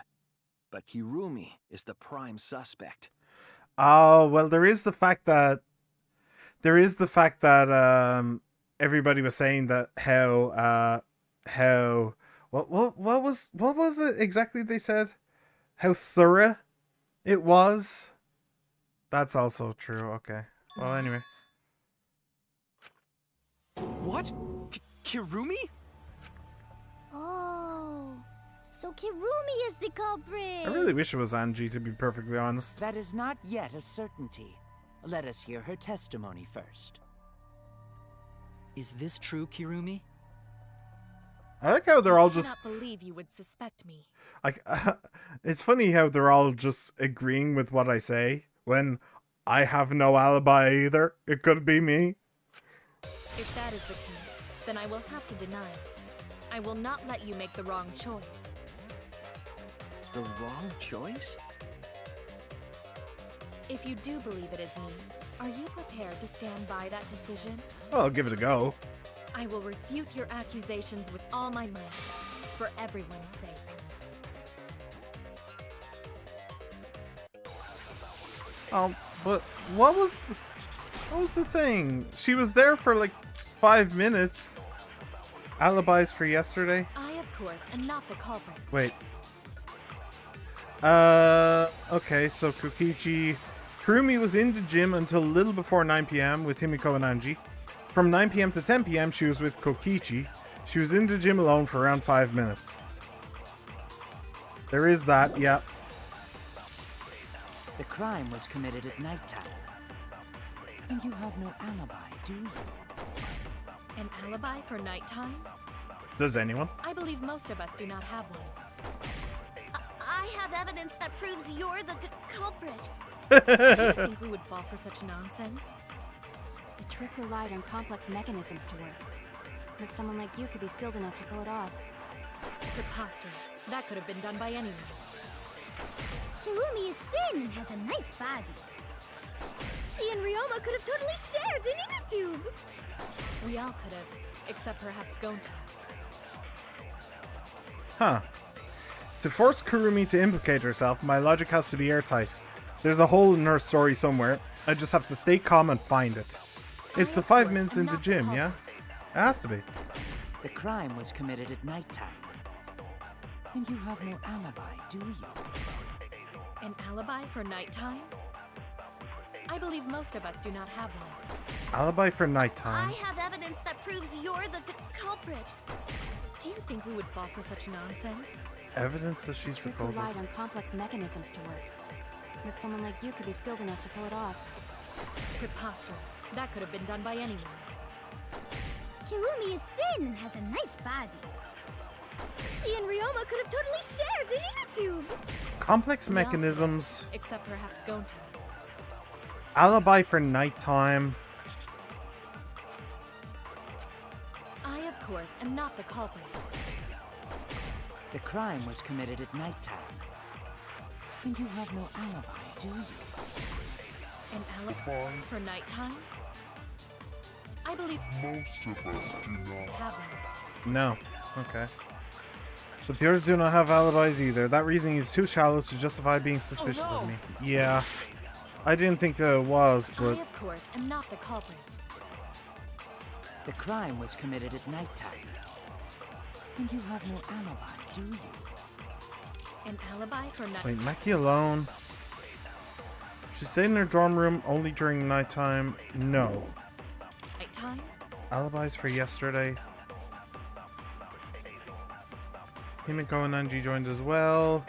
But Kirumi is the prime suspect. Oh, well, there is the fact that... everybody was saying that how what was it exactly they said? How thorough it was. That's also true. Okay. Well, anyway. What? Kirumi? Oh, so Kirumi is the culprit. I really wish it was Angie, to be perfectly honest. That is not yet a certainty. Let us hear her testimony first. Is this true, Kirumi? I like how they're all just... I cannot believe you would suspect me. Like, it's funny how they're all just agreeing with what I say when I have no alibi either. It could be me. If that is the case, then I will have to deny it. I will not let you make the wrong choice. The wrong choice? If you do believe it is me, are you prepared to stand by that decision? Well, I'll give it a go. I will refute your accusations with all my might, for everyone's sake. But what was the thing? She was there for like 5 minutes. Alibis for yesterday? I, of course, am not the culprit. Wait. Okay, so Kurumi was in the gym until a little before 9 p.m. with Himiko and Angie. From 9 p.m. to 10 p.m. she was with Kokichi. She was in the gym alone for around 5 minutes. There is that, yeah. The crime was committed at nighttime. And you have no alibi, do you? An alibi for nighttime? Does anyone? I believe most of us do not have one. have evidence that proves you're the culprit. Do you think we would fall for such nonsense? The trick relied on complex mechanisms to work. But someone like you could be skilled enough to pull it off. Preposterous. That could have been done by anyone. Kirumi is thin and has a nice body. She and Ryoma could have totally shared an inner tube. We all could have, except perhaps Gonta. Huh. To force Kurumi to implicate herself, my logic has to be airtight. There's a hole in her story somewhere. I just have to stay calm and find it. It's the 5 minutes in the gym, yeah? It has to be. The crime was committed at nighttime. And you have no alibi, do you? An alibi for nighttime? I believe most of us do not have one. Alibi for I nighttime. have evidence that proves you're the culprit. Do you think we would fall for such nonsense? Evidence that she's the Trick culprit. relied on complex mechanisms to work. But someone like you could be skilled enough to pull it off. Preposterous. That could have been done by anyone. Kirumi is thin and has a nice body. She and Ryoma could have totally shared an inner tube. Complex We all mechanisms. could, except perhaps Gonta. Alibi for nighttime. I, of course, am not the culprit. The crime was committed at nighttime. And you have no alibi, do you? An alibi for nighttime? I believe Most of us do not. have one. No. Okay. But the others do not have alibis either. That reasoning is too shallow to justify being suspicious of me. Yeah. I didn't think that it was, I, but... of course, am not the culprit. The crime was committed at nighttime. And you have no alibi, do you? An alibi for night. Wait, Maki alone? She stayed in her dorm room only during nighttime? No. Nighttime? Alibis for yesterday. Himiko and Angie joined as well.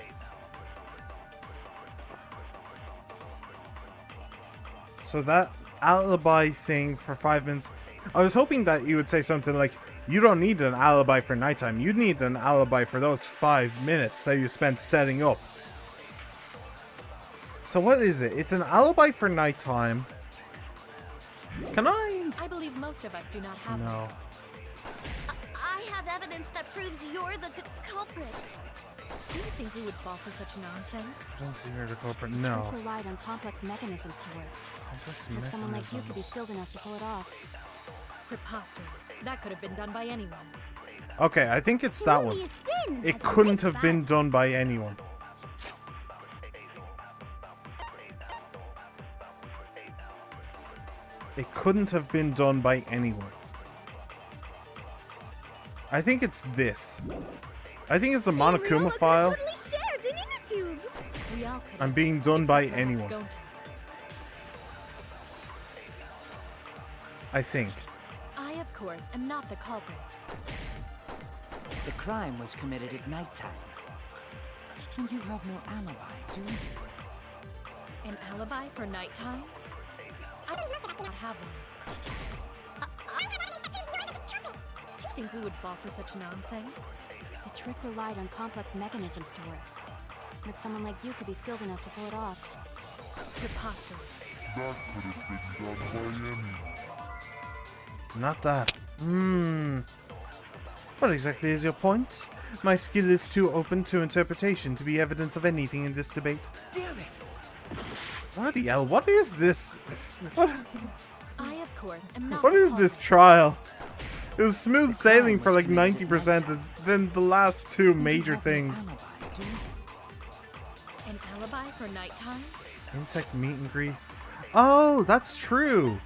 So that alibi thing for 5 minutes... I was hoping that you would say something like, you don't need an alibi for nighttime. You need an alibi for those 5 minutes that you spent setting up. So what is it? It's an alibi for nighttime. Can I? I believe most of us do not have one. No. I have evidence that proves you're the culprit. Do you think we would fall for such nonsense? I don't see her the culprit. The No. trick relied on complex mechanisms to work. Complex But someone like you could be mechanisms. skilled enough to pull it off. Preposterous. That could have been done by anyone. Okay, I think it's that one. Kirumi is thin and It has a couldn't nice have been body. done by anyone. It couldn't have been done by anyone. I think it's this. I think it's the She and Monokuma Ryoma could have file. totally shared an inner tube. We all could I'm have, being done by except perhaps anyone. Gonta. I think. I, of course, am not the culprit. The crime was committed at nighttime. And you have no alibi, do you? An alibi for nighttime? I do not have one. Do you think we would fall for such nonsense? The trick relied on complex mechanisms to work. But someone like you could be skilled enough to pull it off. Preposterous. That could have been done by anyone. Not that. What exactly is your point? My skill is too open to interpretation to be evidence of anything in this debate. Damn it! Bloody hell, what is this? What, I, of course, am not what the is this culprit. trial? It was smooth The sailing crime for was like committed at 90%, and then the last two major things. Alibi, do you? An alibi for nighttime? Insect meet and greet. Oh, that's true.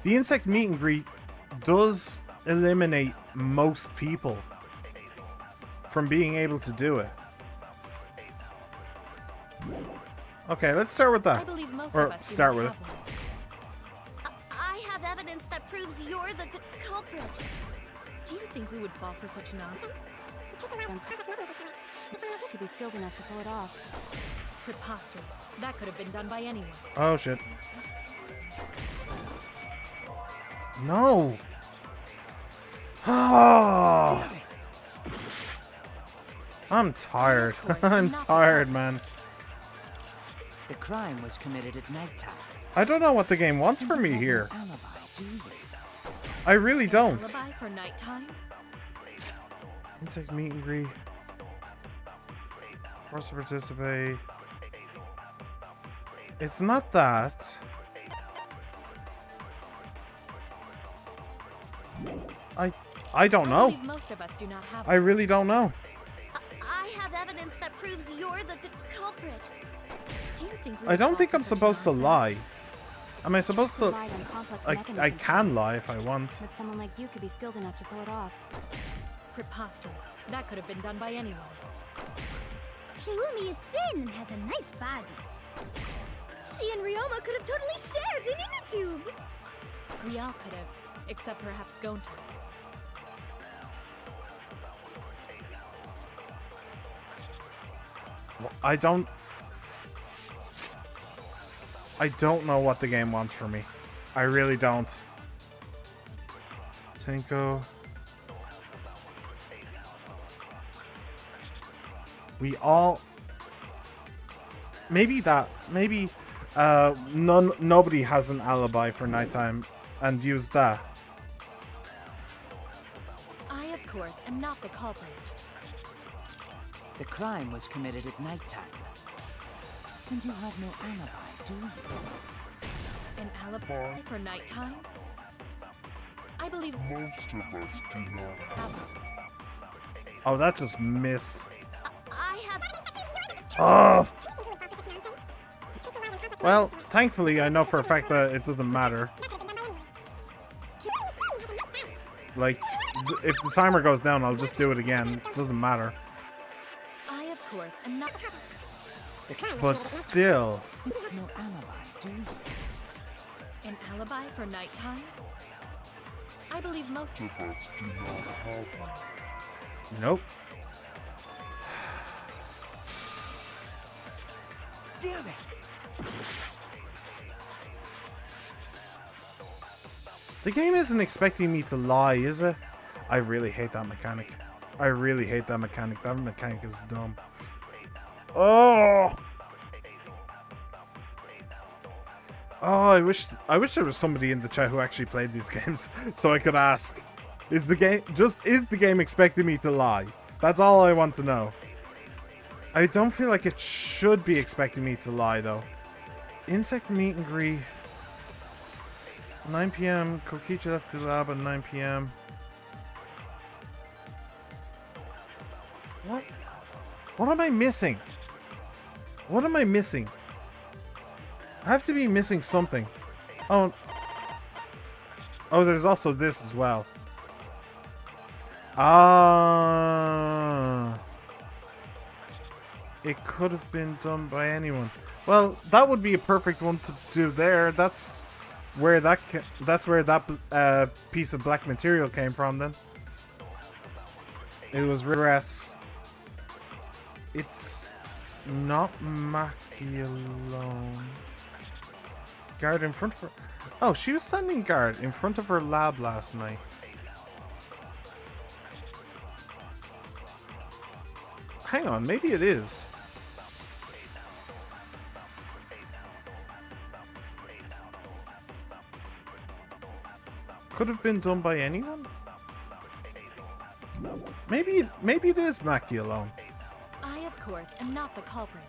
The insect meet and greet does eliminate most people from being able to do it. Okay, let's start with I that. believe most Or of us do start not with have it. one. I have evidence that proves you're the culprit. Do you think we would fall for such nonsense? Could be skilled enough to pull it off. Preposterous. That could have been done by anyone. Oh shit. No. Oh. I'm tired. Of course, I'm not the tired, culprit. man. The crime was committed at nighttime. I don't know what the game wants from me here. Alibi, do you? I really don't. Alibi for nighttime? Insect meet and greet. Forced to participate. It's not that. I don't know. believe most of us do not have I really don't know. I have evidence that proves you're the culprit. Do you think we I would don't fall think for I'm such supposed to nonsense? lie. Am I supposed to? Relied on complex I mechanisms can lie if I want. But someone like you could be skilled enough to pull it off. Preposterous. That could have been done by anyone. Kirumi is thin and has a nice body. She and Ryoma could have totally shared an inner tube. We all could have, except perhaps Gonta. I don't know what the game wants from me. I really don't. Tenko. We all... Maybe nobody has an alibi for nighttime and use that. I, of course, am not the culprit. The crime was committed at nighttime. And you have no alibi, do you? An alibi for nighttime? I believe Most of us do not have Oh, that just missed. I have. Oh! Well, thankfully, I know for a fact that it doesn't matter. Like, if the timer goes down, I'll just do it again. It doesn't matter. I, of course, am not. But still. No alibi, do you? An alibi for nighttime? I believe most of us do not have one. Nope. Damn it! The game isn't expecting me to lie, is it? I really hate that mechanic. I really hate that mechanic. That mechanic is dumb. Oh! Oh, I wish there was somebody in the chat who actually played these games so I could ask. Is the game expecting me to lie? That's all I want to know. I don't feel like it should be expecting me to lie though. Insect meet and greet. 9 p.m. Kokichi left the lab at 9 p.m. What? What am I missing? What am I missing? I have to be missing something. Oh. Oh, there's also this as well. Ah. It could have been done by anyone. Well, that would be a perfect one to do there. That's where that piece of black material came from then. It was regress. It's not Maki alone. Guard in front of her. Oh, she was standing guard in front of her lab last night. Hang on, maybe it is. Could have been done by anyone? Maybe it is Maki alone. I, of course, am not the culprit.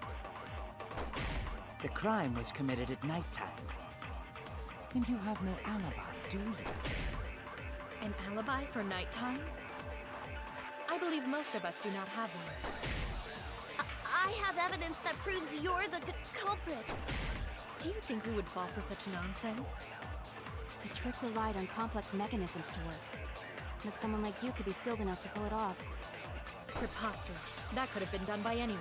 The crime was committed at nighttime. And you have no alibi, do you? An alibi for nighttime? I believe most of us do not have one. I have evidence that proves you're the culprit. Do you think we would fall for such nonsense? The trick relied on complex mechanisms to work. But someone like you could be skilled enough to pull it off. Preposterous. That could have been done by anyone.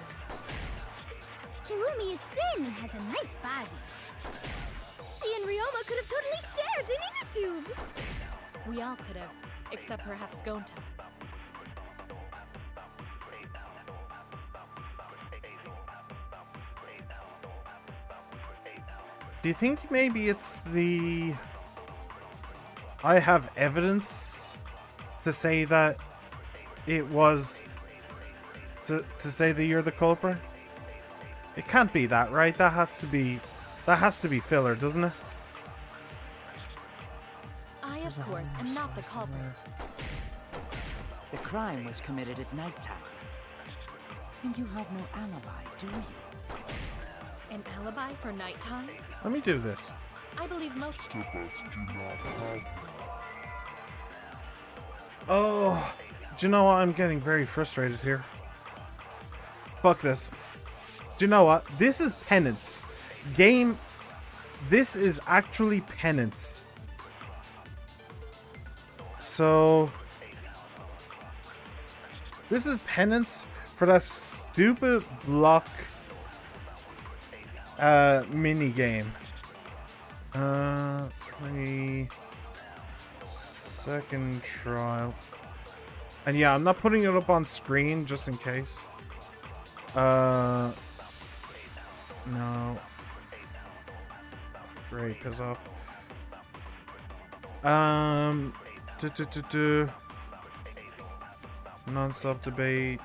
Kirumi is thin and has a nice body. She and Ryoma could have totally shared an inner tube. We all could have, except perhaps Gonta. Do you think maybe it's the... I have evidence to say that it was to say that you're the culprit? It can't be that, right? That has to be filler, doesn't it? I, of course, am not the culprit. The crime was committed at nighttime. And you have no alibi, do you? An alibi for nighttime? Let me do this. I believe most of us do not have one. Oh, do you know what? I'm getting very frustrated here. Fuck this. Do you know what? This is penance. Game. This is actually penance. So. This is penance for that stupid block mini game. 3-second trial. And yeah, I'm not putting it up on screen just in case. No. Great, piss off. Non-stop debate.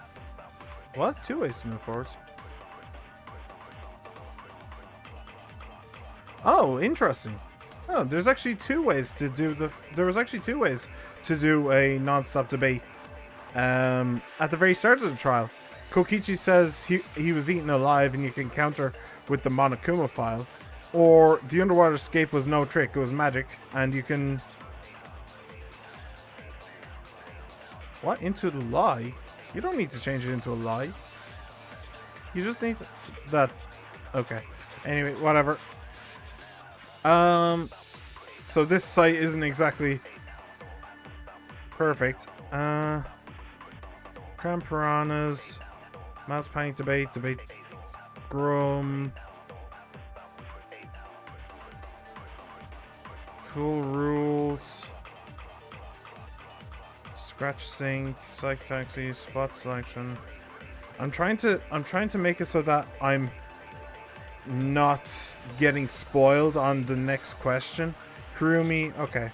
What? 2 ways to move forward. Oh, interesting. Oh, there's actually 2 ways to do there was actually 2 ways to do a non-stop debate. At the very start of the trial, Kokichi says he was eaten alive and you can counter with the Monokuma file. Or the underwater escape was no trick, it was magic, and you can... What? Into the lie? You don't need to change it into a lie. You just need to... That... Okay. Anyway, whatever. So this site isn't exactly perfect. Cram Piranhas, Mass Panic Debate, Grum, Cool Rules, Scratch Sync, Psych Taxi, Spot Selection. I'm trying to make it so that I'm not getting spoiled on the next question. Kurumi, okay.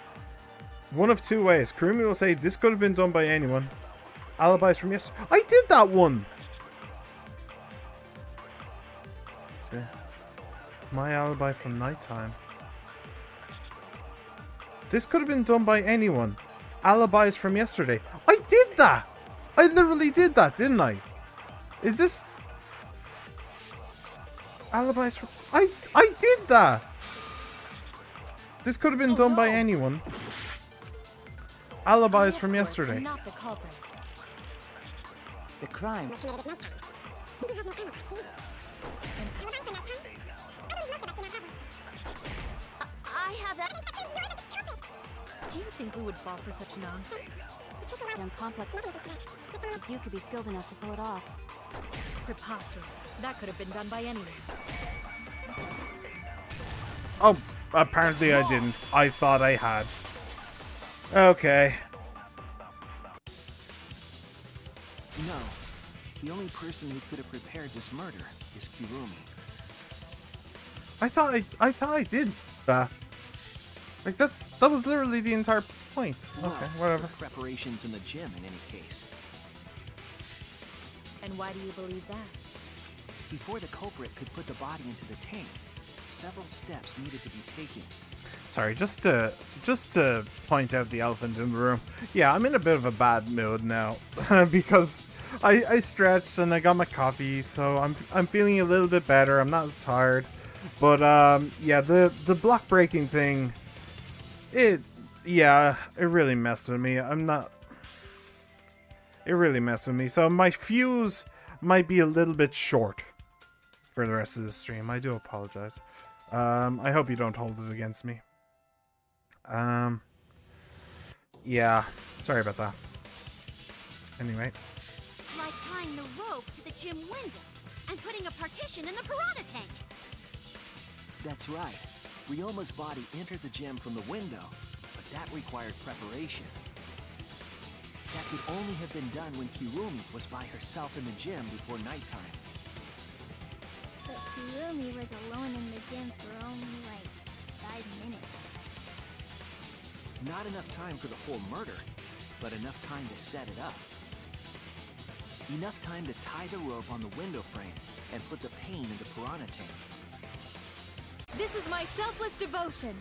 One of 2 ways. Kurumi will say this could have been done by anyone. Alibis from yesterday. I did that one! Okay. My alibi from nighttime. This could have been done by anyone. Alibis from yesterday. I did that! I literally did that, didn't I? Is this... Alibis from... I did that! This could have been done by anyone. Alibis from yesterday. Not the culprit. The crime... I have that. Do you think we would fall for such nonsense? Young complex. You could be skilled enough to pull it off. Preposterous. That could have been done by anyone. Oh, apparently I didn't. I thought I had. Okay. No. The only person who could have prepared this murder is Kirumi. I thought I did that. Like that was literally the entire point. Well, Okay, whatever. Preparations in the gym in any case. And why do you believe that? Before the culprit could put the body into the tank, several steps needed to be taken. Sorry, just to point out the elephant in the room. Yeah, I'm in a bit of a bad mood now because I stretched and I got my coffee, so I'm feeling a little bit better. I'm not as tired, but yeah, the block breaking thing, it really messed with me. It really messed with me. So my fuse might be a little bit short for the rest of the stream. I do apologize. I hope you don't hold it against me. Yeah, sorry about that. Anyway. Like tying the rope to the gym window and putting a partition in the piranha tank. That's right. Ryoma's body entered the gym from the window, but that required preparation. That could only have been done when Kirumi was by herself in the gym before nighttime. But Kirumi was alone in the gym for only like 5 minutes. Not enough time for the whole murder, but enough time to set it up. Enough time to tie the rope on the window frame and put the pain in the piranha tank. This is my selfless devotion.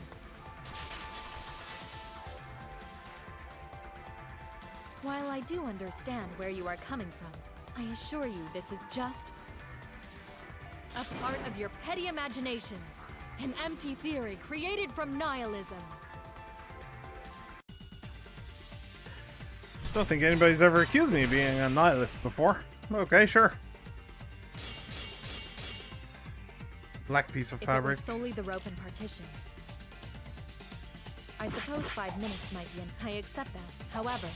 While I do understand where you are coming from, I assure you this is just a part of your petty imagination. An empty theory created from nihilism. Don't think anybody's ever accused me of being a nihilist before. Okay, sure. Black piece of fabric. If it was solely the rope and partition, I suppose 5 minutes might be I accept that. However,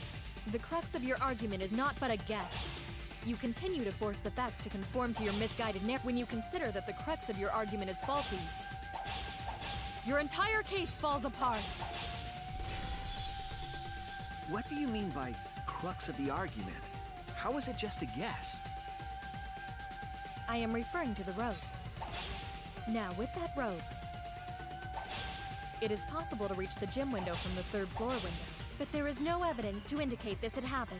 the crux of your argument is not but a guess. You continue to force the facts to conform to your misguided narrative. When you consider that the crux of your argument is faulty, your entire case falls apart. What do you mean by crux of the argument? How is it just a guess? I am referring to the rope. Now, with that rope, it is possible to reach the gym window from the 3rd floor window, but there is no evidence to indicate this had happened.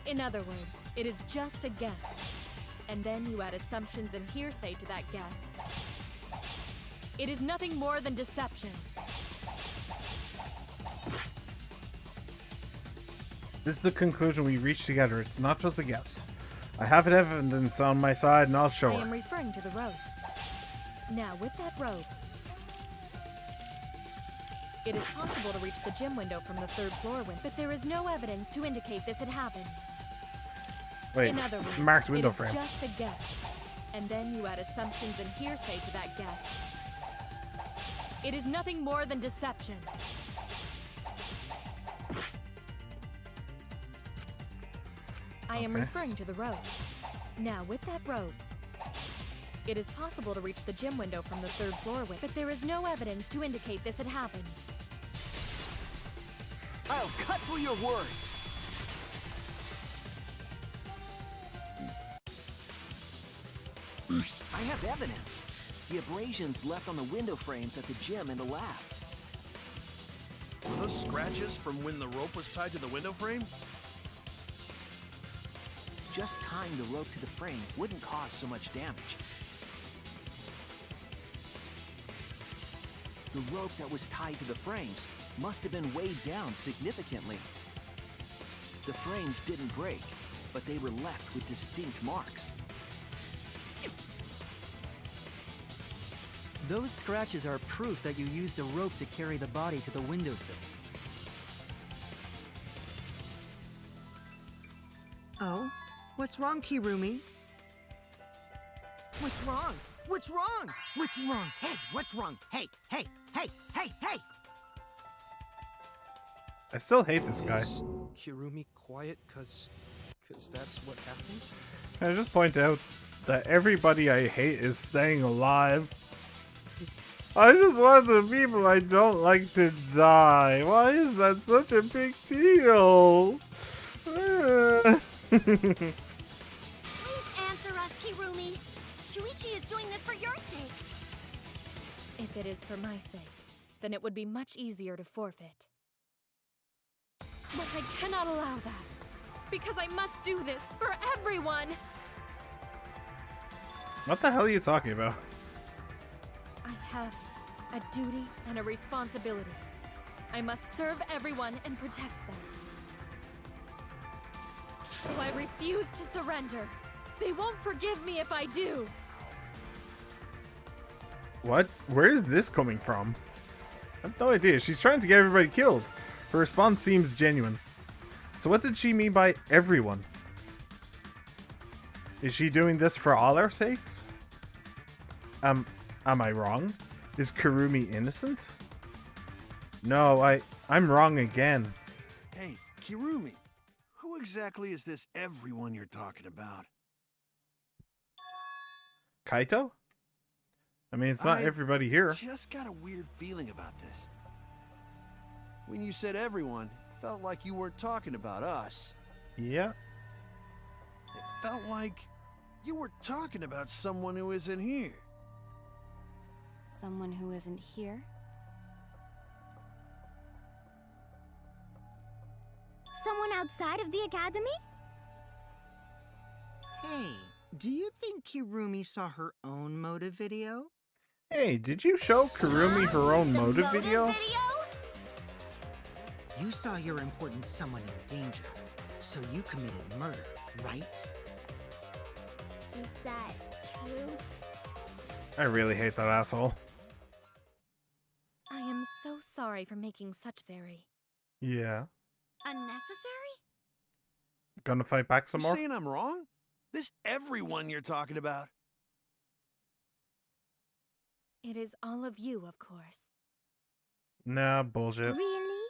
In other words, it is just a guess, and then you add assumptions and hearsay to that guess. It is nothing more than deception. This is the conclusion we reached together. It's not just a guess. I have evidence on my side, and I'll show I her. am referring to the rope. Now, with that rope, it is possible to reach the gym window from the 3rd floor window, but there is no evidence to indicate this had happened. Wait, in other words, marked window it is frame. just a guess, and then you add assumptions and hearsay to that guess. It is nothing more than deception. I am referring to the rope. Now, with that rope, it is possible to reach the gym window from the 3rd floor window, but there is no evidence to indicate this had happened. I'll cut through your words! I have evidence. The abrasions left on the window frames at the gym and the lab. Were those scratches from when the rope was tied to the window frame? Just tying the rope to the frame wouldn't cause so much damage. The rope that was tied to the frames must have been weighed down significantly. The frames didn't break, but they were left with distinct marks. Those scratches are proof that you used a rope to carry the body to the windowsill. Oh? What's wrong, Kirumi? What's wrong? What's wrong? What's wrong? Hey, what's wrong? Hey, hey, hey, hey, hey! I still hate this guy. Is Kirumi quiet cause that's what happened? Can I just point out that everybody I hate is staying alive? I just want the people I don't like to die. Why is that such a big deal? Please answer us, Kirumi. Shuichi is doing this for your sake. If it is for my sake, then it would be much easier to forfeit. But I cannot allow that, because I must do this for everyone! What the hell are you talking about? I have a duty and a responsibility. I must serve everyone and protect them. So I refuse to surrender. They won't forgive me if I do. What? Where is this coming from? I have no idea. She's trying to get everybody killed. Her response seems genuine. So what did she mean by everyone? Is she doing this for all our sakes? Am I wrong? Is Kirumi innocent? No, I'm wrong again. Hey, Kirumi, who exactly is this everyone you're talking about? Kaito? I mean, it's not everybody here. Just got a weird feeling about this. When you said everyone, it felt like you weren't talking about us. Yeah. It felt like you were talking about someone who isn't here. Someone who isn't here? Someone outside of the academy? Hey, do you think Kirumi saw her own motive video? Hey, did you show Kurumi her own motive video? You saw your important someone in danger, so you committed murder, right? Is that true? I really hate that asshole. I am so sorry for making such theory. Yeah. Unnecessary? Gonna fight back some You more? saying I'm wrong? This everyone you're talking about. It is all of you, of course. Nah, bullshit. Really?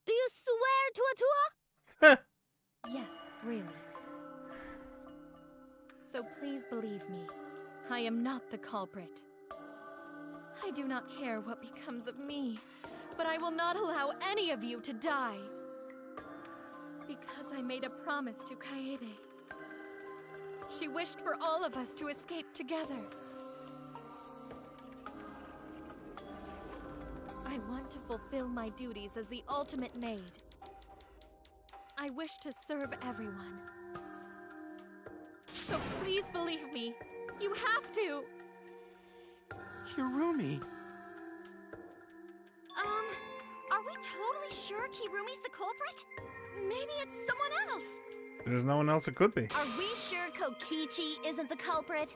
Do you swear to a Yes, really. So please believe me, I am not the culprit. I do not care what becomes of me, but I will not allow any of you to die. Because I made a promise to Kaede. She wished for all of us to escape together. I want to fulfill my duties as the ultimate maid. I wish to serve everyone. So please believe me. You have to. Kirumi. Are we totally sure Kirumi's the culprit? Maybe it's someone else. There's no one else it could be. Are we sure Kokichi isn't the culprit?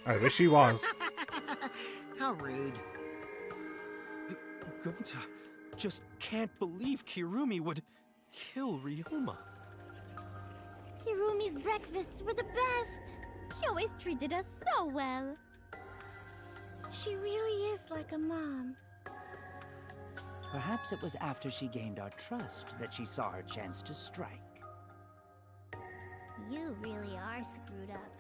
I wish he was. How rude. Gonta just can't believe Kirumi would kill Ryoma. Kirumi's breakfasts were the best. She always treated us so well. She really is like a mom. Perhaps it was after she gained our trust that she saw her chance to strike. You really are screwed up.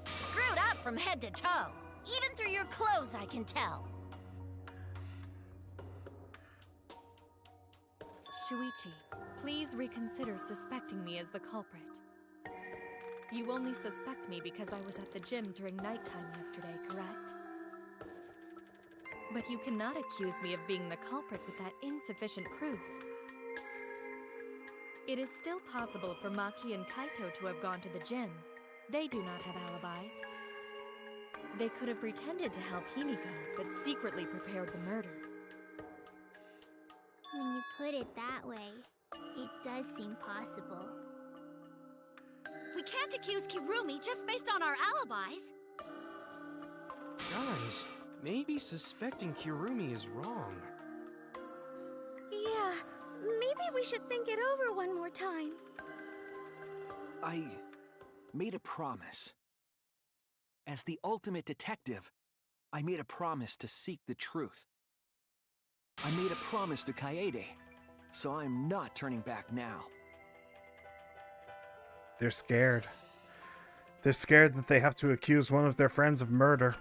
Screwed up from head to toe. Even through your clothes, I can tell. Shuichi, please reconsider suspecting me as the culprit. You only suspect me because I was at the gym during nighttime yesterday, correct? But you cannot accuse me of being the culprit with that insufficient proof. It is still possible for Maki and Kaito to have gone to the gym. They do not have alibis. They could have pretended to help Himiko, but secretly prepared the murder. When you put it that way, it does seem possible. We can't accuse Kirumi just based on our alibis. Guys, maybe suspecting Kirumi is wrong. Yeah, maybe we should think it over one more time. I made a promise. As the ultimate detective, I made a promise to seek the truth. I made a promise to Kaede, so I'm not turning back now. They're scared. They're scared that they have to accuse one of their friends of murder.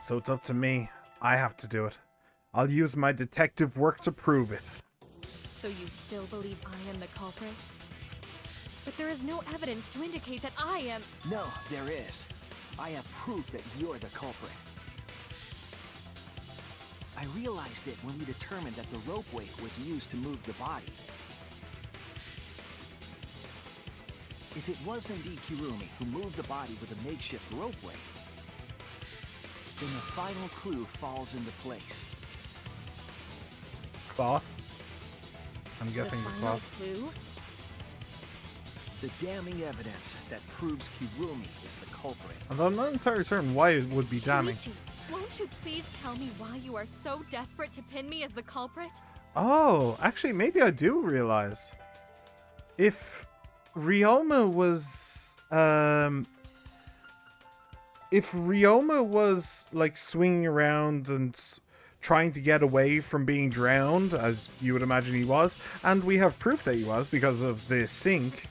So it's up to me. I have to do it. I'll use my detective work to prove it. So you still believe I am the culprit? But there is no evidence to indicate that I am... No, there is. I have proof that you're the culprit. I realized it when we determined that the ropeway was used to move the body. If it was indeed Kirumi who moved the body with a makeshift ropeway, then the final clue falls into place. Cloth? I'm guessing the cloth. Clue? The damning evidence that proves Kirumi is the culprit. Although I'm not entirely certain why it would be damning. Shuichi, won't you please tell me why you are so desperate to pin me as the culprit? Oh, actually, maybe I do realize. If Ryoma was, like swinging around and trying to get away from being drowned, as you would imagine he was, and we have proof that he was because of the sink,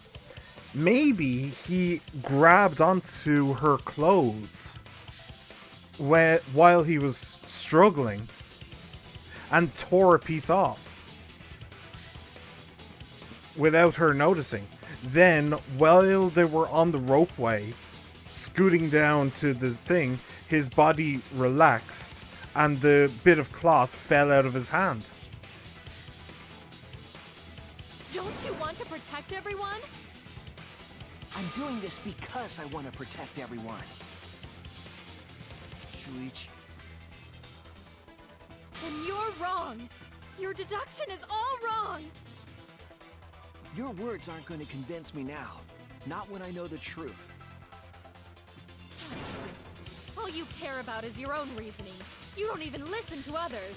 maybe he grabbed onto her clothes while he was struggling and tore a piece off without her noticing. Then, while they were on the ropeway, scooting down to the thing, his body relaxed and the bit of cloth fell out of his hand. Don't you want to protect everyone? I'm doing this because I want to protect everyone. Shuichi. Then you're wrong. Your deduction is all wrong. Your words aren't going to convince me now. Not when I know the truth. All you care about is your own reasoning. You don't even listen to others.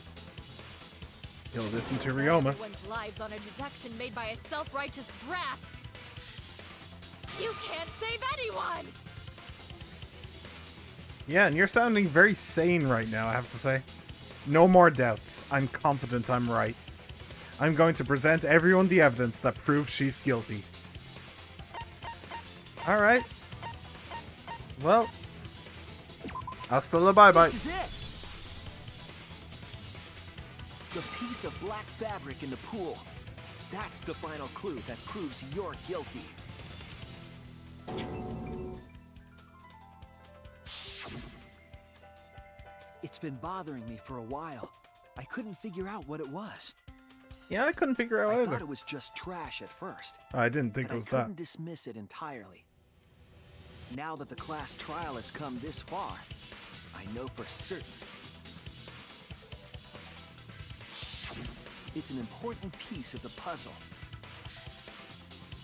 You'll listen to Ryoma. Everyone's lives on a deduction made by a self-righteous brat. You can't save anyone! Yeah, and you're sounding very sane right now, I have to say. No more doubts. I'm confident I'm right. I'm going to present everyone the evidence that proves she's guilty. Alright. Well. Hasta la bye-bye. This is it! The piece of black fabric in the pool. That's the final clue that proves you're guilty. It's been bothering me for a while. I couldn't figure out what it was. Yeah, I couldn't figure out I either. thought it was just trash at first. I didn't think but it was I that. couldn't dismiss it entirely. Now that the class trial has come this far, I know for certain. It's an important piece of the puzzle.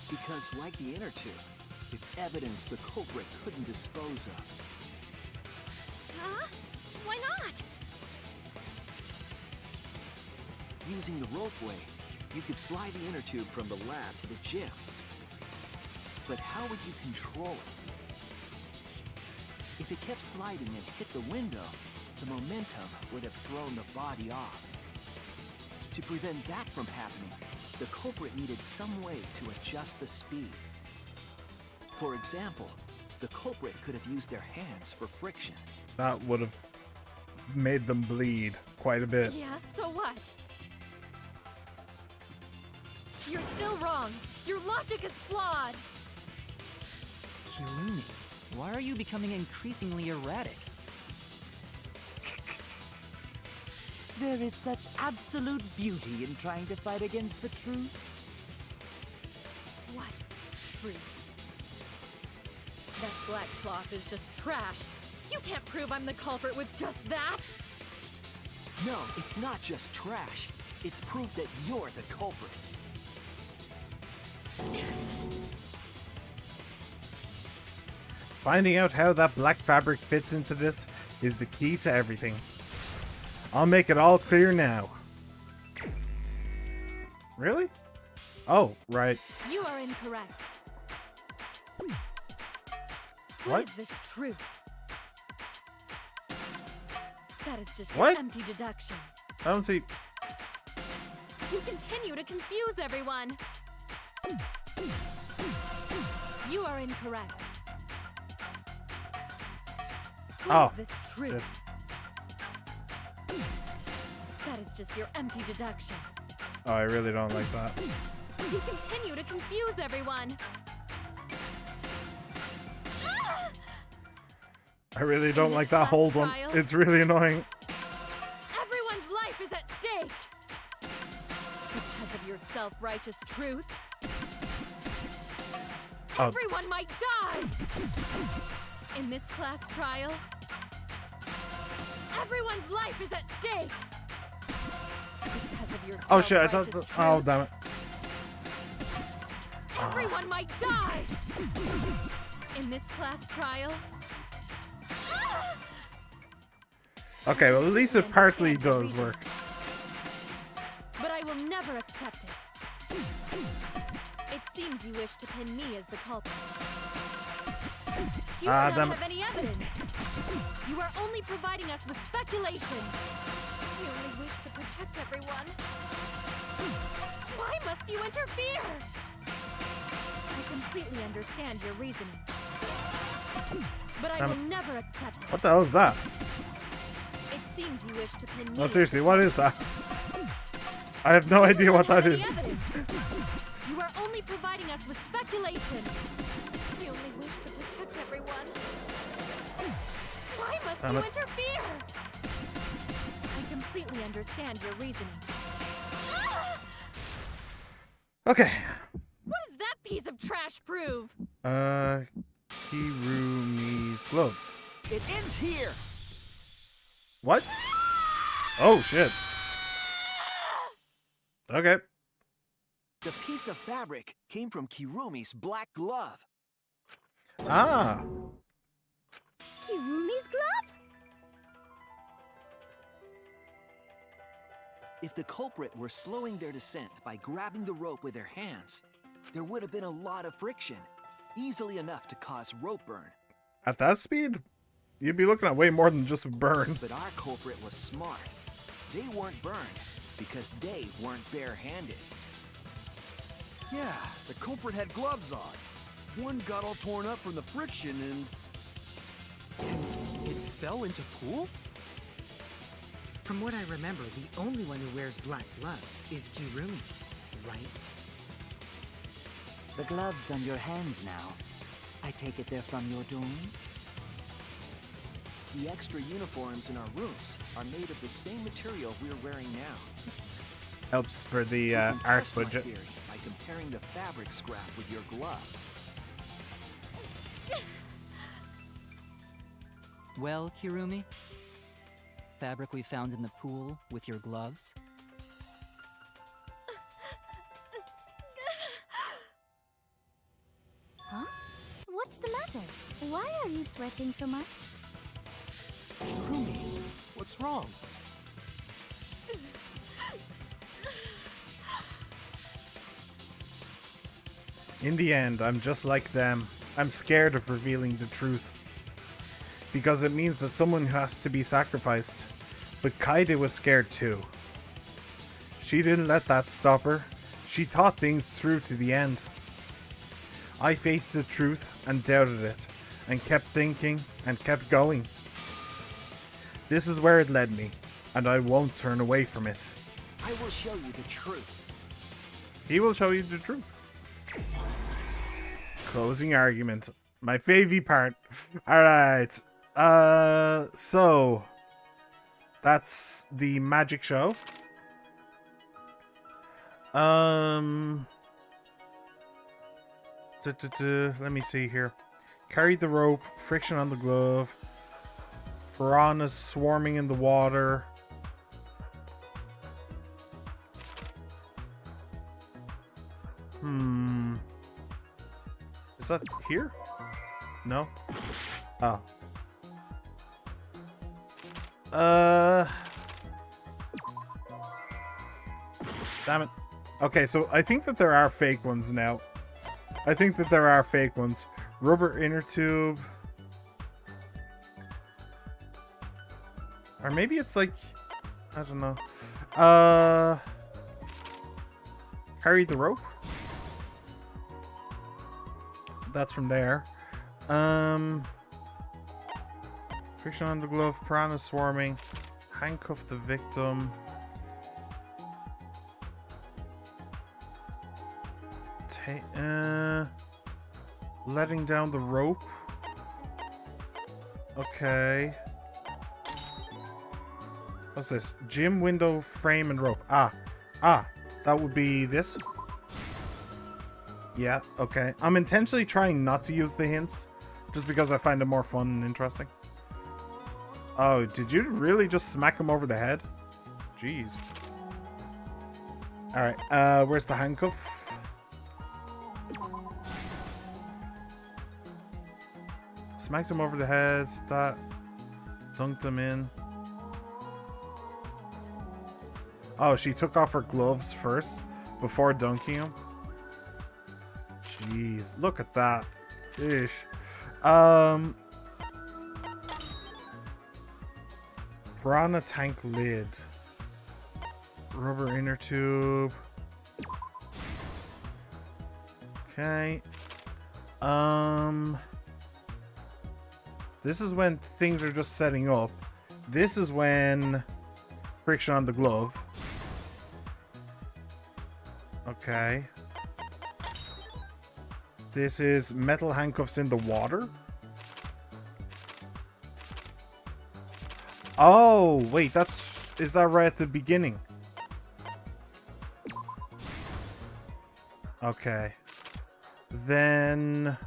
Because like the inner tube, it's evidence the culprit couldn't dispose of. Huh? Why not? Using the ropeway, you could slide the inner tube from the lab to the gym. But how would you control it? If it kept sliding and hit the window, the momentum would have thrown the body off. To prevent that from happening, the culprit needed some way to adjust the speed. For example, the culprit could have used their hands for friction. That would have made them bleed quite a bit. Yeah, so what? You're still wrong. Your logic is flawed. Kirumi, why are you becoming increasingly erratic? There is such absolute beauty in trying to fight against the truth. What truth? That black cloth is just trash. You can't prove I'm the culprit with just that. No, it's not just trash. It's proof that you're the culprit. Finding out how that black fabric fits into this is the key to everything. I'll make it all clear now. Really? Oh, right. You are incorrect. What? What is this truth? That is just What? an empty deduction. I don't see... You continue to confuse everyone. You are incorrect. What is this truth? That is just your empty deduction. Oh, I really don't like that. You continue to confuse everyone. I really don't like that last hold one. trial- It's really annoying. Everyone's life is at stake. Because of your self-righteous truth. Oh. Everyone might die. In this class trial, everyone's life is at stake. Because of your Oh shit, I thought... self-righteous Oh, truth, damn it. everyone might die. In this class trial. Okay, well at least it partly does work. But I will never accept it. It seems you wish to pin me as the culprit. You do not damn have it. any evidence. You are only providing us with speculation. You only wish to protect everyone. Why must you interfere? I completely understand your reasoning. But I Damn will it. never accept it. What the hell is that? It seems you wish to pin me. No, as seriously, the what is that? I have no idea what that is. You are only providing us with speculation. We only wish to protect everyone. Why must Damn you it. interfere? I completely understand your reasoning. Okay. What does that piece of trash prove? Kirumi's gloves. It ends here! What? Oh, shit. Okay. The piece of fabric came from Kirumi's black glove. Ah. Kirumi's glove? If the culprit were slowing their descent by grabbing the rope with their hands, there would have been a lot of friction, easily enough to cause rope burn. At that speed, you'd be looking at way more than just a burn. But our culprit was smart. They weren't burned because they weren't barehanded. Yeah, the culprit had gloves on. One got all torn up from the friction and it fell into pool? From what I remember, the only one who wears black gloves is Kirumi, right? The gloves on your hands now. I take it they're from your dorm? The extra uniforms in our rooms are made of the same material we're wearing now. Helps for the You can art test my budget. theory by comparing the fabric scrap with your glove. Well, Kirumi? Fabric we found in the pool with your gloves? Huh? What's the matter? Why are you sweating so much? Kirumi, what's wrong? In the end, I'm just like them. I'm scared of revealing the truth. Because it means that someone has to be sacrificed. But Kaede was scared too. She didn't let that stop her. She thought things through to the end. I faced the truth and doubted it, and kept thinking and kept going. This is where it led me, and I won't turn away from it. I will show you the truth. He will show you the truth. Closing argument. My favorite part. Alright. So that's the magic show. Let me see here. Carried the rope, friction on the glove, piranhas swarming in the water. Is that here? No? Oh. Damn it. Okay, so I think that there are fake ones now. I think that there are fake ones. Rubber inner tube. Or maybe it's like, I don't know. Carry the rope. That's from there. Friction on the glove, piranha swarming, handcuff the victim. Letting down the rope. Okay. What's this? Gym window, frame, and rope. Ah, that would be this. Yeah, okay. I'm intentionally trying not to use the hints, just because I find it more fun and interesting. Oh, did you really just smack him over the head? Jeez. Alright, where's the handcuff? Smacked him over the head, that dunked him in. Oh, she took off her gloves first before dunking him. Jeez, look at that. Ish. Piranha tank lid. Rubber inner tube. Okay. This is when things are just setting up. This is when friction on the glove. Okay. This is metal handcuffs in the water. Oh, wait, is that right at the beginning? Okay. Then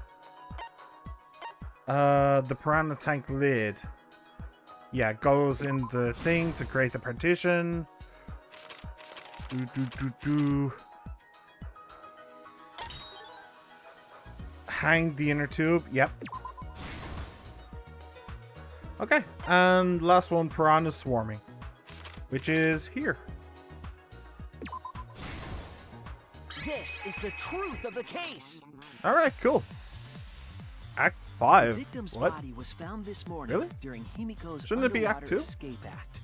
The piranha tank lid. Yeah, it goes in the thing to create the partition. Hang the inner tube. Yep. Okay, and last one, piranha swarming, which is here. This is the truth of the case. All right, cool. Act 5. The victim's What? body was found this morning Really? during Himiko's Shouldn't it be Act underwater 2? escape act.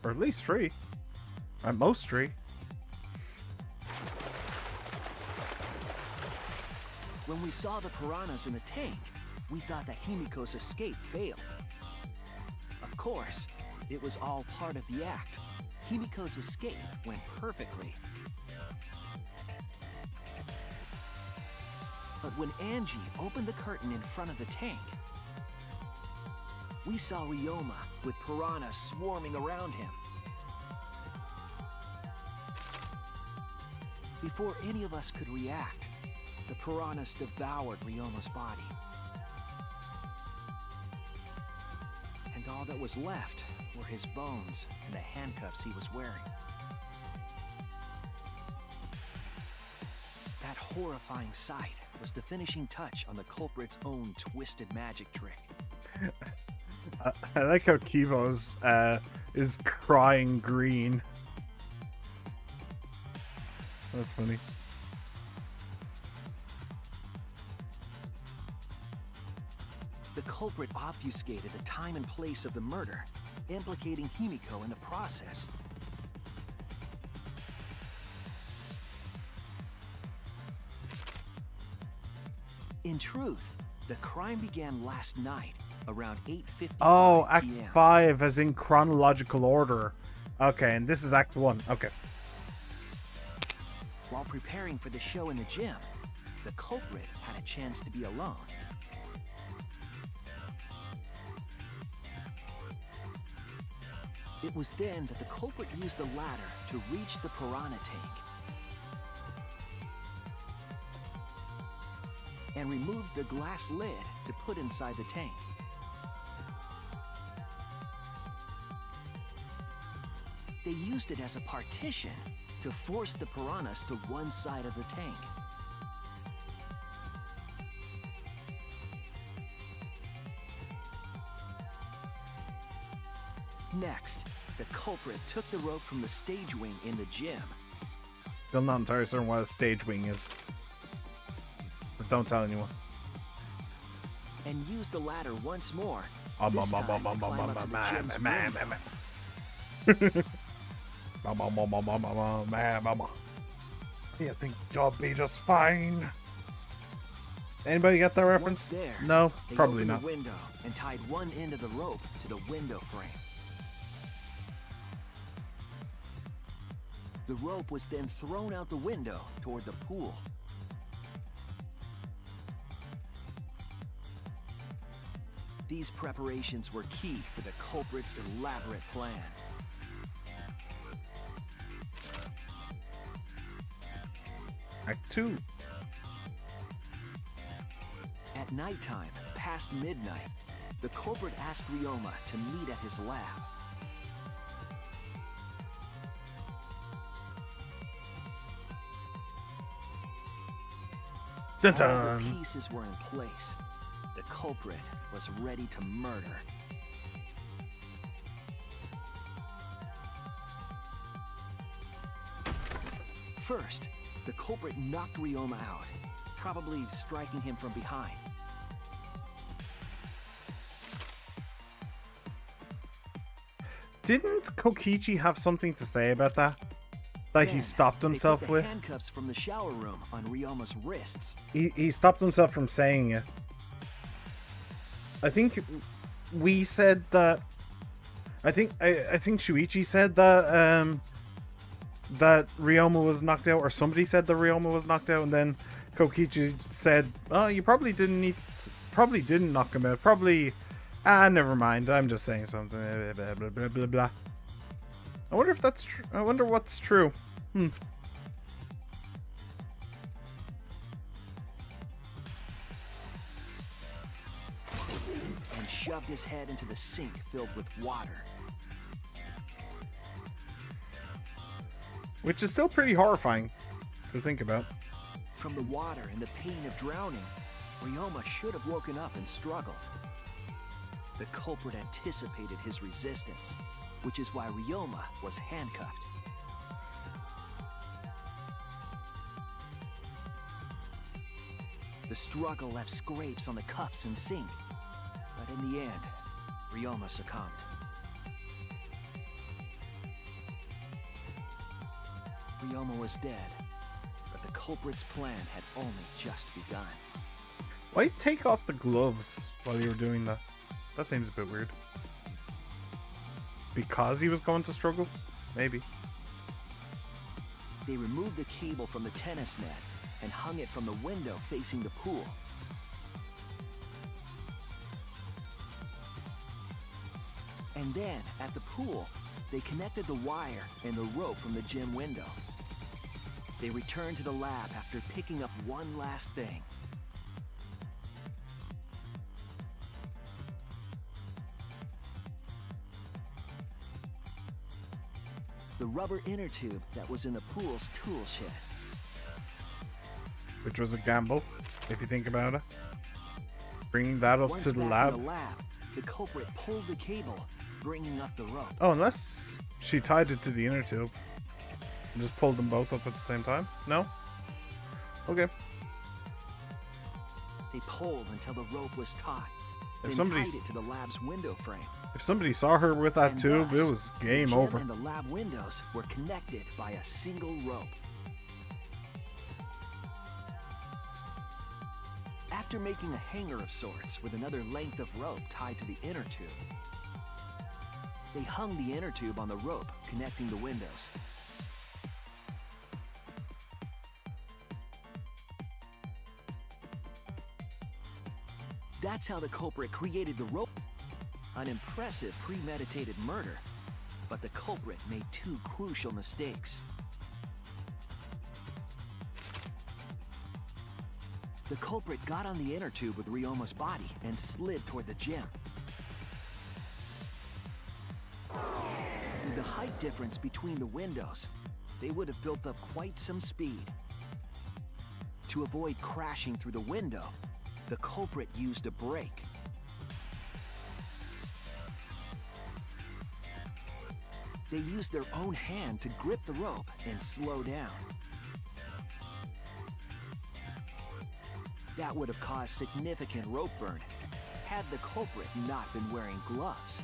Or at least 3. At most 3. When we saw the piranhas in the tank, we thought that Himiko's escape failed. Of course, it was all part of the act. Himiko's escape went perfectly. But when Angie opened the curtain in front of the tank, we saw Ryoma with piranhas swarming around him. Before any of us could react, the piranhas devoured Ryoma's body. And all that was left were his bones and the handcuffs he was wearing. That horrifying sight was the finishing touch on the culprit's own twisted magic trick. I like how Kivo's is crying green. That's funny. The culprit obfuscated the time and place of the murder, implicating Himiko in the process. In truth, the crime began last night, around 8:55 Oh, Act p.m. 5 as in chronological order. Okay, and this is Act 1. Okay. While preparing for the show in the gym, the culprit had a chance to be alone. It was then that the culprit used the ladder to reach the piranha tank and removed the glass lid to put inside the tank. They used it as a partition to force the piranhas to one side of the tank. Next, the culprit took the rope from the stage wing in the gym. Still not entirely certain what a stage wing is. But don't tell anyone. And used the ladder once more, this time to climb up to the gym's window. You think you'll be just fine? Anybody get that reference? Once there, No, they probably opened not. the window and tied one end of the rope to the window frame. The rope was then thrown out the window toward the pool. These preparations were key for the culprit's elaborate plan. Act 2. At nighttime, past midnight, the culprit asked Ryoma to meet at his lab. All the pieces were in place. The culprit was ready to murder. First, the culprit knocked Ryoma out, probably striking him from behind. Didn't Kokichi have something to say about that? That he Then, stopped himself they put the with? handcuffs from the shower room on Ryoma's wrists. He stopped himself from saying it. I think we said that. I think Shuichi said that that Ryoma was knocked out, or somebody said that Ryoma was knocked out, and then Kokichi said, "Oh, you probably didn't knock him out. Probably, never mind. I'm just saying something." Blah blah blah blah blah. I wonder if that's true. I wonder what's true. shoved his head into the sink filled with water. Which is still pretty horrifying to think about. From the water and the pain of drowning, Ryoma should have woken up and struggled. The culprit anticipated his resistance, which is why Ryoma was handcuffed. The struggle left scrapes on the cuffs and sink, but in the end, Ryoma succumbed. Ryoma was dead, but the culprit's plan had only just begun. Why take off the gloves while you were doing that? That seems a bit weird. Because he was going to struggle? Maybe. They removed the cable from the tennis net and hung it from the window facing the pool. And then, at the pool, they connected the wire and the rope from the gym window. They returned to the lab after picking up one last thing. The rubber inner tube that was in the pool's tool shed. Which was a gamble, if you think about it. Bringing that up Once to the back lab. in the lab, the culprit pulled the cable, bringing up the rope. Oh, unless she tied it to the inner tube. And just pulled them both up at the same time? No? Okay. They pulled until the rope was taut, If then somebody- tied it to the lab's window frame. If somebody saw her with that And tube, thus, it was game the gym over. and the lab windows were connected by a single rope. After making a hanger of sorts with another length of rope tied to the inner tube, they hung the inner tube on the rope connecting the windows. That's how the culprit created the rope. An impressive premeditated murder, but the culprit made two crucial mistakes. The culprit got on the inner tube with Ryoma's body and slid toward the gym. With the height difference between the windows, they would have built up quite some speed. To avoid crashing through the window, the culprit used a brake. They used their own hand to grip the rope and slow down. That would have caused significant rope burn had the culprit not been wearing gloves.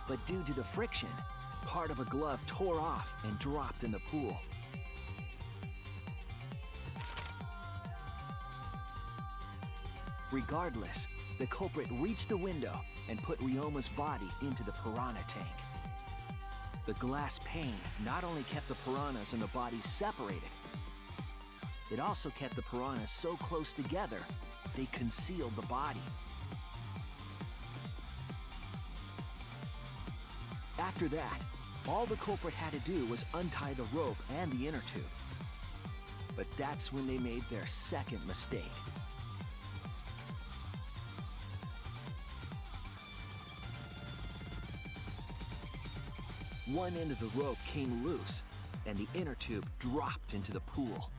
But due to the friction, part of a glove tore off and dropped in the pool. Regardless, the culprit reached the window and put Ryoma's body into the piranha tank. The glass pane not only kept the piranhas and the body separated, it also kept the piranhas so close together, they concealed the body. After that, all the culprit had to do was untie the rope and the inner tube. But that's when they made their second mistake. One end of the rope came loose, and the inner tube dropped into the pool.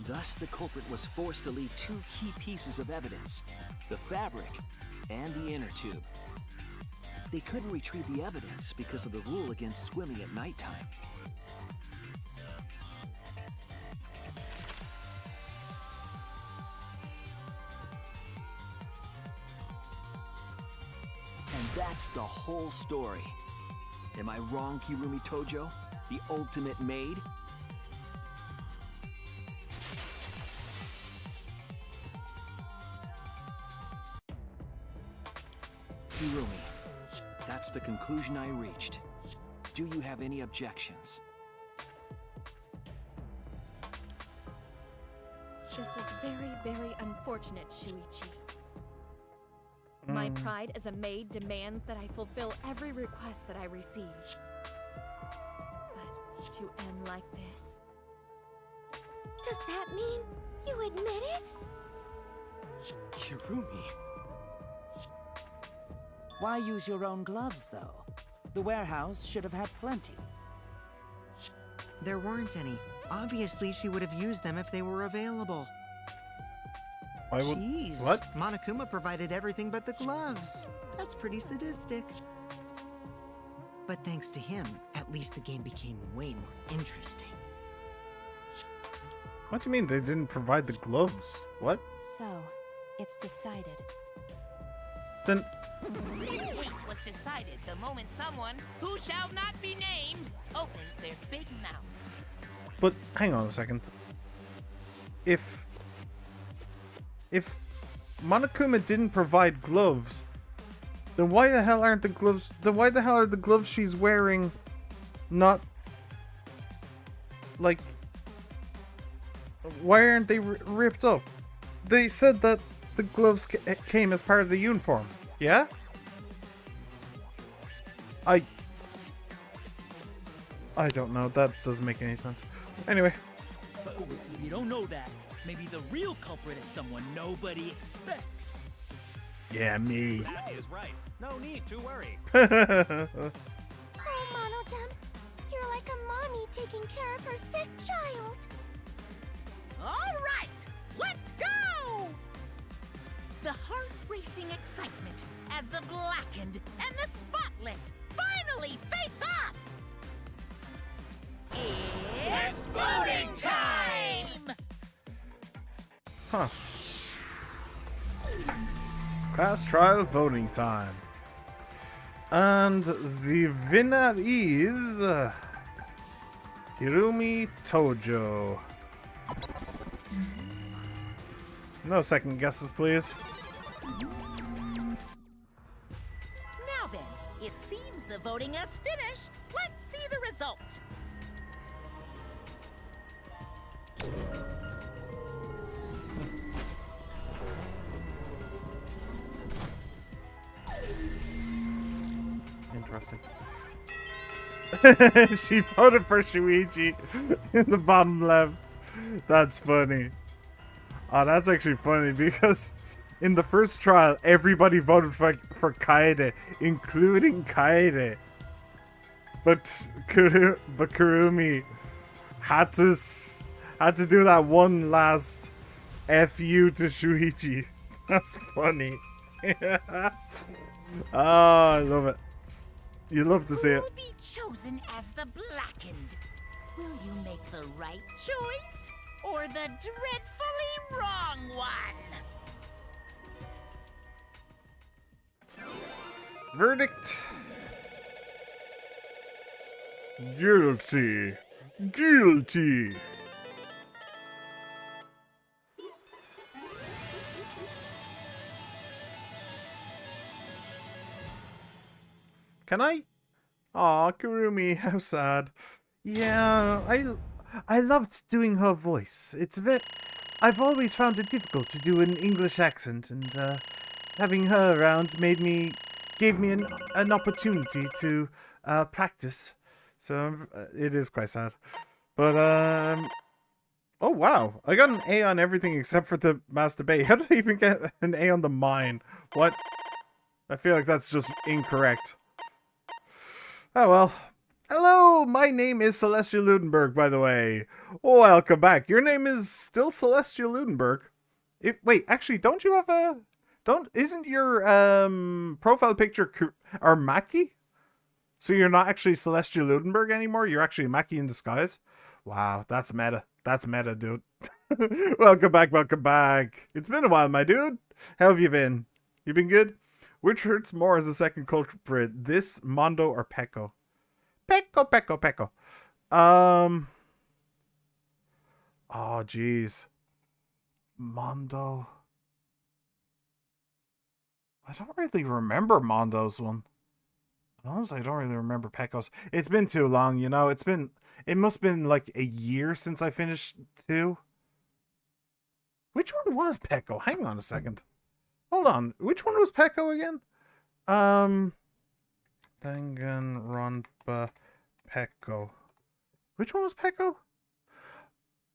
Thus, the culprit was forced to leave two key pieces of evidence, the fabric and the inner tube. They couldn't retrieve the evidence because of the rule against swimming at nighttime. And that's the whole story. Am I wrong, Kirumi Tojo? The ultimate maid? Kirumi, that's the conclusion I reached. Do you have any objections? This is very, very unfortunate, Shuichi. My My pride as a maid demands that I fulfill every request that I receive. But to end like this... Does that mean you admit it? Kirumi. Why use your own gloves, though? The warehouse should have had plenty. There weren't any. Obviously, she would have used them if they were available. Why would... Jeez. What? Monokuma provided everything but the gloves. That's pretty sadistic. But thanks to him, at least the game became way more interesting. What do you mean they didn't provide the gloves? What? So, it's decided. Then... This case was decided the moment someone, who shall not be named, opened their big mouth. But hang on a second. If Monokuma didn't provide gloves, then why the hell aren't the gloves? Then why the hell are the gloves she's wearing not like? Why aren't they ripped up? They said that the gloves came as part of the uniform. Yeah? I don't know. That doesn't make any sense. Anyway. But we don't know that. Maybe the real culprit is someone nobody expects. Yeah, me. That is right. No need to worry. Oh, Monodem, you're like a mommy taking care of her sick child. All right, let's go! The heart-racing excitement as the blackened and the spotless finally face off! It's voting time! Huh. Class trial voting time. And the winner is... Hirumi Tojo. No second guesses, please. Now then, it seems the voting has finished. Let's see the result. Interesting. She voted for Shuichi in the bottom left. That's funny. Oh, that's actually funny because in the first trial, everybody voted for Kaede, including Kaede. But Kurumi had to do that one last FU to Shuichi. That's funny. Oh, I love it. You love to see it. Who will be chosen as the blackened? Will you make the right choice or the dreadfully wrong one? Verdict. Guilty. Guilty. Can I? Aw, Kurumi, how sad. Yeah, I loved doing her voice. I've always found it difficult to do an English accent, and having her around gave me an opportunity to practice. So it is quite sad. But oh wow, I got an A on everything except for the masturbate. How did I even get an A on the mine? What? I feel like that's just incorrect. Oh well. Hello, my name is Celestia Ludenberg, by the way. Welcome back. Your name is still Celestia Ludenberg. Wait, actually, don't you have a... Isn't your profile picture Maki? So you're not actually Celestia Ludenberg anymore? You're actually Maki in disguise? Wow, that's meta. That's meta, dude. Welcome back, welcome back. It's been a while, my dude. How have you been? You been good? Which hurts more as the second culprit? This, Mondo, or Peko? Peko. Oh, jeez. Mondo. I don't really remember Mondo's one. Honestly, I don't really remember Peko's. It's been too long, you know. It must have been like a year since I finished 2. Which one was Peko? Hang on a second. Hold on. Which one was Peko again? Danganronpa Peko. Which one was Peko?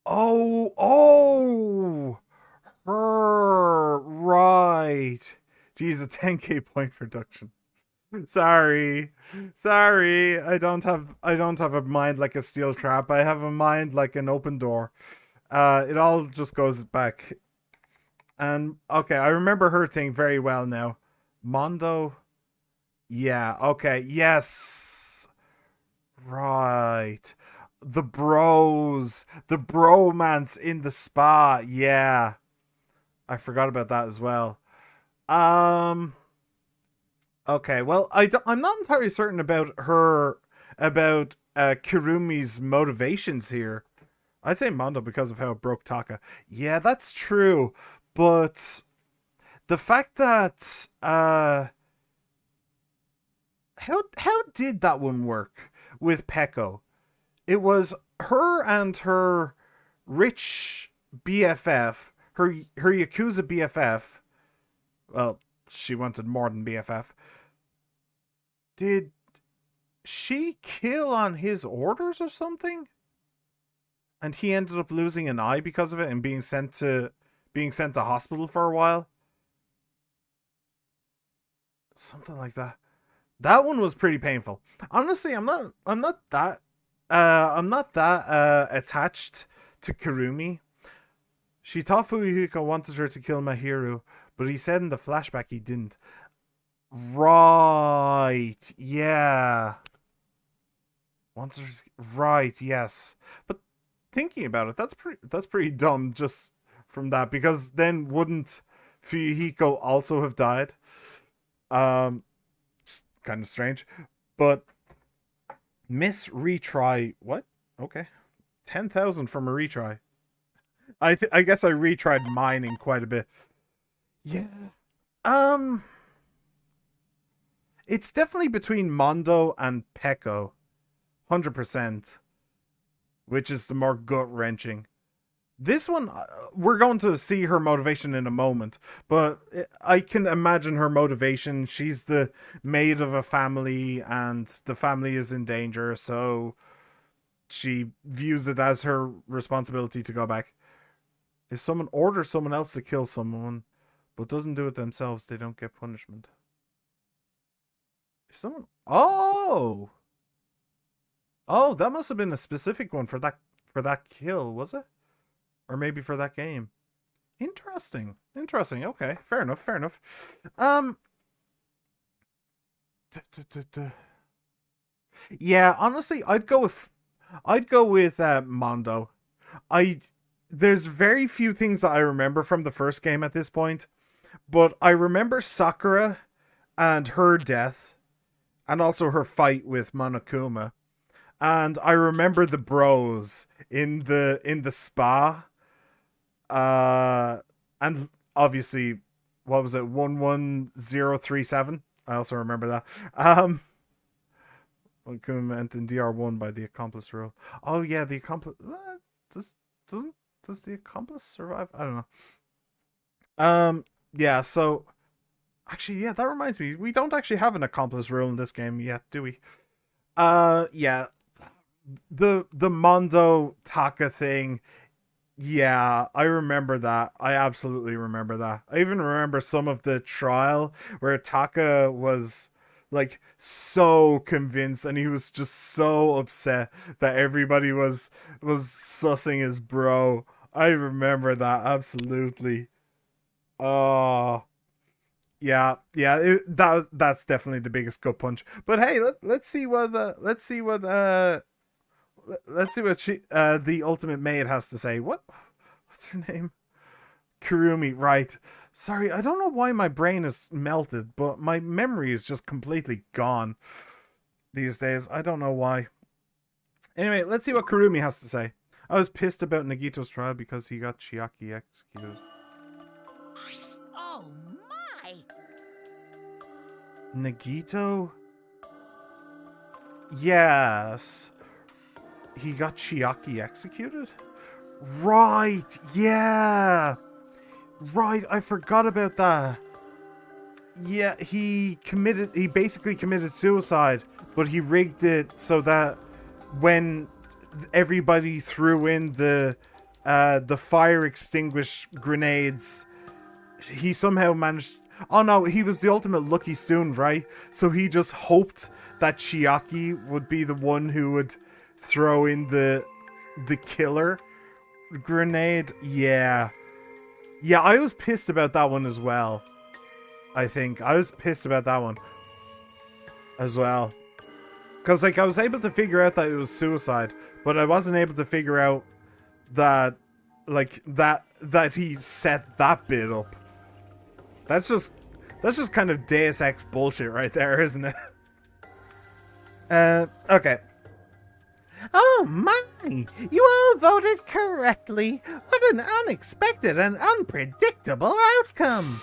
Oh, her, right. Geez, a 10k point production. Sorry. I don't have a mind like a steel trap. I have a mind like an open door. It all just goes back. And okay, I remember her thing very well now. Mondo. Yeah, okay, yes. Right. The bros. The bromance in the spa. Yeah. I forgot about that as well. Okay, well, I'm not entirely certain about Kirumi's motivations here. I'd say Mondo because of how it broke Taka. Yeah, that's true. But the fact that how did that one work with Peko? It was her and her rich BFF, her Yakuza BFF. Well, she wanted more than BFF. Did she kill on his orders or something? And he ended up losing an eye because of it and being sent to hospital for a while. Something like that. That one was pretty painful. Honestly, I'm not that attached to Kirumi. She thought Fuyuhiko wanted her to kill Mahiru, but he said in the flashback he didn't. Right, yeah. Wanted her to, right, yes. But thinking about it, that's pretty dumb just from that, because then wouldn't Fuyuhiko also have died? It's kind of strange. But miss retry, what? Okay. 10,000 from a retry. I guess I retried mining quite a bit. Yeah. It's definitely between Mondo and Peko. 100%. Which is the more gut-wrenching. This one, we're going to see her motivation in a moment. But I can imagine her motivation. She's the maid of a family, and the family is in danger, so she views it as her responsibility to go back. If someone orders someone else to kill someone, but doesn't do it themselves, they don't get punishment. If someone... Oh, that must have been a specific one for that kill, was it? Or maybe for that game. Interesting. Okay, fair enough. Yeah, honestly, I'd go with Mondo. There's very few things that I remember from the first game at this point, but I remember Sakura and her death, and also her fight with Monokuma. And I remember the bros in the spa. And obviously, what was it? 11037. I also remember that. Monokuma entered DR1 by the accomplice rule. Oh yeah, the accomplice. Does the accomplice survive? I don't know. Yeah. So actually, yeah, that reminds me. We don't actually have an accomplice rule in this game yet, do we? Yeah. The Mondo Taka thing, yeah, I remember that. I absolutely remember that. I even remember some of the trial where Taka was like so convinced, and he was just so upset that everybody was sussing his bro. I remember that absolutely. Oh, yeah, that's definitely the biggest gut punch. But hey, let's see what the ultimate maid has to say. What's her name? Kirumi, right. Sorry, I don't know why my brain is melted, but my memory is just completely gone these days. I don't know why. Anyway, let's see what Kirumi has to say. I was pissed about Nagito's trial because he got Chiaki executed. Oh my! Nagito? Yes. He got Chiaki executed? Right, yeah! Right, I forgot about that. Yeah, he basically committed suicide, but he rigged it so that when everybody threw in the fire extinguish grenades, he somehow managed. Oh no, he was the ultimate lucky student, right? So he just hoped that Chiaki would be the one who would throw in the killer grenade. Yeah, I was pissed about that one as well. I think I was pissed about that one as well, because like I was able to figure out that it was suicide, but I wasn't able to figure out that like that he set that bit up. That's just kind of Deus Ex bullshit right there, isn't it? Okay. Oh my! You all voted correctly. What an unexpected and unpredictable outcome!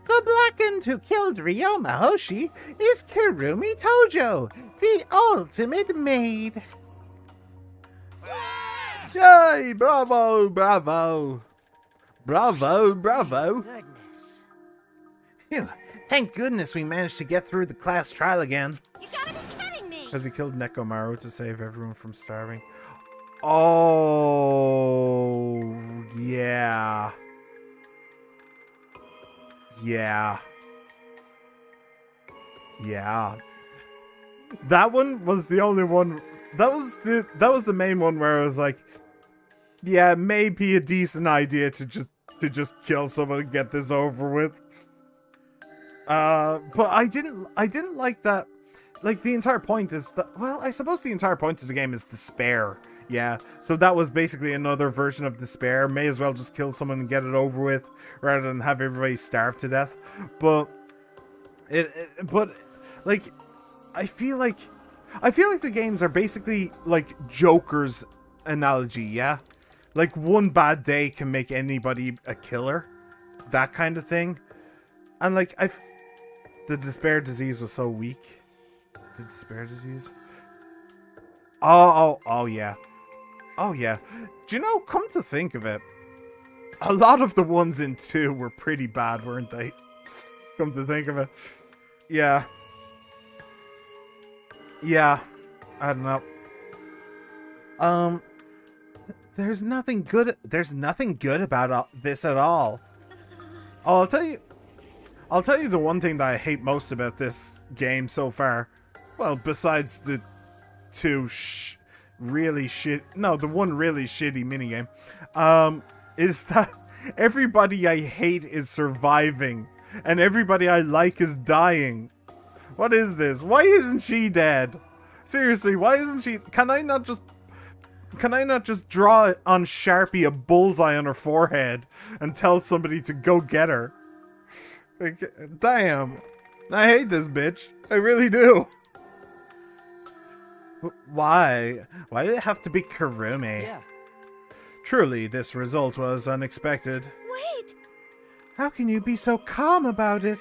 The Blackened who killed Ryoma Hoshi is Kurumi Tojo, the ultimate maid. Yay! Bravo! Bravo! Bravo! Bravo! Goodness. Phew, thank goodness we managed to get through the class trial again. You gotta be kidding me! Because he killed Nekomaru to save everyone from starving. Oh, yeah. Yeah. Yeah. That one was the only one. That was the main one where I was like, yeah, maybe a decent idea to just kill someone and get this over with. But I didn't like that. Like, the entire point is that, well, I suppose the entire point of the game is despair. Yeah, so that was basically another version of despair. May as well just kill someone and get it over with, rather than have everybody starve to death. But like, I feel like the games are basically like Joker's analogy. Yeah, like one bad day can make anybody a killer, that kind of thing. And like, the despair disease was so weak. The despair disease. Oh yeah. Oh yeah. Do you know, come to think of it, a lot of the ones in 2 were pretty bad, weren't they? Come to think of it. Yeah. Yeah. I don't know. There's nothing good about this at all. Oh, I'll tell you the one thing that I hate most about this game so far. Well, besides the two really shitty minigame, is that everybody I hate is surviving, and everybody I like is dying. What is this? Why isn't she dead? Seriously, why isn't she? Can I not just draw on Sharpie a bullseye on her forehead and tell somebody to go get her? Like, damn. I hate this bitch. I really do. Why? Why did it have to be Kurumi? Yeah. Truly, this result was unexpected. Wait! How can you be so calm about it?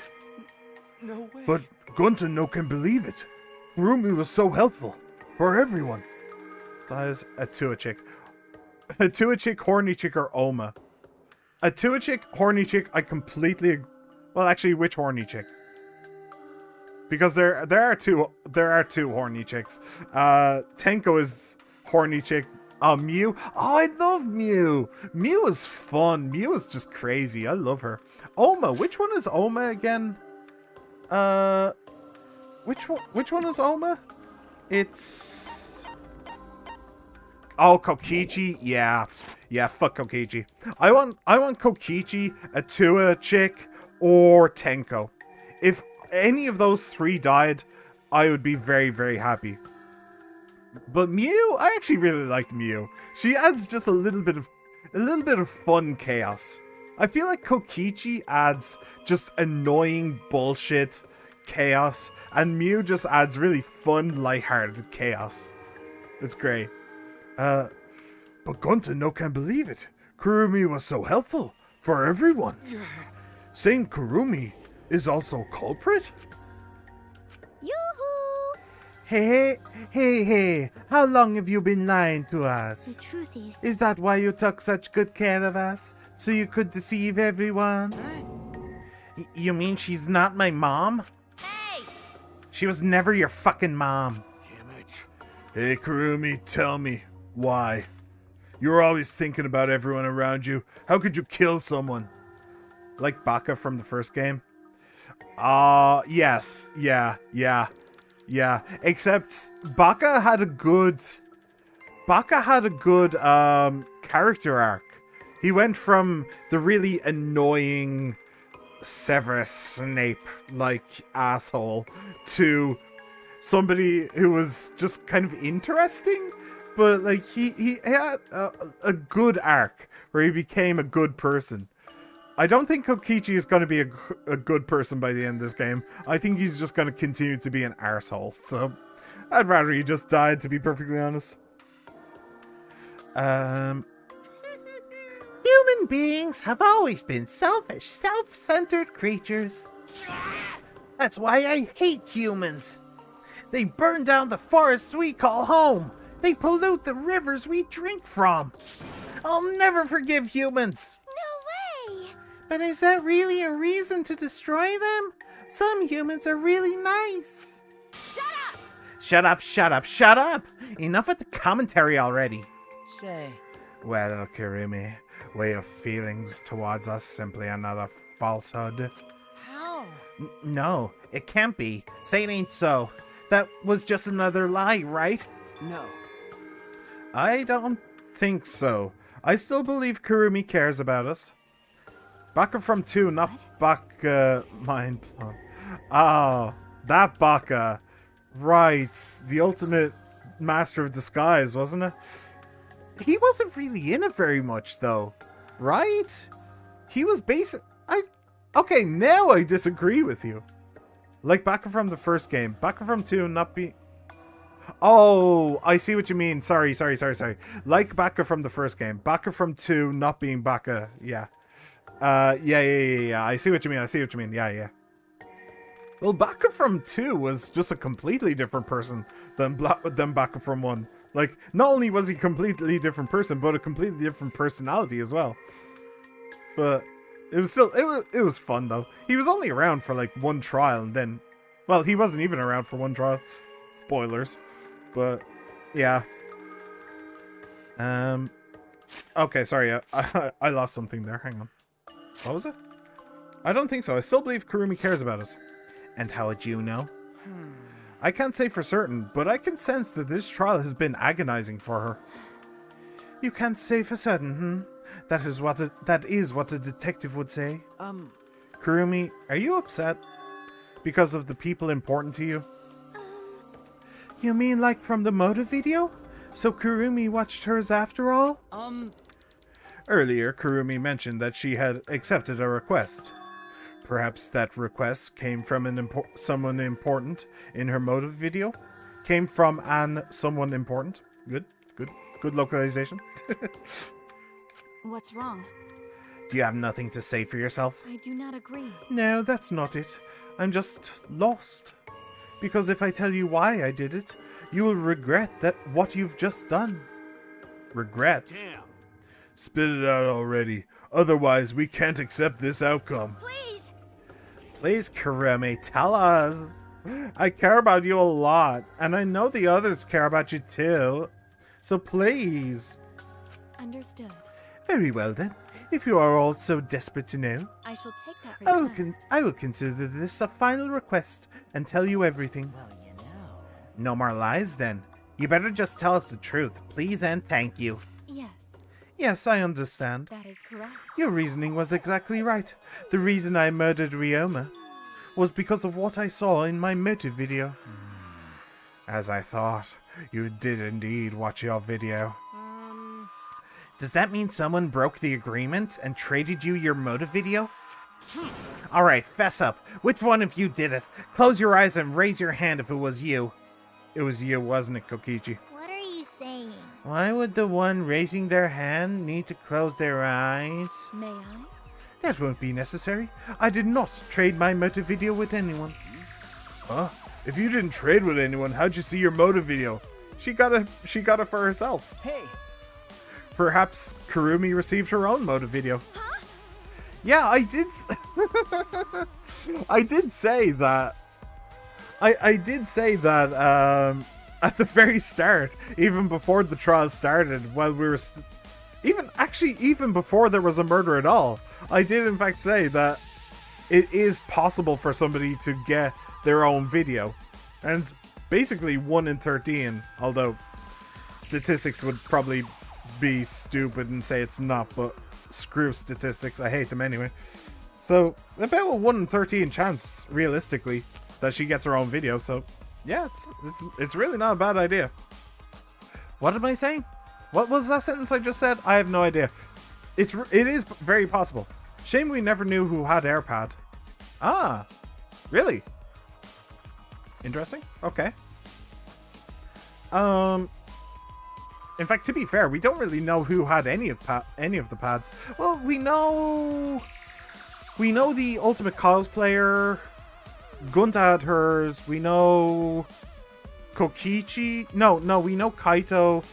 No way. But Gunta no can believe it. Kurumi was so helpful for everyone. That is a Tua chick. A Tua chick, horny chick, or Oma. A Tua chick, horny chick, I completely agree. Well, actually, which horny chick? Because there are two horny chicks. Tenko is horny chick. Mew. Oh, I love Mew. Mew is fun. Mew is just crazy. I love her. Oma. Which one is Oma again? Which one is Oma? It's... Oh, Kokichi. Yeah, fuck Kokichi. I want Kokichi, a Tua chick, or Tenko. If any of those 3 died, I would be very, very happy. But Mew, I actually really like Mew. She adds just a little bit of fun chaos. I feel like Kokichi adds just annoying bullshit chaos, and Mew just adds really fun, lighthearted chaos. It's great. But Gunta no can believe it. Kurumi was so helpful for everyone. Saying Kurumi is also culprit? Yoo-hoo! Hey, how long have you been lying to us? The truth is... Is that why you took such good care of us? So you could deceive everyone? You mean she's not my mom? Hey! She was never your fucking mom. Damn it. Hey, Kurumi, tell me, why? You're always thinking about everyone around you. How could you kill someone? Like Baka from the first game? Yes. Yeah. Except Baka had a good character arc. He went from the really annoying Severus Snape-like asshole to somebody who was just kind of interesting, but like he had a good arc where he became a good person. I don't think Kokichi is going to be a good person by the end of this game. I think he's just going to continue to be an arsehole. So I'd rather he just died, to be perfectly honest. Human beings have always been selfish, self-centered creatures. That's why I hate humans. They burn down the forests we call home. They pollute the rivers we drink from. I'll never forgive humans. No way! But is that really a reason to destroy them? Some humans are really nice. Shut up! Shut up! Enough with the commentary already. Say, Well, Kurumi, were your feelings towards us simply another falsehood? How? No, it can't be. Say it ain't so. That was just another lie, right? No. I don't think so. I still believe Kurumi cares about us. Baka from 2, not Baka mind blown. Oh, that Baka. Right, the ultimate master of disguise, wasn't it? He wasn't really in it very much, though. Right? He was basic. Okay, now I disagree with you. Like Baka from the first game. Baka from 2 not be... Oh, I see what you mean. Sorry. Like Baka from the first game. Baka from 2 not being Baka. Yeah. Yeah. I see what you mean. Yeah. Well, Baka from 2 was just a completely different person than Baka from 1. Like, not only was he a completely different person, but a completely different personality as well. But it was still, it was fun though. He was only around for like one trial and then, well, he wasn't even around for one trial. Spoilers. But, yeah. Okay, sorry, I lost something there. Hang on. What was it? I don't think so. I still believe Kurumi cares about us. And how would you know? I can't say for certain, but I can sense that this trial has been agonizing for her. You can't say for certain, That is what a detective would say. Kurumi, are you upset? Because of the people important to you? You mean like from the motive video? So Kurumi watched hers after all? Earlier, Kurumi mentioned that she had accepted a request. Perhaps that request came from someone important in her motive video? Came from someone important? Good localization. What's wrong? Do you have nothing to say for yourself? I do not agree. No, that's not it. I'm just lost. Because if I tell you why I did it, you will regret what you've just done. Regret? Damn. Spit it out already. Otherwise, we can't accept this outcome. Please, Kurumi, tell us. I care about you a lot, and I know the others care about you too. So please. Understood. Very well then. If you are all so desperate to know, I shall take that request. I will consider this a final request and tell you everything. well, you know. No more lies then. You better just tell us the truth, please and thank you. Yes, Yes, I understand. that is correct. Your reasoning was exactly right. The reason I murdered Ryoma was because of what I saw in my motive video. As I thought, you did indeed watch your video. Does that mean someone broke the agreement and traded you your motive video? Alright, fess up. Which one of you did it? Close your eyes and raise your hand if it was you. It was you, wasn't it, Kokichi? What are you saying? Why would the one raising their hand need to close their eyes? May I? That won't be necessary. I did not trade my motive video with anyone. Huh? If you didn't trade with anyone, how'd you see your motive video? She got it for herself. Hey, Perhaps Kurumi received her own motive video. Huh? Yeah, I did. I did say that. I did say that at the very start, even before the trial started, while we were even before there was a murder at all, I did in fact say that it is possible for somebody to get their own video, and it's basically 1 in 13. Although statistics would probably be stupid and say it's not, but screw statistics, I hate them anyway. So about a 1 in 13 chance, realistically, that she gets her own video. So yeah, it's really not a bad idea. What am I saying? What was that sentence I just said? I have no idea. It is very possible. Shame we never knew who had AirPad. Ah, really? Interesting. Okay. In fact, to be fair, we don't really know who had any of the pads. Well, we know the Ultimate Cosplayer. Gunta had hers. We know Kokichi. No, we know Kaito.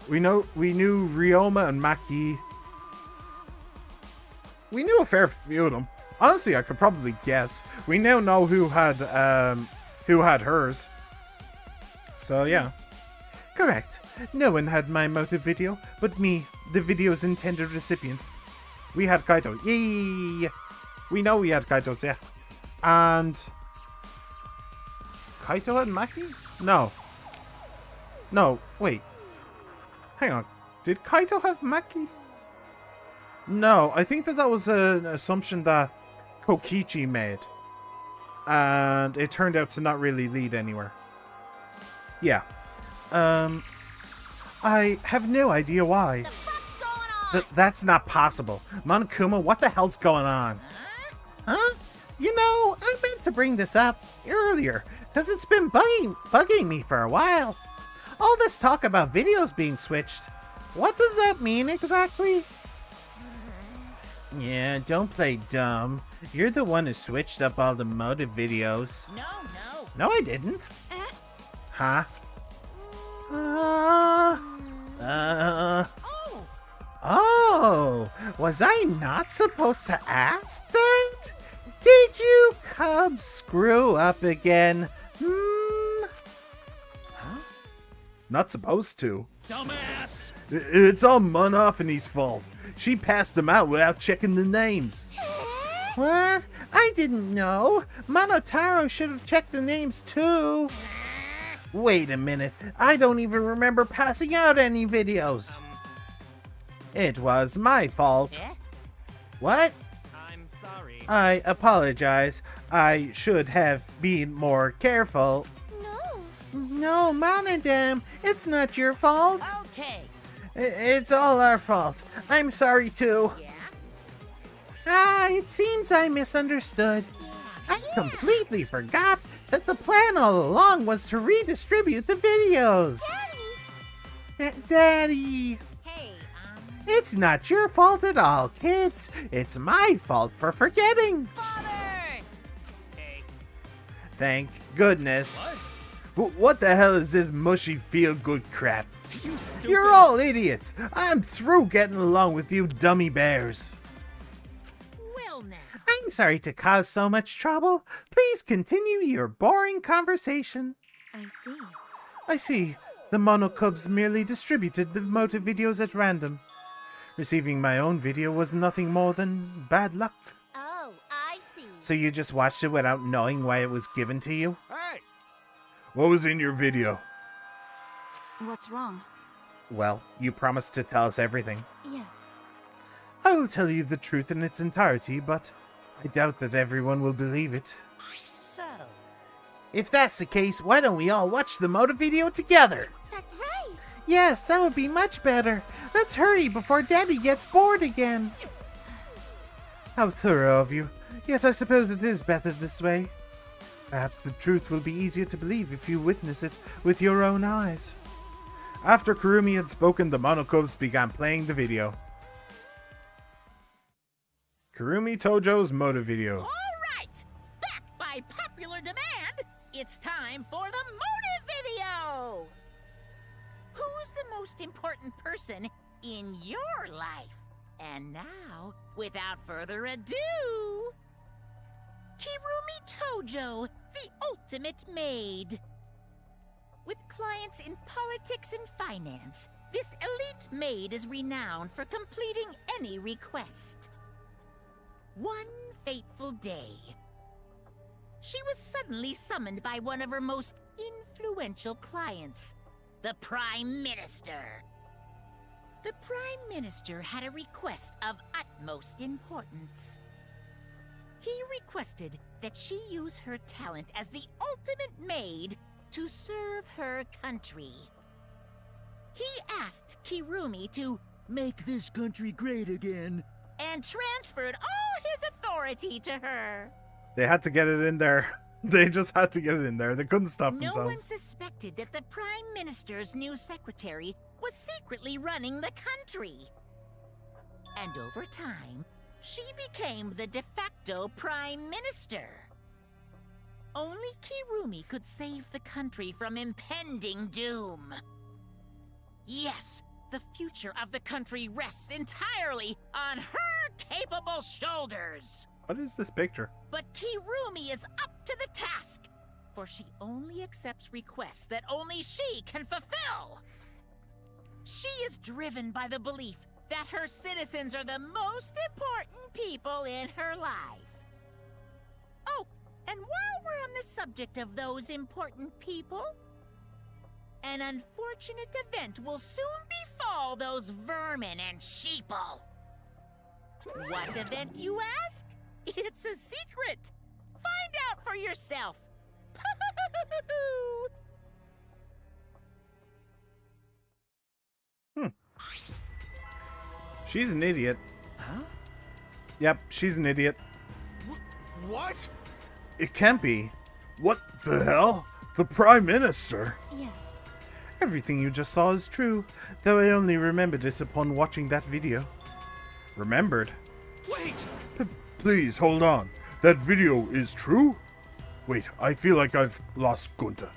We knew Ryoma and Maki. We knew a fair few of them. Honestly, I could probably guess. We now know who had hers. So yeah. Correct. No one had my motive video, but me, the video's intended recipient. We had Kaito. Yay! We know we had Kaito's, yeah. And Kaito had Maki? No. No, wait. Hang on. Did Kaito have Maki? No, I think that was an assumption that Kokichi made. And it turned out to not really lead anywhere. Yeah. I have no idea why. The fuck's going on? That's not possible. Monokuma, what the hell's going on? Huh? You know, I meant to bring this up earlier, because it's been bugging me for a while. All this talk about videos being switched. What does that mean exactly? Yeah, don't play dumb. You're the one who switched up all the motive videos. No. No, I didn't. Huh? Oh, was I not supposed to ask that? Did you cubs screw up again? Huh? Not supposed to. Dumbass! It's all Monophanie's fault. She passed them out without checking the names. What? I didn't know. Monotaro should have checked the names too. Wait a minute. I don't even remember passing out any videos. It was my fault. Yeah? What? I'm sorry. I apologize. I should have been more careful. No, Monodam. It's not your fault. Okay. It's all our fault. I'm sorry too. Yeah? It seems I misunderstood. I completely forgot that the plan all along was to redistribute the videos. Daddy! Hey, It's not your fault at all, kids. It's my fault for forgetting. Father! Hey. Thank goodness. What the hell is this mushy feel-good crap? You stupid. You're all idiots. I'm through getting along with you dummy bears. Well now. I'm sorry to cause so much trouble. Please continue your boring conversation. I see. I see. The Monocubs merely distributed the motive videos at random. Receiving my own video was nothing more than bad luck. Oh, I see. So you just watched it without knowing why it was given to you? Hey! What was in your video? What's wrong? Well, you promised to tell us everything. Yes. I will tell you the truth in its entirety, but I doubt that everyone will believe it. So, If that's the case, why don't we all watch the motive video together? That's right. Yes, that would be much better. Let's hurry before Daddy gets bored again. How thorough of you. Yet I suppose it is better this way. Perhaps the truth will be easier to believe if you witness it with your own eyes. After Kurumi had spoken, the Monocubs began playing the video. Kurumi Tojo's motive video. all right. Back by popular demand, it's time for the motive video. Who's the most important person in your life? And now, Without further ado, Kirumi Tojo, the ultimate maid. With clients in politics and finance, this elite maid is renowned for completing any request. One fateful day, she was suddenly summoned by one of her most influential clients, the Prime Minister. The Prime Minister had a request of utmost importance. He requested that she use her talent as the ultimate maid to serve her country. He asked Kirumi to make this country great again, and transferred all his authority to her. They had to get it in there. They just had to get it in there. They couldn't stop themselves. No one suspected that the Prime Minister's new secretary was secretly running the country. And over time, she became the de facto Prime Minister. Only Kirumi could save the country from impending doom. Yes, the future of the country rests entirely on her capable shoulders. What is this picture? But Kirumi is up to the task, for she only accepts requests that only she can fulfill. She is driven by the belief that her citizens are the most important people in her life. Oh, and while we're on the subject of those important people, an unfortunate event will soon befall those vermin and sheeple. What event, you ask? It's a secret. Find out for yourself. She's an idiot. Huh? Yep, she's an idiot. What? It can't be. What the hell? The Prime Minister? Yes. Everything you just saw is true, though I only remembered it upon watching that video. Remembered? Wait! Please, hold on. That video is true? Wait, I feel like I've lost Gunta.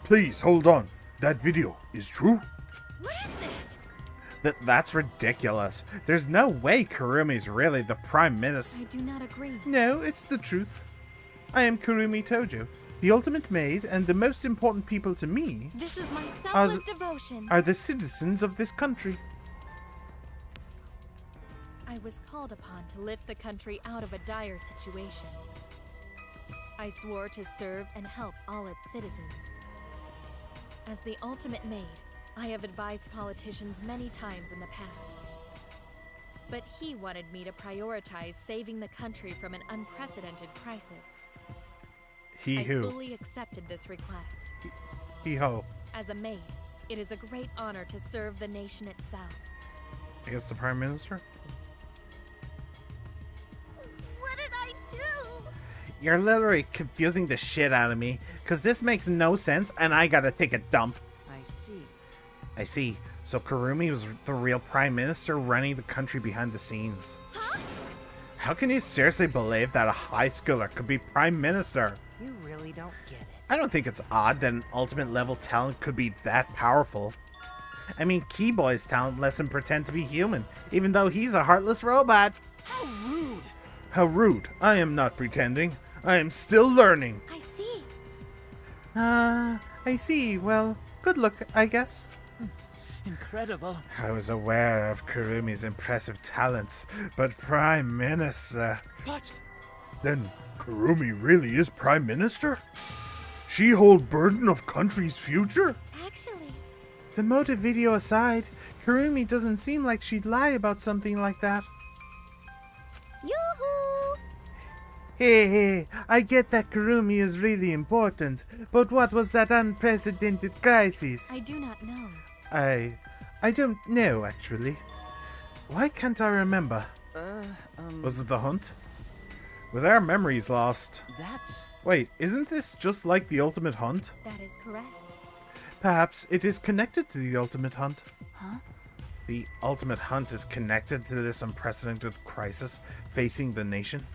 Please, hold on. That video is true? What is this? That's ridiculous. There's no way Kurumi's really the Prime Minister. I do not agree. No, it's the truth. I am Kirumi Tojo, the ultimate maid, and the most important people to me This is my selfless devotion. are the citizens of this country. I was called upon to lift the country out of a dire situation. I swore to serve and help all its citizens. As the ultimate maid, I have advised politicians many times in the past. But he wanted me to prioritize saving the country from an unprecedented crisis. I fully accepted this request. He-ho. As a maid, it is a great honor to serve the nation itself. I guess the Prime Minister? What did I do? You're literally confusing the shit out of me, because this makes no sense and I gotta take a dump. I see. So Kirumi was the real Prime Minister running the country behind the scenes. Huh? How can you seriously believe that a high schooler could be Prime Minister? You really don't get it. I don't think it's odd that an ultimate level talent could be that powerful. I mean, Keyboy's talent lets him pretend to be human, even though he's a heartless robot. How rude! How rude. I am not pretending. I am still learning. I see. I see. Well, good luck, I guess. Incredible. I was aware of Kurumi's impressive talents, but Prime Minister... But... Then Kurumi really is Prime Minister? She hold burden of country's future? Actually... The motive video aside, Kurumi doesn't seem like she'd lie about something like that. Yoo-hoo! Hey, I get that Kurumi is really important, but what was that unprecedented crisis? I do not know. I don't know, actually. Why can't I remember? Was it the hunt? With our memories lost. That's... Wait, isn't this just like the Ultimate Hunt? That is correct. Perhaps it is connected to the Ultimate Hunt. Huh? The Ultimate Hunt is connected to this unprecedented crisis facing the nation?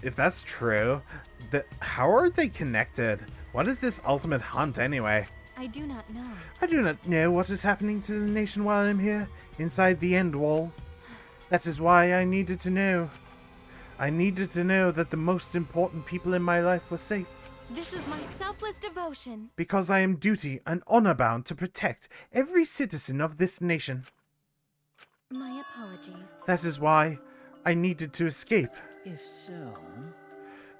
If that's true, how are they connected? What is this Ultimate Hunt anyway? I do not know. I do not know what is happening to the nation while I'm here, inside the end wall. That is why I needed to know. I needed to know that the most important people in my life were safe. This is my selfless devotion. Because I am duty and honor bound to protect every citizen of this nation. My apologies. That is why I needed to escape. If so...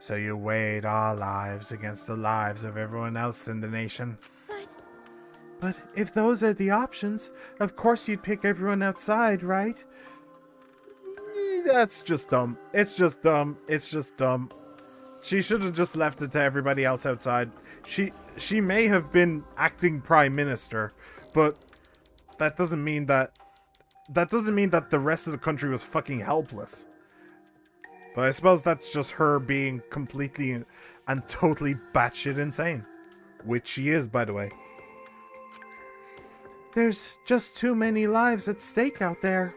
So you weighed our lives against the lives of everyone else in the nation. But if those are the options, of course you'd pick everyone outside, right? That's just dumb. It's just dumb. It's just dumb. She should have just left it to everybody else outside. She may have been acting prime minister, but that doesn't mean that the rest of the country was fucking helpless. But I suppose that's just her being completely and totally batshit insane. Which she is, by the way. There's just too many lives at stake out there.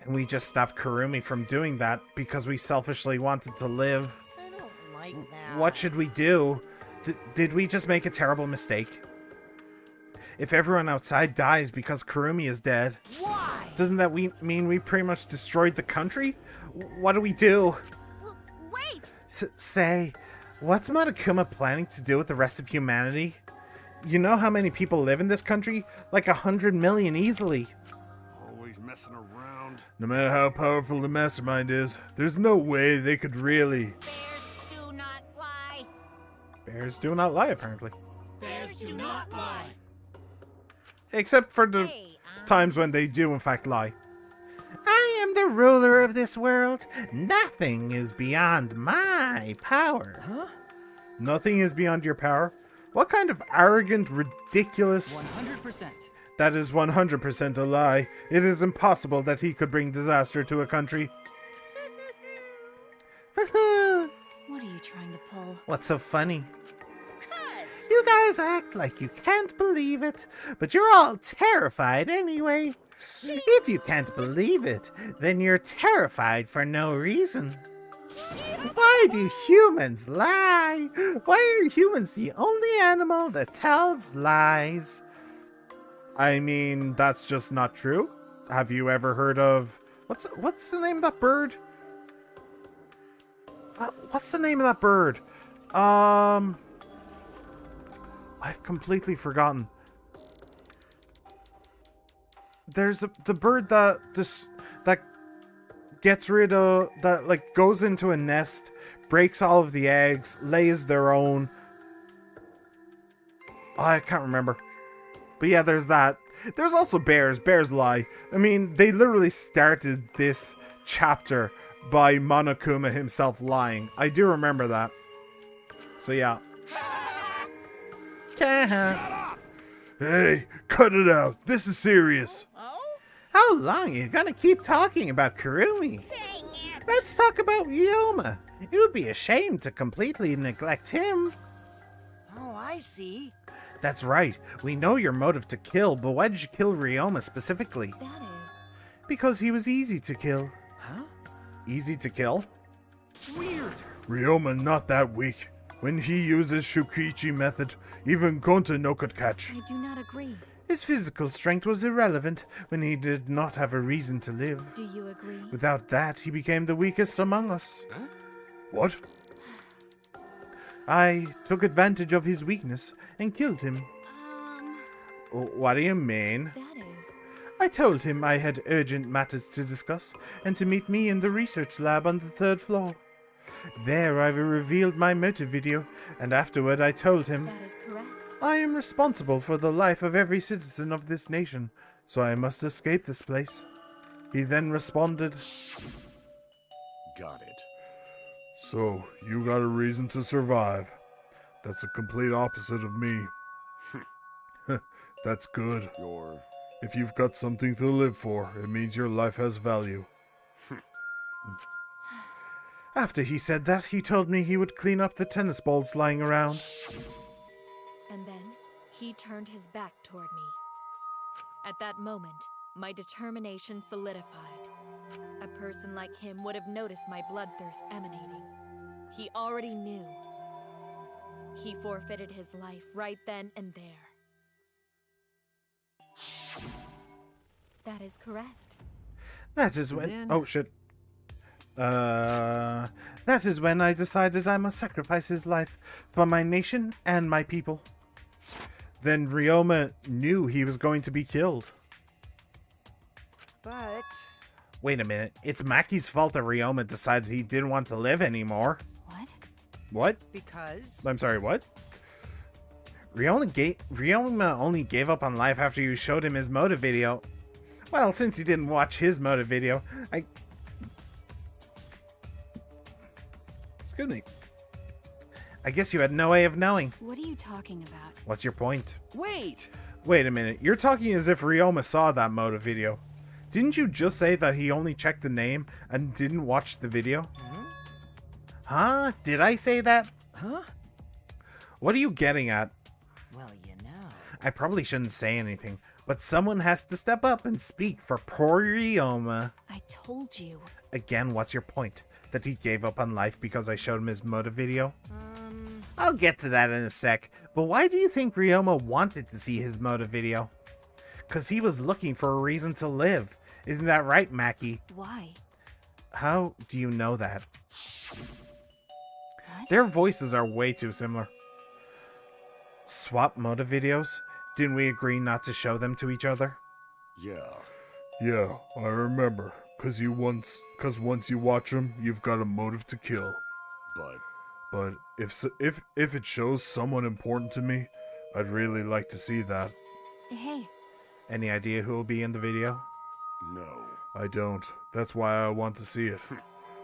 And we just stopped Kurumi from doing that because we selfishly wanted to live. I don't like that. What should we do? Did we just make a terrible mistake? If everyone outside dies because Kurumi is dead, why? Doesn't that mean we pretty much destroyed the country? What do we do? Wait! Say, what's Monokuma planning to do with the rest of humanity? You know how many people live in this country? Like 100 million easily. Always messing around. No matter how powerful the mastermind is, there's no way they could really... Bears do not lie. Bears do not lie, apparently. Bears do not lie. Except for the times when they do, in fact, lie. I am the ruler of this world. Nothing is beyond my power. Huh? Nothing is beyond your power? What kind of arrogant, ridiculous... 100%. That is 100% a lie. It is impossible that he could bring disaster to a country. What are you trying to pull? What's so funny? You guys act like you can't believe it, but you're all terrified anyway. If you can't believe it, then you're terrified for no reason. Why do humans lie? Why are humans the only animal that tells lies? I mean, that's just not true. Have you ever heard of... What's the name of that bird? What's the name of that bird? I've completely forgotten. There's the bird that gets rid of... That, like, goes into a nest, breaks all of the eggs, lays their own... I can't remember. But yeah, there's that. There's also bears. Bears lie. I mean, they literally started this chapter by Monokuma himself lying. I do remember that. So yeah. Hey, cut it out. This is serious. How long are you gonna keep talking about Kurumi? Let's talk about Ryoma. It would be a shame to completely neglect him. Oh, I see. That's right. We know your motive to kill, but why did you kill Ryoma specifically? That is... Because he was easy to kill. Huh? Easy to kill? Weird. Ryoma not that weak. When he uses Shukichi method, even Gonta no could catch. I do not agree. His physical strength was irrelevant when he did not have a reason to live. Do you agree? Without that, he became the weakest among us. Huh? What? I took advantage of his weakness and killed him. What do you mean? That is... I told him I had urgent matters to discuss and to meet me in the research lab on the 3rd floor. There I revealed my motive video, and afterward I told him, That is correct. I am responsible for the life of every citizen of this nation, so I must escape this place. He then responded, Got it. So, you got a reason to survive. That's a complete opposite of me. That's good. If you've got something to live for, it means your life has value. After he said that, he told me he would clean up the tennis balls lying around. And then, he turned his back toward me. At that moment, my determination solidified. A person like him would have noticed my bloodthirst emanating. He already knew. He forfeited his life right then and there. That is correct. That is when... Then- Oh, shit. That is when I decided I must sacrifice his life for my nation and my people. Then Ryoma knew he was going to be killed. But... Wait a minute. It's Maki's fault that Ryoma decided he didn't want to live anymore. What? What? Because... I'm sorry, what? Ryoma only gave up on life after you showed him his motive video. Well, since you didn't watch his motive video, Excuse me. I guess you had no way of knowing. What are you talking about? What's your point? Wait! Wait a minute. You're talking as if Ryoma saw that motive video. Didn't you just say that he only checked the name and didn't watch the video? Huh? Did I say that? Huh? What are you getting at? Well, you know. I probably shouldn't say anything, but someone has to step up and speak for poor Ryoma. I told you. Again, what's your point? That he gave up on life because I showed him his motive video? I'll get to that in a sec, but why do you think Ryoma wanted to see his motive video? Because he was looking for a reason to live. Isn't that right, Maki? Why? How do you know that? What? Their voices are way too similar. Swap motive videos? Didn't we agree not to show them to each other? Yeah, I remember. Cause once you watch them, you've got a motive to kill. But if it shows someone important to me, I'd really like to see that. Hey. Any idea who'll be in the video? No. I don't. That's why I want to see it.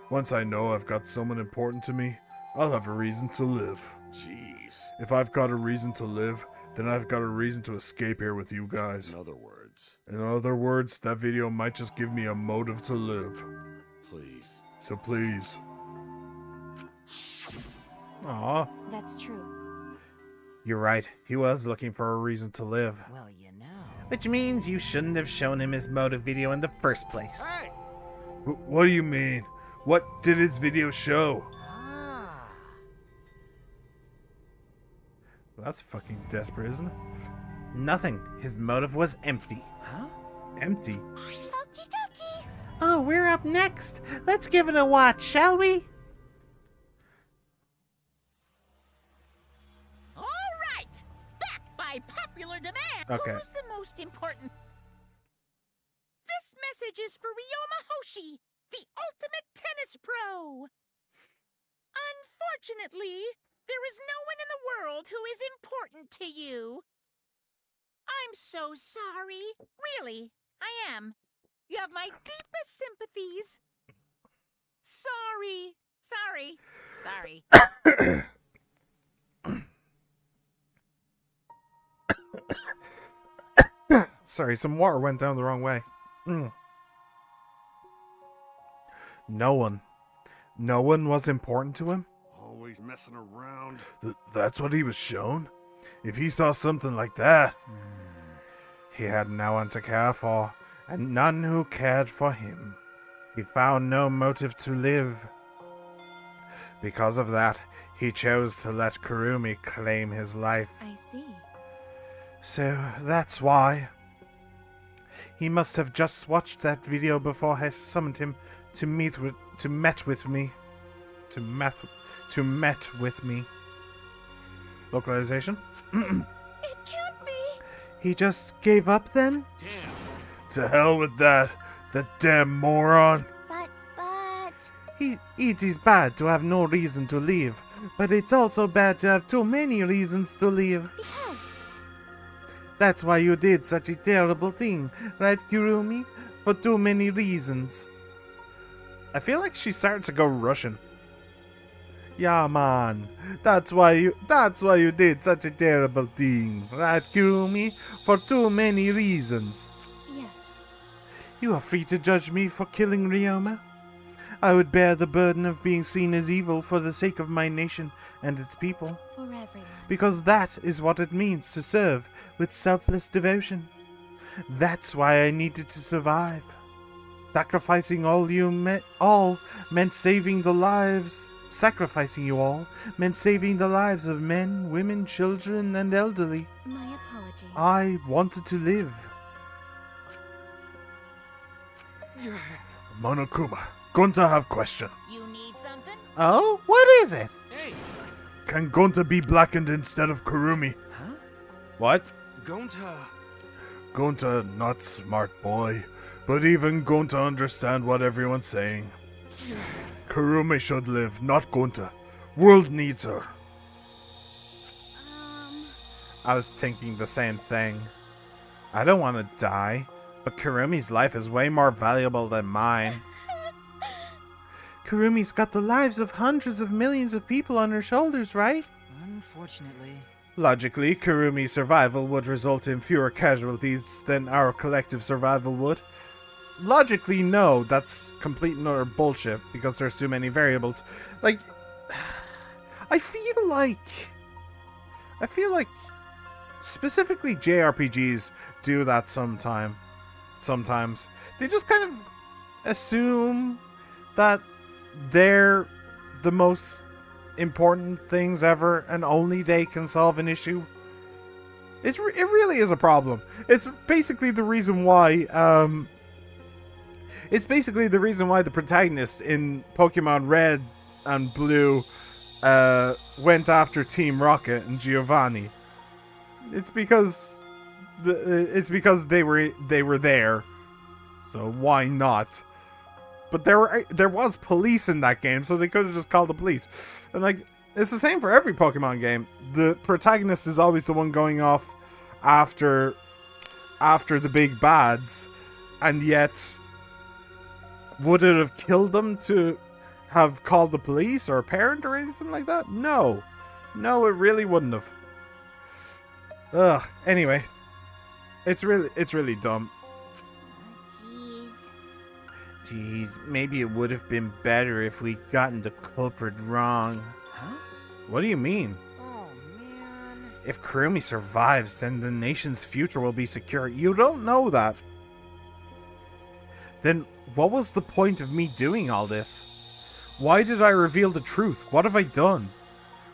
Once I know I've got someone important to me, I'll have a reason to live. Jeez. If I've got a reason to live, then I've got a reason to escape here with you guys. In other words, that video might just give me a motive to live. Please. So please. Aw. That's true. You're right. He was looking for a reason to live. Well, you know. Which means you shouldn't have shown him his motive video in the first place. Hey! What do you mean? What did his video show? That's fucking desperate, isn't it? Nothing. His motive was empty. Huh? Empty. Okie dokie. Oh, we're up next. Let's give it a watch, shall we? All right! Back by popular demand. Okay. Who's the most important? This message is for Ryoma Hoshi, the ultimate tennis pro. Unfortunately, there is no one in the world who is important to you. I'm so sorry. Really, I am. You have my deepest sympathies. Sorry. Sorry, some water went down the wrong way. No one was important to him? Always messing around. That's what he was shown? If he saw something like that... He had no one to care for, and none who cared for him. He found no motive to live. Because of that, he chose to let Kurumi claim his life. I see. So that's why. He must have just watched that video before I summoned him to met with me. Localization? It can't be. He just gave up then? Damn. To hell with that damn moron. But... It is bad to have no reason to live, but it's also bad to have too many reasons to live. Because... That's why you did such a terrible thing, right, Kurumi? For too many reasons. I feel like she started to go Russian. Yeah, man. That's why you did such a terrible thing, right, Kurumi? For too many reasons. Yes. You are free to judge me for killing Ryoma. I would bear the burden of being seen as evil for the sake of my nation and its people. For everyone. Because that is what it means to serve with selfless devotion. That's why I needed to survive. Sacrificing meant saving the lives. Sacrificing you all meant saving the lives of men, women, children, and elderly. My apologies. I wanted to live. Monokuma, Gonta have question. You need something? Oh, what is it? Hey, Can Gonta be blackened instead of Kurumi? Huh? What? Gonta. Gonta not smart boy, but even Gonta understand what everyone's saying. Kurumi should live, not Gonta. World needs her. I was thinking the same thing. I don't want to die, but Kurumi's life is way more valuable than mine. Kurumi's got the lives of hundreds of millions of people on her shoulders, right? Unfortunately. Logically, Kurumi's survival would result in fewer casualties than our collective survival would. Logically, no, that's complete and utter bullshit, because there's too many variables. Like, I feel like specifically JRPGs do that sometimes. They just kind of assume that they're the most important things ever and only they can solve an issue. It really is a problem. It's basically the reason why the protagonist in Pokemon Red and Blue went after Team Rocket and Giovanni. It's because they were there. So why not? But there was police in that game, so they could have just called the police. And like, it's the same for every Pokemon game. The protagonist is always the one going off after the big bads, and yet would it have killed them to have called the police or a parent or anything like that? No, it really wouldn't have. Ugh. Anyway, it's really dumb. Jeez, maybe it would have been better if we'd gotten the culprit wrong. Huh? What do you mean? Oh, man. If Kurumi survives, then the nation's future will be secure. You don't know that. Then what was the point of me doing all this? Why did I reveal the truth? What have I done?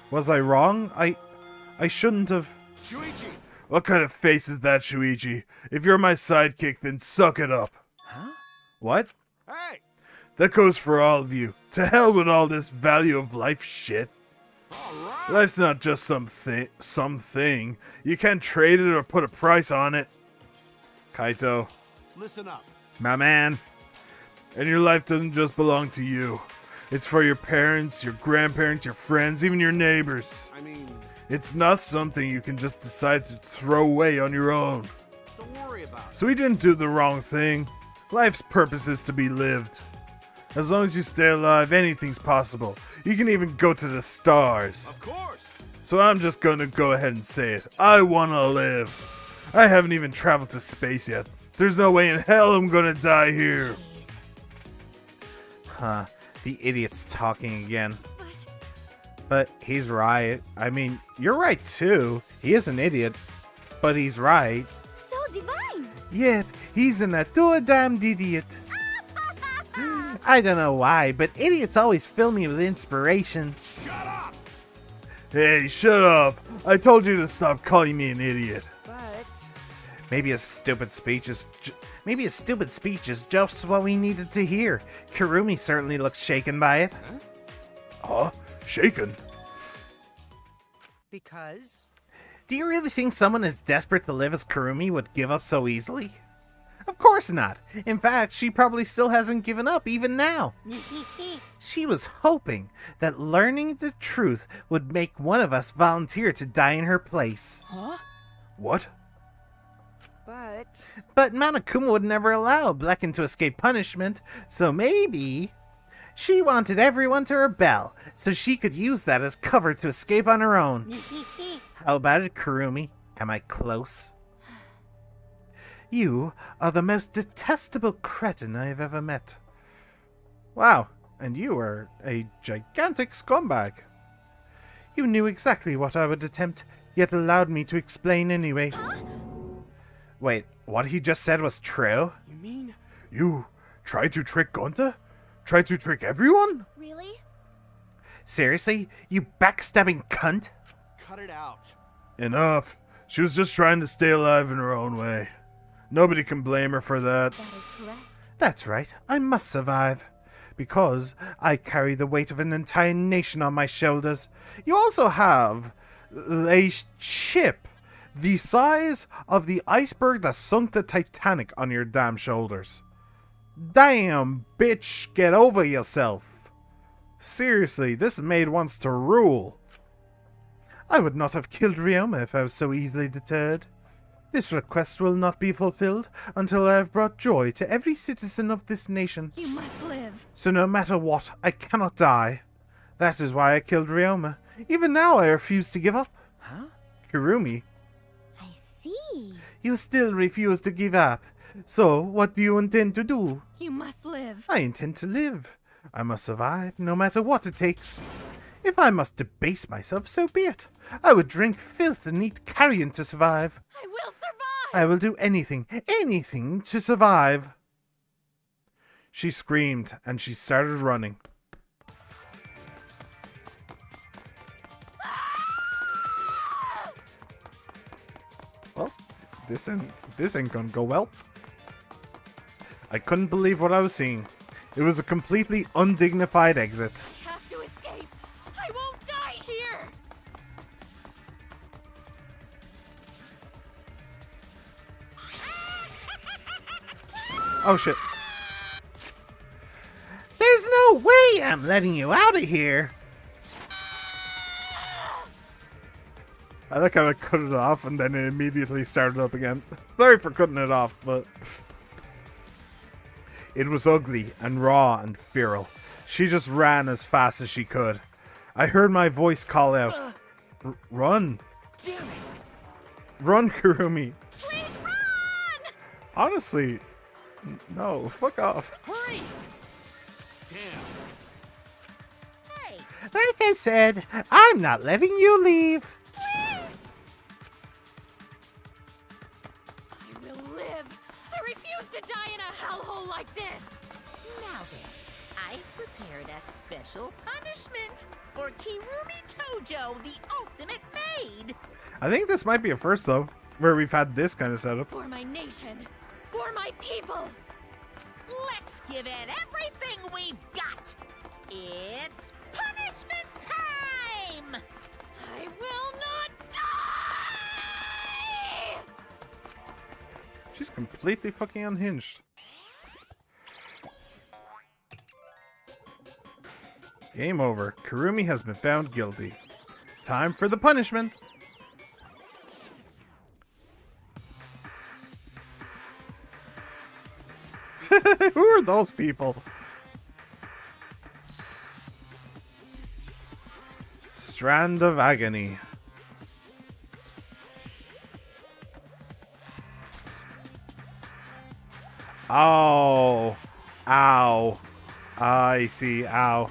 Was I wrong? I shouldn't have... Shuichi! What kind of face is that, Shuichi? If you're my sidekick, then suck it up. Huh? What? Hey! That goes for all of you. To hell with all this value of life shit. Alright! Life's not just something. You can't trade it or put a price on it. Kaito, Listen up. my man. And your life doesn't just belong to you. It's for your parents, your grandparents, your friends, even your neighbors. I mean, It's not something you can just decide to throw away on your own. don't worry about it. So we didn't do the wrong thing. Life's purpose is to be lived. As long as you stay alive, anything's possible. You can even go to the stars. Of course! So I'm just gonna go ahead and say it. I wanna live. I haven't even traveled to space yet. There's no way in hell I'm gonna die here. Huh. The idiot's talking again. But he's right. I mean, you're right too. He is an idiot. But he's right. So divine! Yep, he's an damned idiot. I don't know why, but idiots always fill me with inspiration. Shut up! Hey, shut up. I told you to stop calling me an idiot. But Maybe a stupid speech is just what we needed to hear. Kurumi certainly looks shaken by it. Huh? Shaken? because Do you really think someone as desperate to live as Kurumi would give up so easily? Of course not. In fact, she probably still hasn't given up even now. She was hoping that learning the truth would make one of us volunteer to die in her place. Huh? What? But Monokuma would never allow Blecken to escape punishment, so maybe she wanted everyone to rebel so she could use that as cover to escape on her own. How about it, Kurumi? Am I close? You are the most detestable cretin I have ever met. Wow, and you are a gigantic scumbag. You knew exactly what I would attempt, yet allowed me to explain anyway. Wait, what he just said was true? You mean? You tried to trick Gonta? Tried to trick everyone? Really? Seriously? You backstabbing cunt? Cut it out. Enough. She was just trying to stay alive in her own way. Nobody can blame her for that. That is correct. That's right, I must survive. Because I carry the weight of an entire nation on my shoulders. You also have a ship the size of the iceberg that sunk the Titanic on your damn shoulders. Damn, bitch, get over yourself. Seriously, this maid wants to rule. I would not have killed Ryoma if I was so easily deterred. This request will not be fulfilled until I have brought joy to every citizen of this nation. You must live. So no matter what, I cannot die. That is why I killed Ryoma. Even now I refuse to give up. Huh? Kirumi, I see. you still refuse to give up. So what do you intend to do? You must live. I intend to live. I must survive, no matter what it takes. If I must debase myself, so be it. I would drink filth and eat carrion to survive. I will survive! I will do anything to survive. She screamed, and she started running. Well, this ain't gonna go well. I couldn't believe what I was seeing. It was a completely undignified exit. I have to escape. I won't die here. Oh shit. There's no way I'm letting you out of here. I like how I cut it off and then it immediately started up again. Sorry for cutting it off, but... It was ugly and raw and feral. She just ran as fast as she could. I heard my voice call out, "Run! Damn it! Run, Kurumi!" Please run! Honestly, no, fuck off. Hurry! Hey, Like I said, I'm not letting you leave. please! I will live. I refuse to die in a hellhole like this. Now then, I've prepared a special punishment for Kirumi Tojo, the ultimate maid. I think this might be a first, though, where we've had this kind of setup. For my nation. For my people. Let's give it everything we've got. It's punishment time! I will not die! She's completely fucking unhinged. Game over. Kurumi has been found guilty. Time for the punishment. Who are those people? Strand of Agony. Oh. Ow. I see. Ow.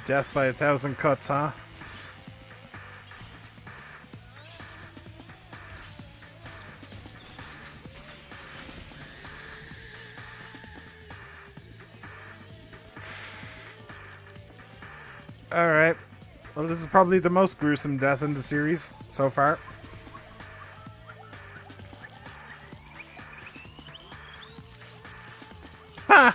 Death by 1,000 cuts, huh? Alright. Well, this is probably the most gruesome death in the series so far. Ha!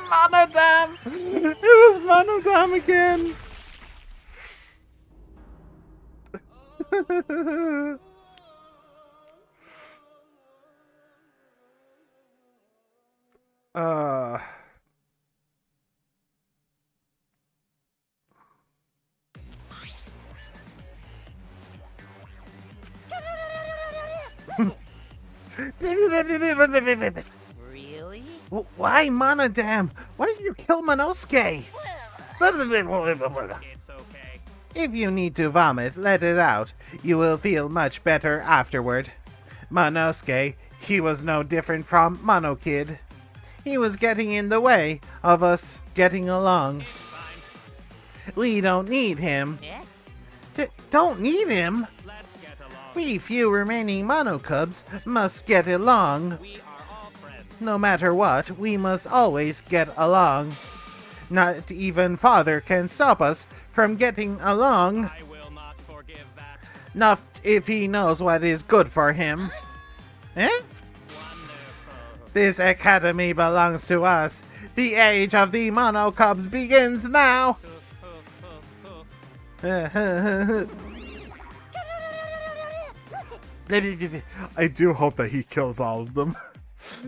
Monodam! It was Monodam again! uh... Really? Why, Monodam? Why did you kill Monosuke? It's okay. If you need to vomit, let it out. You will feel much better afterward. Monosuke, he was no different from Mono Kid. He was getting in the way of us getting along. It's fine. We don't need him. Yeah? Don't need him. We few remaining monocubs must get along. No matter what, we must always get along. Not even Father can stop us from getting along. I will not forgive that. Not if he knows what is good for him. Eh? This academy belongs to us. The age of the monocubs begins now. I do hope that he kills all of them.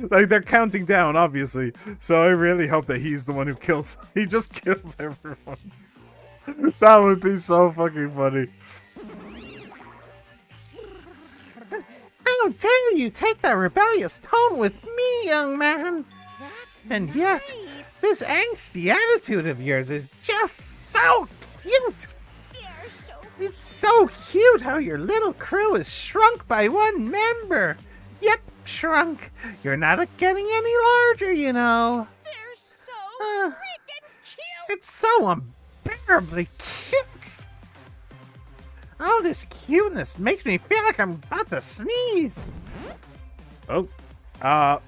Like, they're counting down, obviously. So I really hope that he's the one who kills. He just kills everyone. That would be so fucking funny. How dare you take that rebellious tone with me, young man? And yet, this angsty attitude of yours is just so cute. It's so cute how your little crew is shrunk by one member. Yep, shrunk. You're not getting any larger, you know. They're so freaking cute! It's so unbearably cute. All this cuteness makes me feel like I'm about to sneeze. Oh. How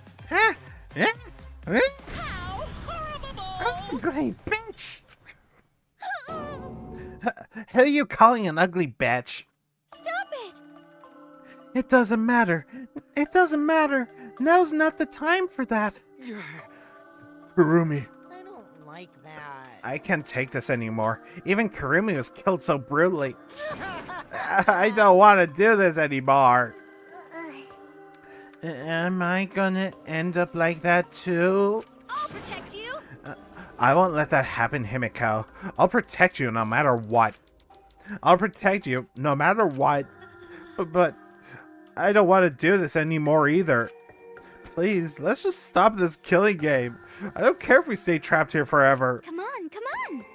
ugly bitch! Who are you calling an ugly bitch? Stop it! It doesn't matter. It doesn't matter. Now's not the time for that. Kurumi. I don't like that. I can't take this anymore. Even Kurumi was killed so brutally. I don't want to do this anymore. Am I gonna end up like that too? I'll protect you. I won't let that happen, Himiko. I'll protect you no matter what. I'll protect you no matter what. But I don't want to do this anymore either. Please, let's just stop this killing game. I don't care if we stay trapped here forever. Come on, come on.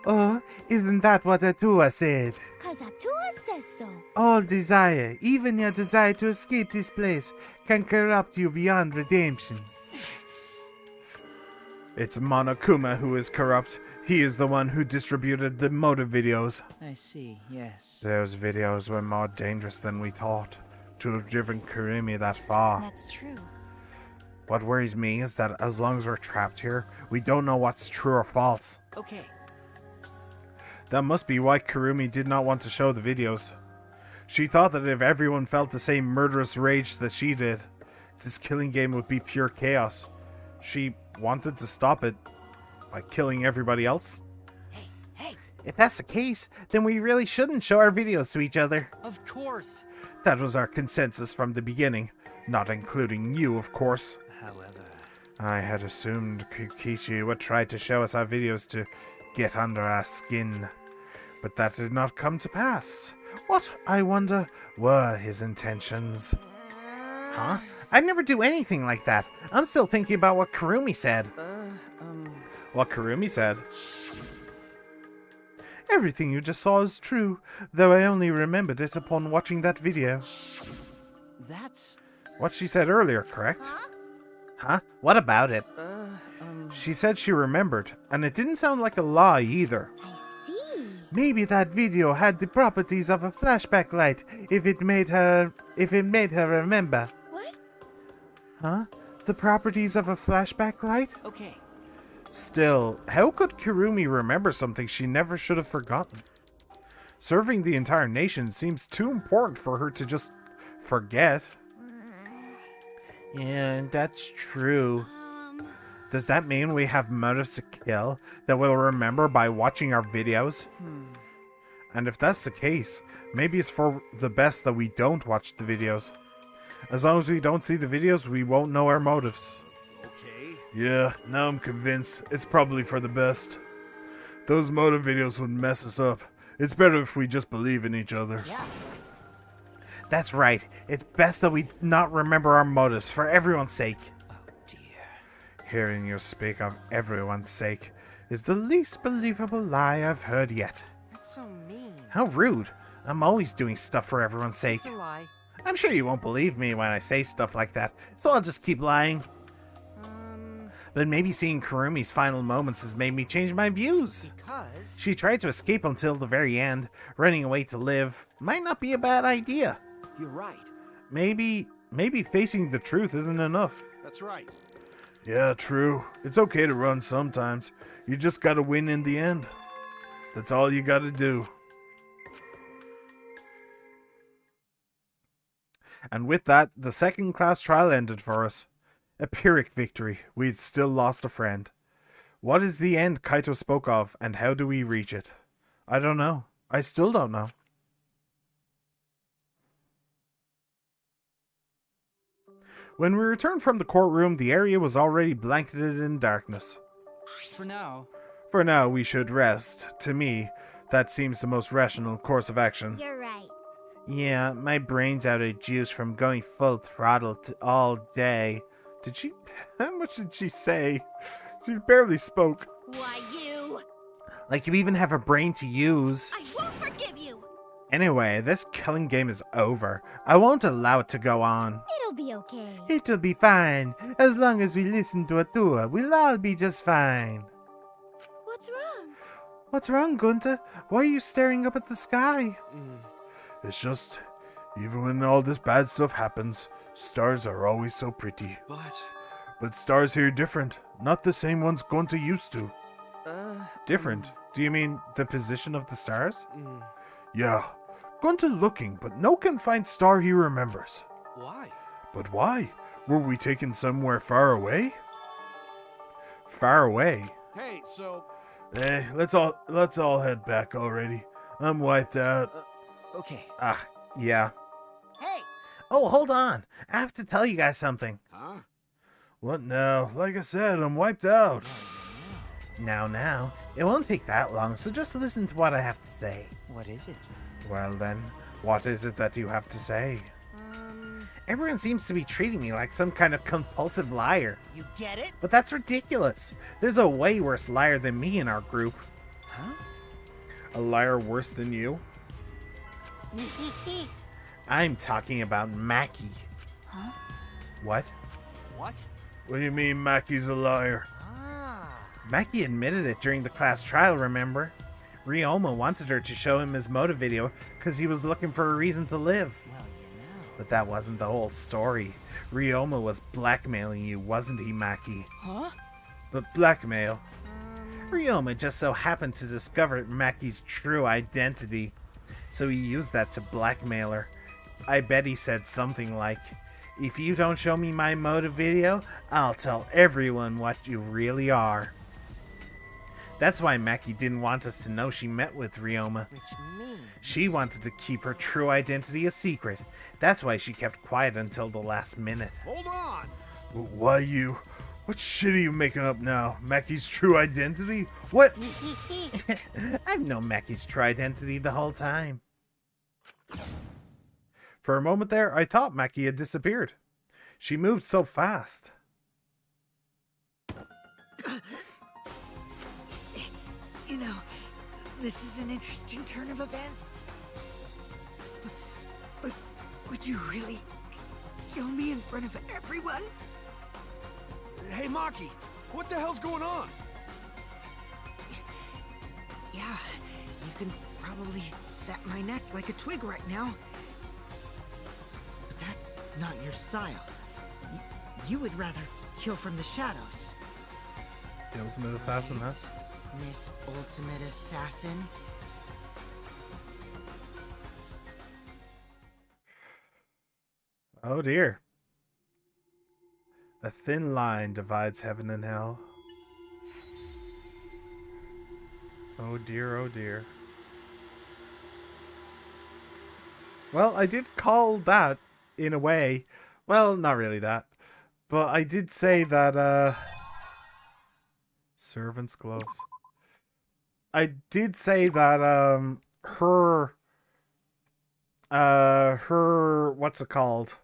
Oh, isn't that what Atua said? 'Cause Atua says so. All desire, even your desire to escape this place, can corrupt you beyond redemption. It's Monokuma who is corrupt. He is the one who distributed the motive videos. I see, yes. Those videos were more dangerous than we thought. To have driven Kurumi that far. That's true. What worries me is that as long as we're trapped here, we don't know what's true or false. Okay. That must be why Kurumi did not want to show the videos. She thought that if everyone felt the same murderous rage that she did, this killing game would be pure chaos. She wanted to stop it by killing everybody else. If that's the case, then we really shouldn't show our videos to each other. Of course. That was our consensus from the beginning, not including you, of course. However, I had assumed Kikichi would try to show us our videos to get under our skin, but that did not come to pass. What, I wonder, were his intentions? Huh? I'd never do anything like that. I'm still thinking about what Kurumi said. What Kurumi said? Everything you just saw is true, though I only remembered it upon watching that video. That's... What she said earlier, correct? Huh? What about it? She said she remembered, and it didn't sound like a lie either. Maybe that video had the properties of a flashback light if it made her remember. What? Huh? The properties of a flashback light? Okay. Still, how could Kurumi remember something she never should have forgotten? Serving the entire nation seems too important for her to just forget. Yeah, that's true. Does that mean we have motives to kill that we'll remember by watching our videos? And if that's the case, maybe it's for the best that we don't watch the videos. As long as we don't see the videos, we won't know our motives. Okay. Yeah, now I'm convinced it's probably for the best. Those motive videos would mess us up. It's better if we just believe in each other. Yeah. That's right. It's best that we not remember our motives for everyone's sake. Hearing you speak of everyone's sake is the least believable lie I've heard yet. That's so mean. How rude. I'm always doing stuff for everyone's sake. It's a lie. I'm sure you won't believe me when I say stuff like that, so I'll just keep lying. But maybe seeing Kurumi's final moments has made me change my views. Because... She tried to escape until the very end. Running away to live might not be a bad idea. You're right. Maybe facing the truth isn't enough. That's right. Yeah, true. It's okay to run sometimes. You just gotta win in the end. That's all you gotta do. And with that, the second class trial ended for us. A Pyrrhic victory. We'd still lost a friend. What is the end Kaito spoke of, and how do we reach it? I don't know. I still don't know. When we returned from the courtroom, the area was already blanketed in darkness. For now, we should rest. To me, that seems the most rational course of action. You're right. Yeah, my brain's out of juice from going full throttle all day. Did she... How much did she say? She barely spoke. Why, you... Like you even have a brain to use. I won't forgive you! Anyway, this killing game is over. I won't allow it to go on. It'll be okay. It'll be fine. As long as we listen to Atua, we'll all be just fine. What's wrong? What's wrong, Gunta? Why are you staring up at the sky? It's just, even when all this bad stuff happens, stars are always so pretty. But stars here are different. Not the same ones Gunta used to. Different? Do you mean the position of the stars? Yeah. Gunta looking, but no can find star he remembers. Why? But why? Were we taken somewhere far away? Far away? Hey, so... Hey, let's all head back already. I'm wiped out. Okay. Yeah. Hey! Oh, hold on. I have to tell you guys something. Huh? What now? Like I said, I'm wiped out. Now. It won't take that long, so just listen to what I have to say. what is it? Well then, what is it that you have to say? Everyone seems to be treating me like some kind of compulsive liar. You get it? But that's ridiculous. There's a way worse liar than me in our group. Huh? A liar worse than you? I'm talking about Maki. Huh? What? What? What do you mean Maki's a liar? Maki admitted it during the class trial, remember? Ryoma wanted her to show him his motive video because he was looking for a reason to live. Well, you know. But that wasn't the whole story. Ryoma was blackmailing you, wasn't he, Maki? Huh? But blackmail? Ryoma just so happened to discover Maki's true identity, so he used that to blackmail her. I bet he said something like, "If you don't show me my motive video, I'll tell everyone what you really are." That's why Maki didn't want us to know she met with Ryoma. Which means... She wanted to keep her true identity a secret. That's why she kept quiet until the last minute. Hold on! Why you? What shit are you making up now? Maki's true identity? What? I've known Maki's true identity the whole time. For a moment there, I thought Maki had disappeared. She moved so fast. You know, this is an interesting turn of events. But would you really kill me in front of everyone? Hey, Maki, what the hell's going on? Yeah, you can probably snap my neck like a twig right now. But that's not your style. You would rather kill from the shadows. The ultimate assassin, huh? Miss Ultimate Assassin. Oh dear. A thin line divides heaven and hell. Oh dear, oh dear. Well, I did call that, in a way. Well, not really that. But I did say that, servant's gloves. I did say that, her, what's it called?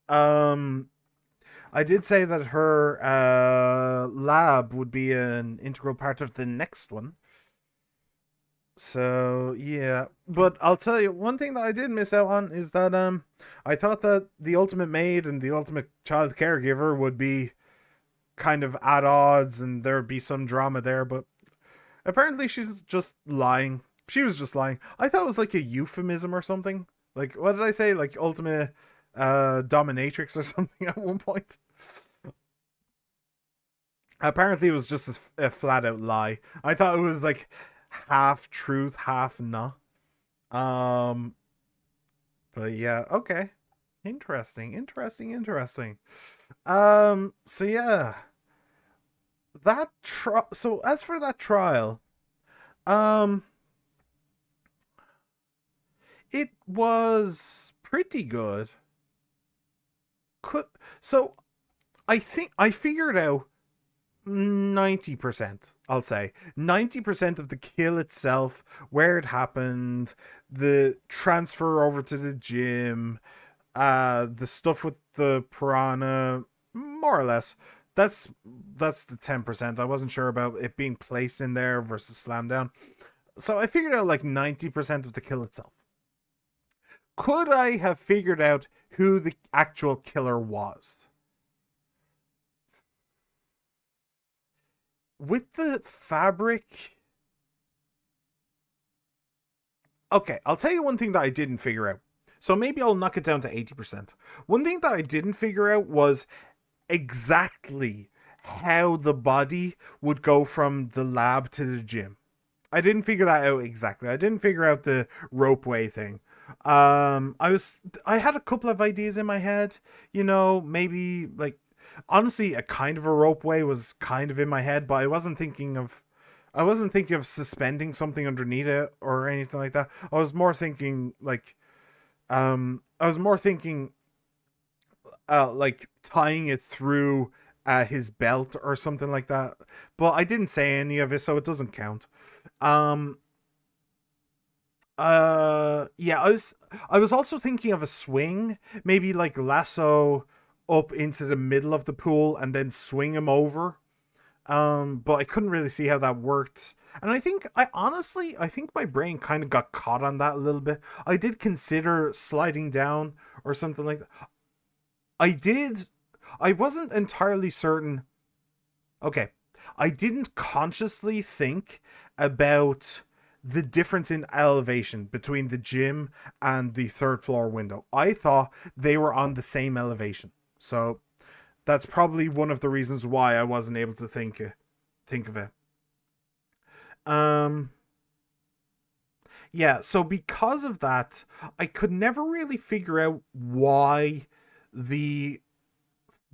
I did say that her lab would be an integral part of the next one. So yeah, but I'll tell you one thing that I did miss out on is that I thought that the ultimate maid and the ultimate child caregiver would be kind of at odds and there would be some drama there, but apparently she's just lying. She was just lying. I thought it was like a euphemism or something. Like, what did I say? Like ultimate dominatrix or something at one point. Apparently it was just a flat out lie. I thought it was like half truth, half nah. But yeah, okay. Interesting. So yeah. So as for that trial, it was pretty good. So I think I figured out 90%, I'll say. 90% of the kill itself, where it happened, the transfer over to the gym, the stuff with the piranha, more or less. That's the 10%. I wasn't sure about it being placed in there versus slammed down. So I figured out like 90% of the kill itself. Could I have figured out who the actual killer was? With the fabric... Okay, I'll tell you one thing that I didn't figure out. So maybe I'll knock it down to 80%. One thing that I didn't figure out was exactly how the body would go from the lab to the gym. I didn't figure that out exactly. I didn't figure out the ropeway thing. I had a couple of ideas in my head, you know, maybe like honestly a kind of a ropeway was kind of in my head, but I wasn't thinking of suspending something underneath it or anything like that. I was more thinking like like tying it through his belt or something like that. But I didn't say any of it, so it doesn't count. Yeah, I was also thinking of a swing, maybe like lasso up into the middle of the pool and then swing him over. But I couldn't really see how that worked. And I think my brain kind of got caught on that a little bit. I did consider sliding down or something like that. I wasn't entirely certain. Okay. I didn't consciously think about the difference in elevation between the gym and the third floor window. I thought they were on the same elevation. So that's probably one of the reasons why I wasn't able to think of it. Yeah, so because of that, I could never really figure out why the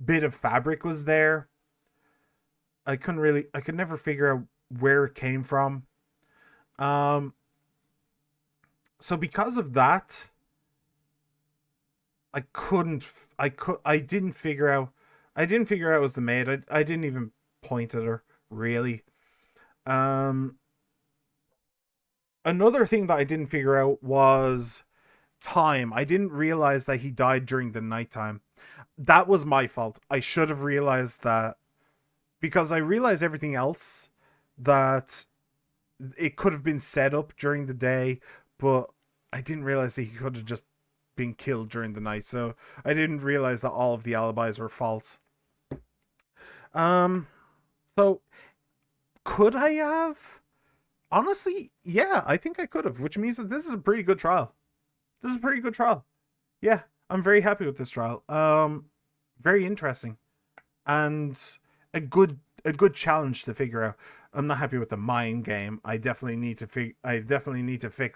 bit of fabric was there. I could never figure out where it came from. So because of that, I didn't figure out it was the maid. I didn't even point at her, really. Another thing that I didn't figure out was time. I didn't realize that he died during the nighttime. That was my fault. I should have realized that, because I realized everything else, that it could have been set up during the day, but I didn't realize that he could have just been killed during the night. So I didn't realize that all of the alibis were false. So could I have? Honestly, yeah, I think I could have, which means that this is a pretty good trial. Yeah, I'm very happy with this trial. Very interesting, and a good challenge to figure out. I'm not happy with the mind game. I definitely need to fix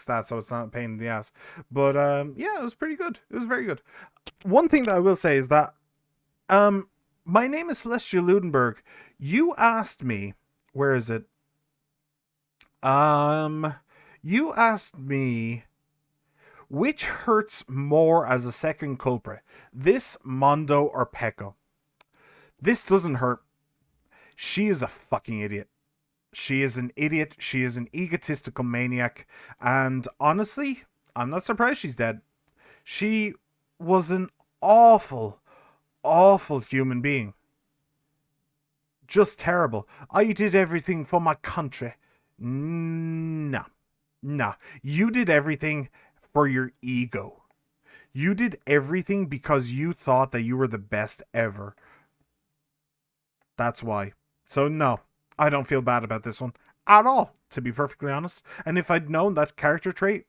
that so it's not a pain in the ass. But yeah, it was pretty good. It was very good. One thing that I will say is that my name is Celestia Ludenberg. You asked me, where is it? You asked me which hurts more as a second culprit, this, Mondo, or Pecco. This doesn't hurt. She is a fucking idiot. She is an idiot. She is an egotistical maniac. And honestly, I'm not surprised she's dead. She was an awful, awful human being. Just terrible. I did everything for my country. No. Nah, you did everything for your ego. You did everything because you thought that you were the best ever. That's why. So no, I don't feel bad about this one at all, to be perfectly honest. And if I'd known that character trait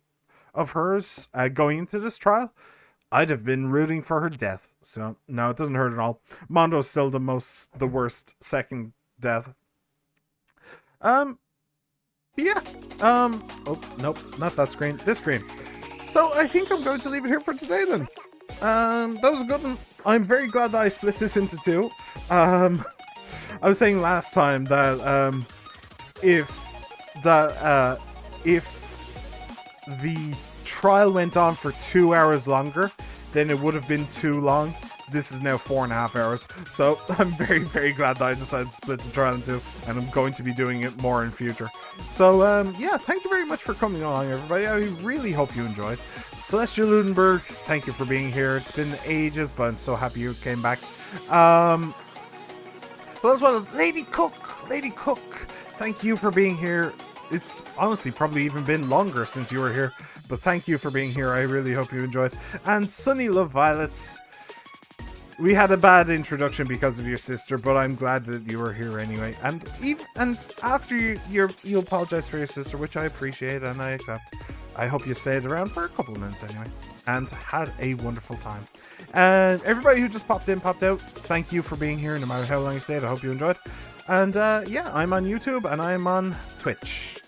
of hers going into this trial, I'd have been rooting for her death. So no, it doesn't hurt at all. Mondo's still the worst second death. Yeah. Oh, nope, not that screen. This screen. So I think I'm going to leave it here for today then. That was a good one. I'm very glad that I split this into two. I was saying last time that if the trial went on for 2 hours longer, then it would have been too long. This is now 4.5 hours, so I'm very, very glad that I decided to split the trial in two, and I'm going to be doing it more in future. So, yeah, thank you very much for coming along, everybody. I really hope you enjoyed. Celestial Ludenberg, thank you for being here. It's been ages, but I'm so happy you came back. Well, as well as Lady Cook, thank you for being here. It's honestly probably even been longer since you were here, but thank you for being here. I really hope you enjoyed. And Sunny Love Violets, we had a bad introduction because of your sister, but I'm glad that you were here anyway. And after you apologize for your sister, which I appreciate and I accept. I hope you stayed around for a couple of minutes anyway, and had a wonderful time. And everybody who just popped in, popped out, thank you for being here, no matter how long you stayed. I hope you enjoyed. And yeah, I'm on YouTube and I'm on Twitch.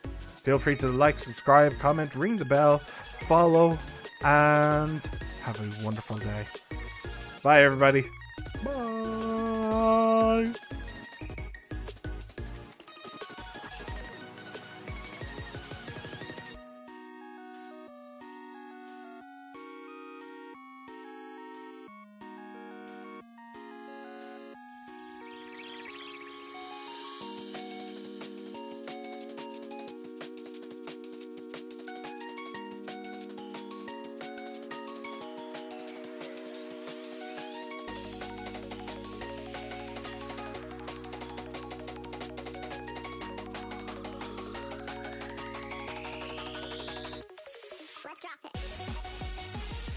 Feel free to like, subscribe, comment, ring the bell, follow, and have a wonderful day. Bye, everybody.